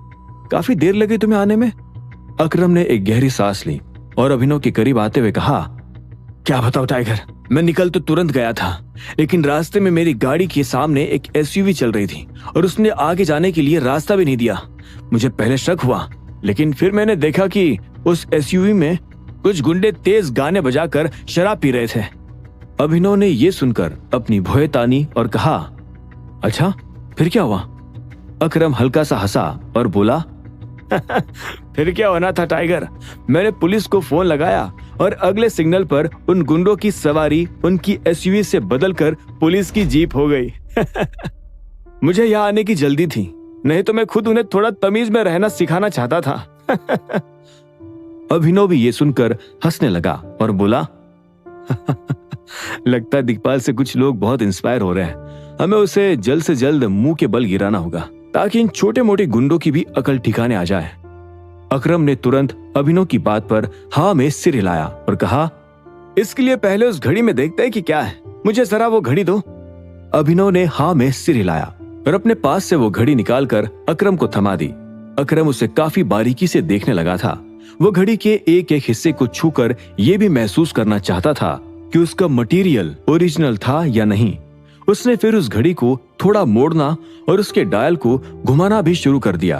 काफी देर लगी तुम्हें आने में। अकरम ने एक गहरी सांस ली और अभिनव के करीब आते हुए कहा, क्या बताओ टाइगर, मैं निकल तो तुरंत गया था, लेकिन रास्ते में मेरी गाड़ी के सामने एक एसयूवी चल रही थी और उसने आगे जाने के लिए रास्ता भी नहीं दिया। मुझे पहले शक हुआ, लेकिन फिर मैंने देखा कि उस एसयूवी में कुछ गुंडे तेज गाने बजाकर शराब पी रहे थे। अभिनव ने यह सुनकर अपनी भौहें तानी और कहा, अच्छा फिर क्या हुआ? अकरम हल्का सा हंसा और बोला, फिर क्या होना था टाइगर, मैंने पुलिस को फोन लगाया और अगले सिग्नल पर उन गुंडों की सवारी उनकी एसयूवी से बदलकर पुलिस की जीप हो गई। मुझे यहाँ आने की जल्दी थी, नहीं तो मैं खुद उन्हें थोड़ा तमीज में रहना सिखाना चाहता था। अभिनव भी ये सुनकर हंसने लगा और बोला, लगता है दिक्पाल से कुछ लोग बहुत इंस्पायर हो रहे हैं। हमें उसे जल्द से जल्द मुंह के बल गिराना होगा ताकि इन छोटे मोटे गुंडों की भी अकल ठिकाने आ जाए। अकरम ने तुरंत अभिनव की बात पर हाँ में सिर हिलाया और कहा, इसके लिए पहले उस घड़ी में देखते हैं कि क्या है, मुझे जरा वो घड़ी दो। अभिनव ने हाँ में सिर हिलाया और अपने पास से वो घड़ी निकालकर अकरम को थमा दी। अकरम उसे काफी बारीकी से देखने लगा था। वो घड़ी के एक एक हिस्से को छूकर ये भी महसूस करना चाहता था कि उसका मटेरियल ओरिजिनल था या नहीं। उसने फिर उस घड़ी को थोड़ा मोड़ना और उसके डायल को घुमाना भी शुरू कर दिया।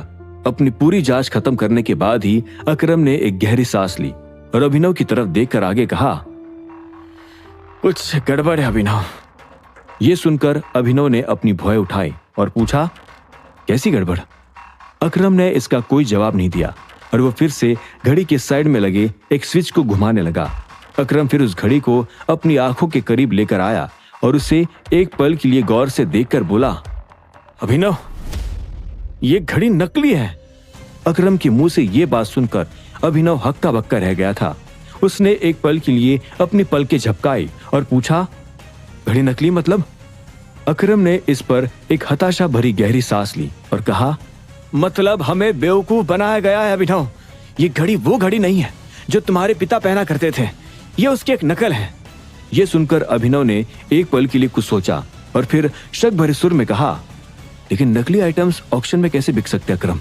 अपनी पूरी जांच खत्म करने के बाद ही अकरम ने एक गहरी सांस ली और अभिनव की तरफ देखकर आगे कहा, कुछ गड़बड़ है अभिनव। ये सुनकर अभिनव ने अपनी भौहें उठाई और पूछा, कैसी गड़बड़? अकरम ने इसका कोई जवाब नहीं दिया और वो फिर से घड़ी के साइड में लगे एक स्विच को घुमाने लगा। अकरम फिर उस घड़ी को अपनी आंखों के करीब लेकर आया और उसे एक पल के लिए गौर से देखकर बोला, अभिनव, ये घड़ी नकली है। अकरम के मुंह से ये बात सुनकर अभिनव हक्का बक्का रह गया था। उसने एक पल के लिए अपनी पलकें झपकाई और पूछा, घड़ी नकली मतलब? अकरम ने इस पर एक हताशा भरी गहरी सांस ली और कहा, मतलब हमें बेवकूफ बनाया गया है अभिनव। ये घड़ी वो घड़ी नहीं है जो तुम्हारे पिता पहना करते थे, ये उसकी एक नकल है। ये सुनकर अभिनव ने एक पल के लिए कुछ सोचा और फिर शक भरे सुर में कहा, लेकिन नकली आइटम्स ऑक्शन में कैसे बिक सकते अकरम?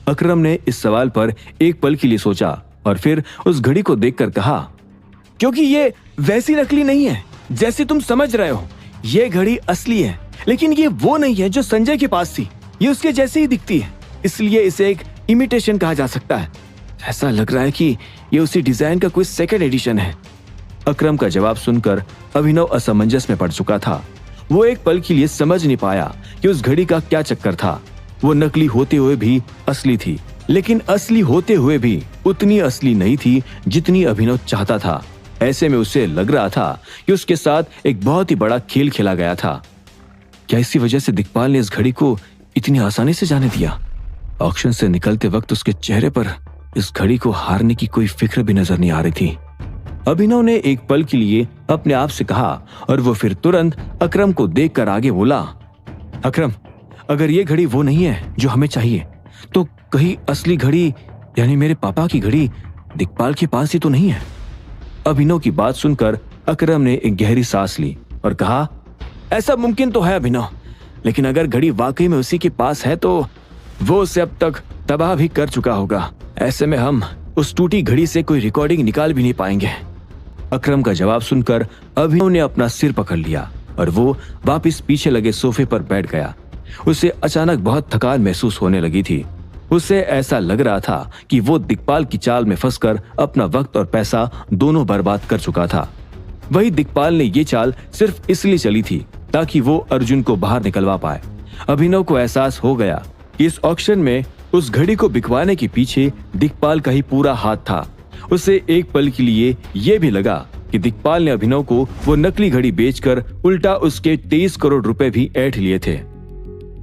अकरम ने इस सवाल पर एक पल के लिए सोचा और फिर उस घड़ी को देखकर कहा, क्योंकि ये वैसी नकली नहीं है जैसी तुम समझ रहे हो। ये घड़ी असली है, लेकिन ये वो नहीं है जो संजय के पास थी। ये उसके जैसी ही दिखती है, इसलिए इसे एक इमिटेशन कहा जा सकता है। ऐसा लग रहा है कि ये उसी डिजाइन का कोई सेकंड एडिशन है। अकरम का जवाब सुनकर अभिनव असमंजस में पड़ चुका था। वो एक पल के लिए समझ नहीं पाया कि उस घड़ी का क्या चक्कर था। वो नकली होते हुए भी असली थी, लेकिन असली होते हुए भी उतनी असली नहीं थी जितनी अभिनव चाहता था। ऐसे में उसे लग रहा था कि उसके साथ एक बहुत ही बड़ा खेल खेला गया था। क्या इसी वजह से दिक्पाल ने इस घड़ी को इतनी आसानी से जाने दिया? ऑक्शन से निकलते वक्त उसके चेहरे पर इस घड़ी को हारने की कोई फिक्र भी नजर नहीं आ रही थी। अभिनव ने एक पल के लिए अपने आप से कहा और वो फिर तुरंत अकरम को देखकर आगे बोला, अकरम, अगर ये घड़ी वो नहीं है जो हमें चाहिए, तो कहीं असली घड़ी यानी मेरे पापा की घड़ी दिक्पाल के पास ही तो नहीं है? अभिनव की बात सुनकर अकरम ने एक गहरी सांस ली और कहा, ऐसा मुमकिन तो है अभिनव, लेकिन अगर घड़ी वाकई में उसी के पास है तो वो उसे अब तक तबाह भी कर चुका होगा। ऐसे में हम उस टूटी घड़ी से कोई रिकॉर्डिंग निकाल भी नहीं पाएंगे। अकरम का जवाब सुनकर अभिनव ने अपना सिर पकड़ लिया और वो वापस पीछे लगे सोफे पर बैठ गया। उसे अचानक बहुत थकान महसूस होने लगी थी। उसे ऐसा लग रहा था कि वो दिक्पाल की चाल में फंसकर अपना वक्त और पैसा दोनों बर्बाद कर चुका था। वही दिक्पाल ने ये चाल सिर्फ इसलिए चली थी ताकि वो अर्जुन को बाहर निकलवा पाए। अभिनव को एहसास हो गया कि इस ऑक्शन में उस घड़ी को बिकवाने के पीछे दिक्पाल का ही पूरा हाथ था। उसे एक पल के लिए ये भी लगा कि दिक्पाल ने अभिनव को वो नकली घड़ी बेचकर उल्टा उसके 23 करोड़ रुपए भी ऐंठ लिए थे।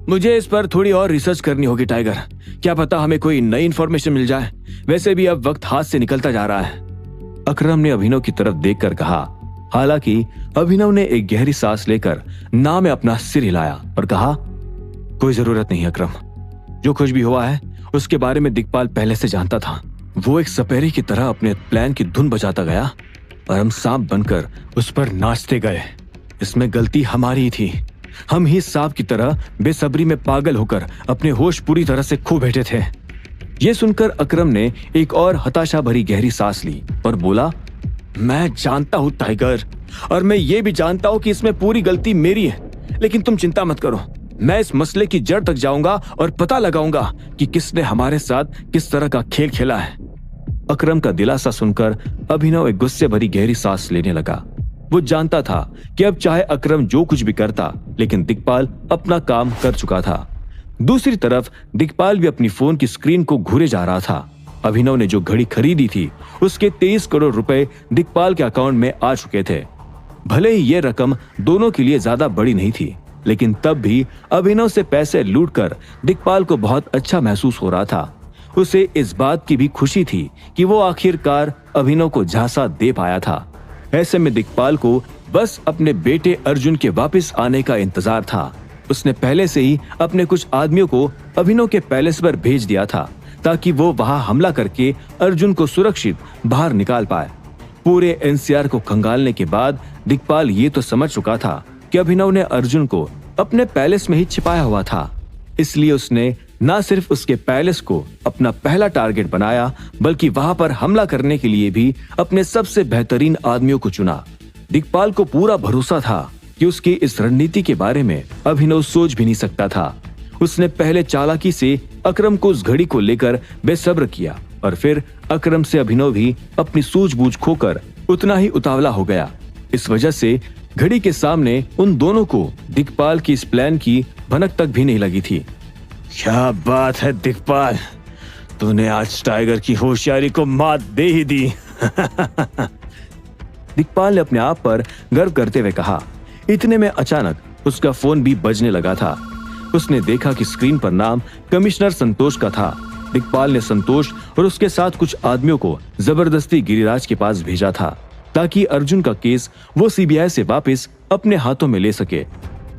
मुझे इस पर थोड़ी और रिसर्च करनी होगी टाइगर, क्या पता हमें कोई नई इंफॉर्मेशन मिल जाए। वैसे भी अब वक्त हाथ से निकलता जा रहा है। अकरम ने अभिनव की तरफ देखकर कहा। हालांकि अभिनव ने एक गहरी सांस लेकर ना में अपना सिर हिलाया और कहा, कोई जरूरत नहीं अकरम, जो कुछ भी हुआ है उसके बारे में दिक्पाल पहले से जानता था। वो एक सपेरे की तरह अपने प्लान की धुन बजाता गया और हम सांप बनकर उस पर नाचते गए। इसमें गलती हमारी थी। हम ही सांप की तरह बेसब्री में पागल होकर अपने होश पूरी तरह से खो बैठे थे। ये सुनकर अकरम ने एक और हताशा भरी गहरी सांस ली और बोला, मैं जानता हूं टाइगर, और मैं ये भी जानता हूं कि इसमें पूरी गलती मेरी है, लेकिन तुम चिंता मत करो। मैं इस मसले की जड़ तक जाऊंगा और पता लगाऊंगा कि किसने हमारे साथ किस तरह का खेल खेला है। अकरम का दिलासा सुनकर अभिनव एक गुस्से भरी गहरी सांस लेने लगा। वो जानता था कि अब चाहे अकरम जो कुछ भी करता, लेकिन दिक्पाल अपना काम कर चुका था। दूसरी तरफ दिक्पाल भी अपनी फोन की स्क्रीन को घूरे जा रहा था। अभिनव ने जो घड़ी खरीदी थी उसके 23 करोड़ रुपए दिक्पाल के अकाउंट में आ चुके थे। भले ही ये रकम दोनों के लिए ज्यादा बड़ी नहीं थी, लेकिन तब भी अभिनव से पैसे लूटकर दिक्पाल को बहुत अच्छा महसूस हो रहा था। उसे इस बात की भी खुशी थी कि वो आखिरकार अभिनव को झांसा दे पाया था। ऐसे में दिक्पाल को बस अपने बेटे अर्जुन के वापस आने का इंतजार था। उसने पहले से ही अपने कुछ आदमियों को अभिनव के पैलेस पर भेज दिया था ताकि वो वहां हमला करके अर्जुन को सुरक्षित बाहर निकाल पाए। पूरे एनसीआर को खंगालने के बाद दिक्पाल ये तो समझ चुका था कि अभिनव ने अर्जुन को अपने पैलेस में ही छिपाया हुआ था। इसलिए उसने न सिर्फ उसके पैलेस को अपना पहला टारगेट बनाया, बल्कि वहां पर हमला करने के लिए भी अपने सबसे बेहतरीन आदमियों को चुना। दिक्पाल को पूरा भरोसा था कि उसकी इस रणनीति के बारे में अभिनव सोच भी नहीं सकता था। उसने पहले चालाकी से अकरम को उस घड़ी को लेकर बेसब्र किया और फिर अकरम से अभिनव भी अपनी सूझबूझ खोकर उतना ही उतावला हो गया। इस वजह से घड़ी के सामने उन दोनों को दिक्पाल की इस प्लान की भनक तक भी नहीं लगी थी। क्या बात है दिक्पाल, तूने आज टाइगर की होशियारी को मात दे ही दी। दिक्पाल ने अपने आप पर गर्व करते हुए कहा। इतने में अचानक उसका फोन भी बजने लगा था। उसने देखा कि स्क्रीन पर नाम कमिश्नर संतोष का था। दिक्पाल ने संतोष और उसके साथ कुछ आदमियों को जबरदस्ती गिरिराज के पास भेजा था ताकि अर्जुन का केस वो सीबीआई से वापस अपने हाथों में ले सके,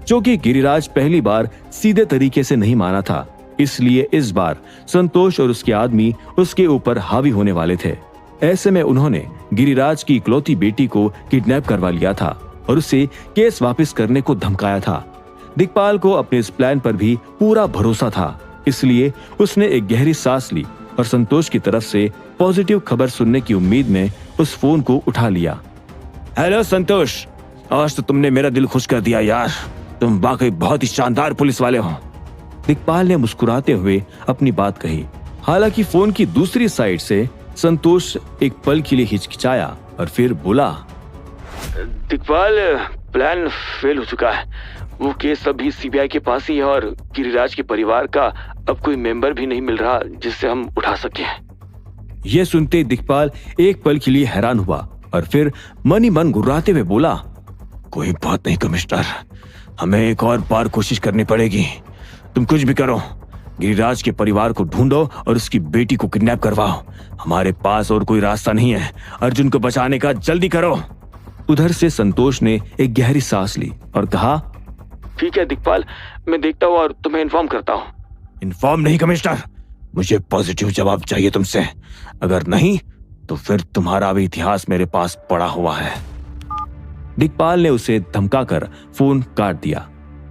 जो कि गिरिराज पहली बार सीधे तरीके से नहीं माना था। इसलिए इस बार संतोष और उसके आदमी उसके ऊपर हावी होने वाले थे। ऐसे में उन्होंने गिरिराज की इकलौती बेटी को किडनैप करवा लिया था और उसे केस वापस करने को धमकाया था। दिक्पाल को अपने इस प्लान पर भी पूरा भरोसा था, इसलिए उसने एक गहरी सांस ली और संतोष की तरफ से पॉजिटिव खबर सुनने की उम्मीद में उस फोन को उठा लिया। हेलो संतोष, आज तो तुमने मेरा दिल खुश कर दिया यार। तुम वाकई बहुत ही शानदार पुलिस वाले हो। दिक्पाल ने मुस्कुराते हुए अपनी बात कही। हालांकि फोन की दूसरी साइड से संतोष एक पल के लिए हिचकिचाया और फिर बोला, दिक्पाल, प्लान फेल हो चुका है। वो केस अभी सीबीआई के पास ही है और गिरिराज के परिवार का अब कोई मेंबर भी नहीं मिल रहा जिससे हम उठा सके। यह सुनते दिक्पाल एक पल के लिए हैरान हुआ और फिर मन ही मन गुर्राते हुए बोला, कोई बात नहीं कमिश्नर, हमें एक और बार कोशिश करनी पड़ेगी। तुम कुछ भी करो, गिरिराज के परिवार को ढूंढो और उसकी बेटी को किडनैप करवाओ। हमारे पास और कोई रास्ता नहीं है अर्जुन को बचाने का, जल्दी करो। उधर से संतोष ने एक गहरी सांस ली और कहा, ठीक है दिक्पाल, मैं देखता हूँ और तुम्हें इन्फॉर्म करता हूँ। इन्फॉर्म नहीं कमिश्नर, मुझे पॉजिटिव जवाब चाहिए तुमसे। अगर नहीं तो फिर तुम्हारा भी इतिहास मेरे पास पड़ा हुआ है। दिक्पाल ने उसे धमकाकर फोन काट दिया।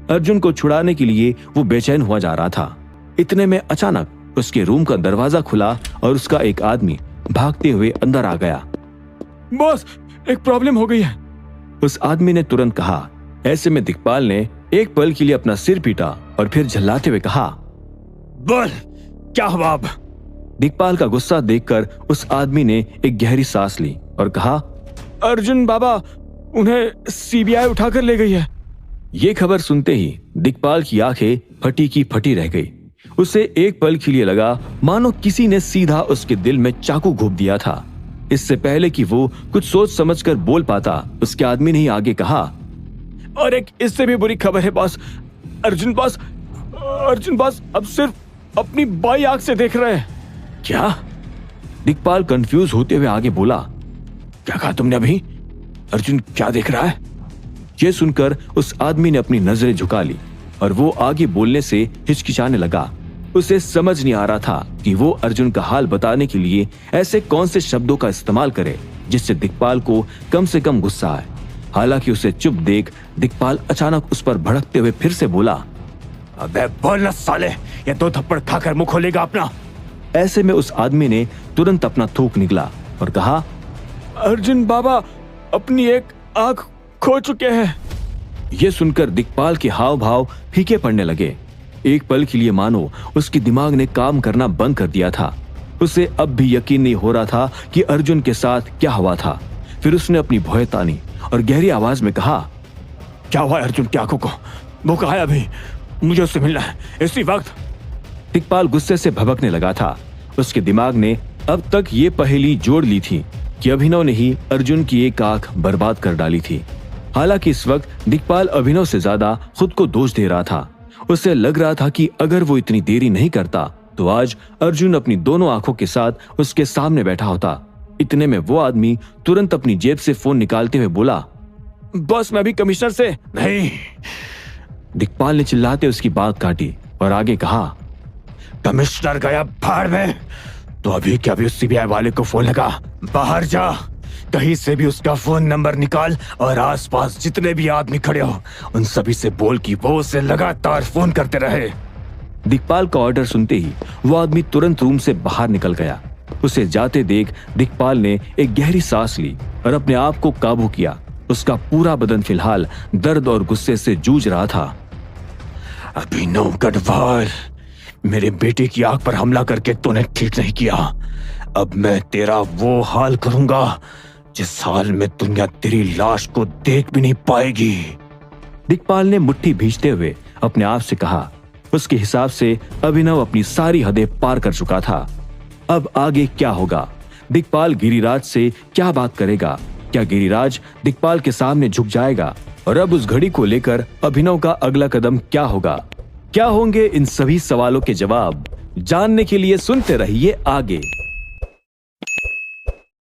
अर्जुन को छुड़ाने के लिए वो बेचैन हुआ जा रहा था। इतने में अचानक उसके रूम का दरवाजा खुला और उसका एक आदमी भागते हुए अंदर आ गया। बॉस, एक प्रॉब्लम हो गई है, उस आदमी ने तुरंत कहा। ऐसे में दिक्पाल ने एक पल के लिए अपना सिर पीटा और फिर झल्लाते हुए कहा, बोल क्या हुआ अब? दिक्पाल का गुस्सा देखकर उस आदमी ने एक गहरी सांस ली और कहा, अर्जुन बाबा, उन्हें सीबीआई उठाकर ले गई है। ये खबर सुनते ही दिक्पाल की आंखें फटी की फटी रह गई। उसे एक पल के लिए लगा मानो किसी ने सीधा उसके दिल में चाकू घोंप दिया था। इससे पहले कि वो कुछ सोच समझकर बोल पाता, उसके आदमी ने ही आगे कहा, और एक इससे भी बुरी खबर है बॉस। अर्जुन बॉस अब सिर्फ अपनी बाई आंख से देख रहे हैं। क्या? दिक्पाल कंफ्यूज होते हुए आगे बोला, क्या कहा तुमने अभी? अर्जुन क्या देख रहा है? ये सुनकर उस आदमी ने अपनी नजरें झुका ली और वो आगे बोलने से हिचकिचाने लगा। उसे समझ नहीं आ रहा था कि वो अर्जुन का हाल बताने के लिए ऐसे कौन से शब्दों का इस्तेमाल करे जिससे दिक्पाल को कम से कम गुस्सा आए। हालांकि उसे चुप देख दिक्पाल अचानक उस पर भड़कते हुए फिर से बोला, अबे बोल ना साले, ये 2 थप्पड़ खाकर मुंह खोलेगा अपना। ऐसे में उस आदमी ने तुरंत अपना थूक निकला और कहा, अर्जुन बाबा अपनी एक आंख खो चुके हैं। ये सुनकर दिक्पाल के हाव भाव फीके पड़ने लगे। एक पल के लिए मानो उसके दिमाग ने काम करना बंद कर दिया था। उसे अब भी यकीन नहीं हो रहा था कि अर्जुन के साथ क्या हुआ था। फिर उसने अपनी भौहें तानी और गहरी आवाज में कहा, क्या हुआ अर्जुन की आंखों को? वो कहा है अभी? मुझे उससे मिलना है इसी वक्त। दिक्पाल गुस्से से भभकने लगा था। उसके दिमाग ने अब तक ये पहेली जोड़ ली थी कि अभिनव ने ही अर्जुन की एक आंख बर्बाद कर डाली थी। हालांकि इस वक्त दिक्पाल अभिनव से ज्यादा खुद को दोष दे रहा था। उसे लग रहा था कि अगर वो इतनी देरी नहीं करता तो आज अर्जुन अपनी दोनों आंखों के साथ उसके सामने बैठा होता। इतने में वो आदमी तुरंत अपनी जेब से फोन निकालते हुए बोला, बॉस मैं अभी कमिश्नर से नहीं। दिक्पाल ने चिल्लाते उसकी बात काटी और आगे कहा, कमिश्नर गया भाड़ में, तो अभी क्या भी उस सीबीआई वाले को फोन लगा। बाहर जा, कहीं से भी उसका फोन नंबर निकाल और आसपास जितने भी आदमी खड़े हो उन सभी से बोल कि वो उसे लगातार फोन करते रहे। दिक्पाल का ऑर्डर सुनते ही वो आदमी तुरंत रूम से बाहर निकल गया। उसे जाते देख दिक्पाल ने एक गहरी सांस ली और अपने आप को काबू किया। उसका पूरा बदन फिलहाल दर्द और गुस्से से जूझ रहा था। अभिनव गढ़वाल, मेरे बेटे की आंख पर हमला करके तूने ठीक नहीं किया। अब मैं तेरा वो हाल करूंगा जिस हाल में दुनिया तेरी लाश को देख भी नहीं पाएगी। दिक्पाल ने मुट्ठी भींचते हुए अपने आप से कहा। उसके हिसाब से अभिनव अपनी सारी हदें पार कर चुका था। अब आगे क्या होगा? दिक्पाल गिरिराज से क्या बात करेगा? क्या गिरिराज दिक्पाल के सामने झुक जाएगा? और अब उस घड़ी को लेकर अभिनव का अगला कदम क्या होगा? क्या होंगे इन सभी सवालों के जवाब? जानने के लिए सुनते रहिए आगे।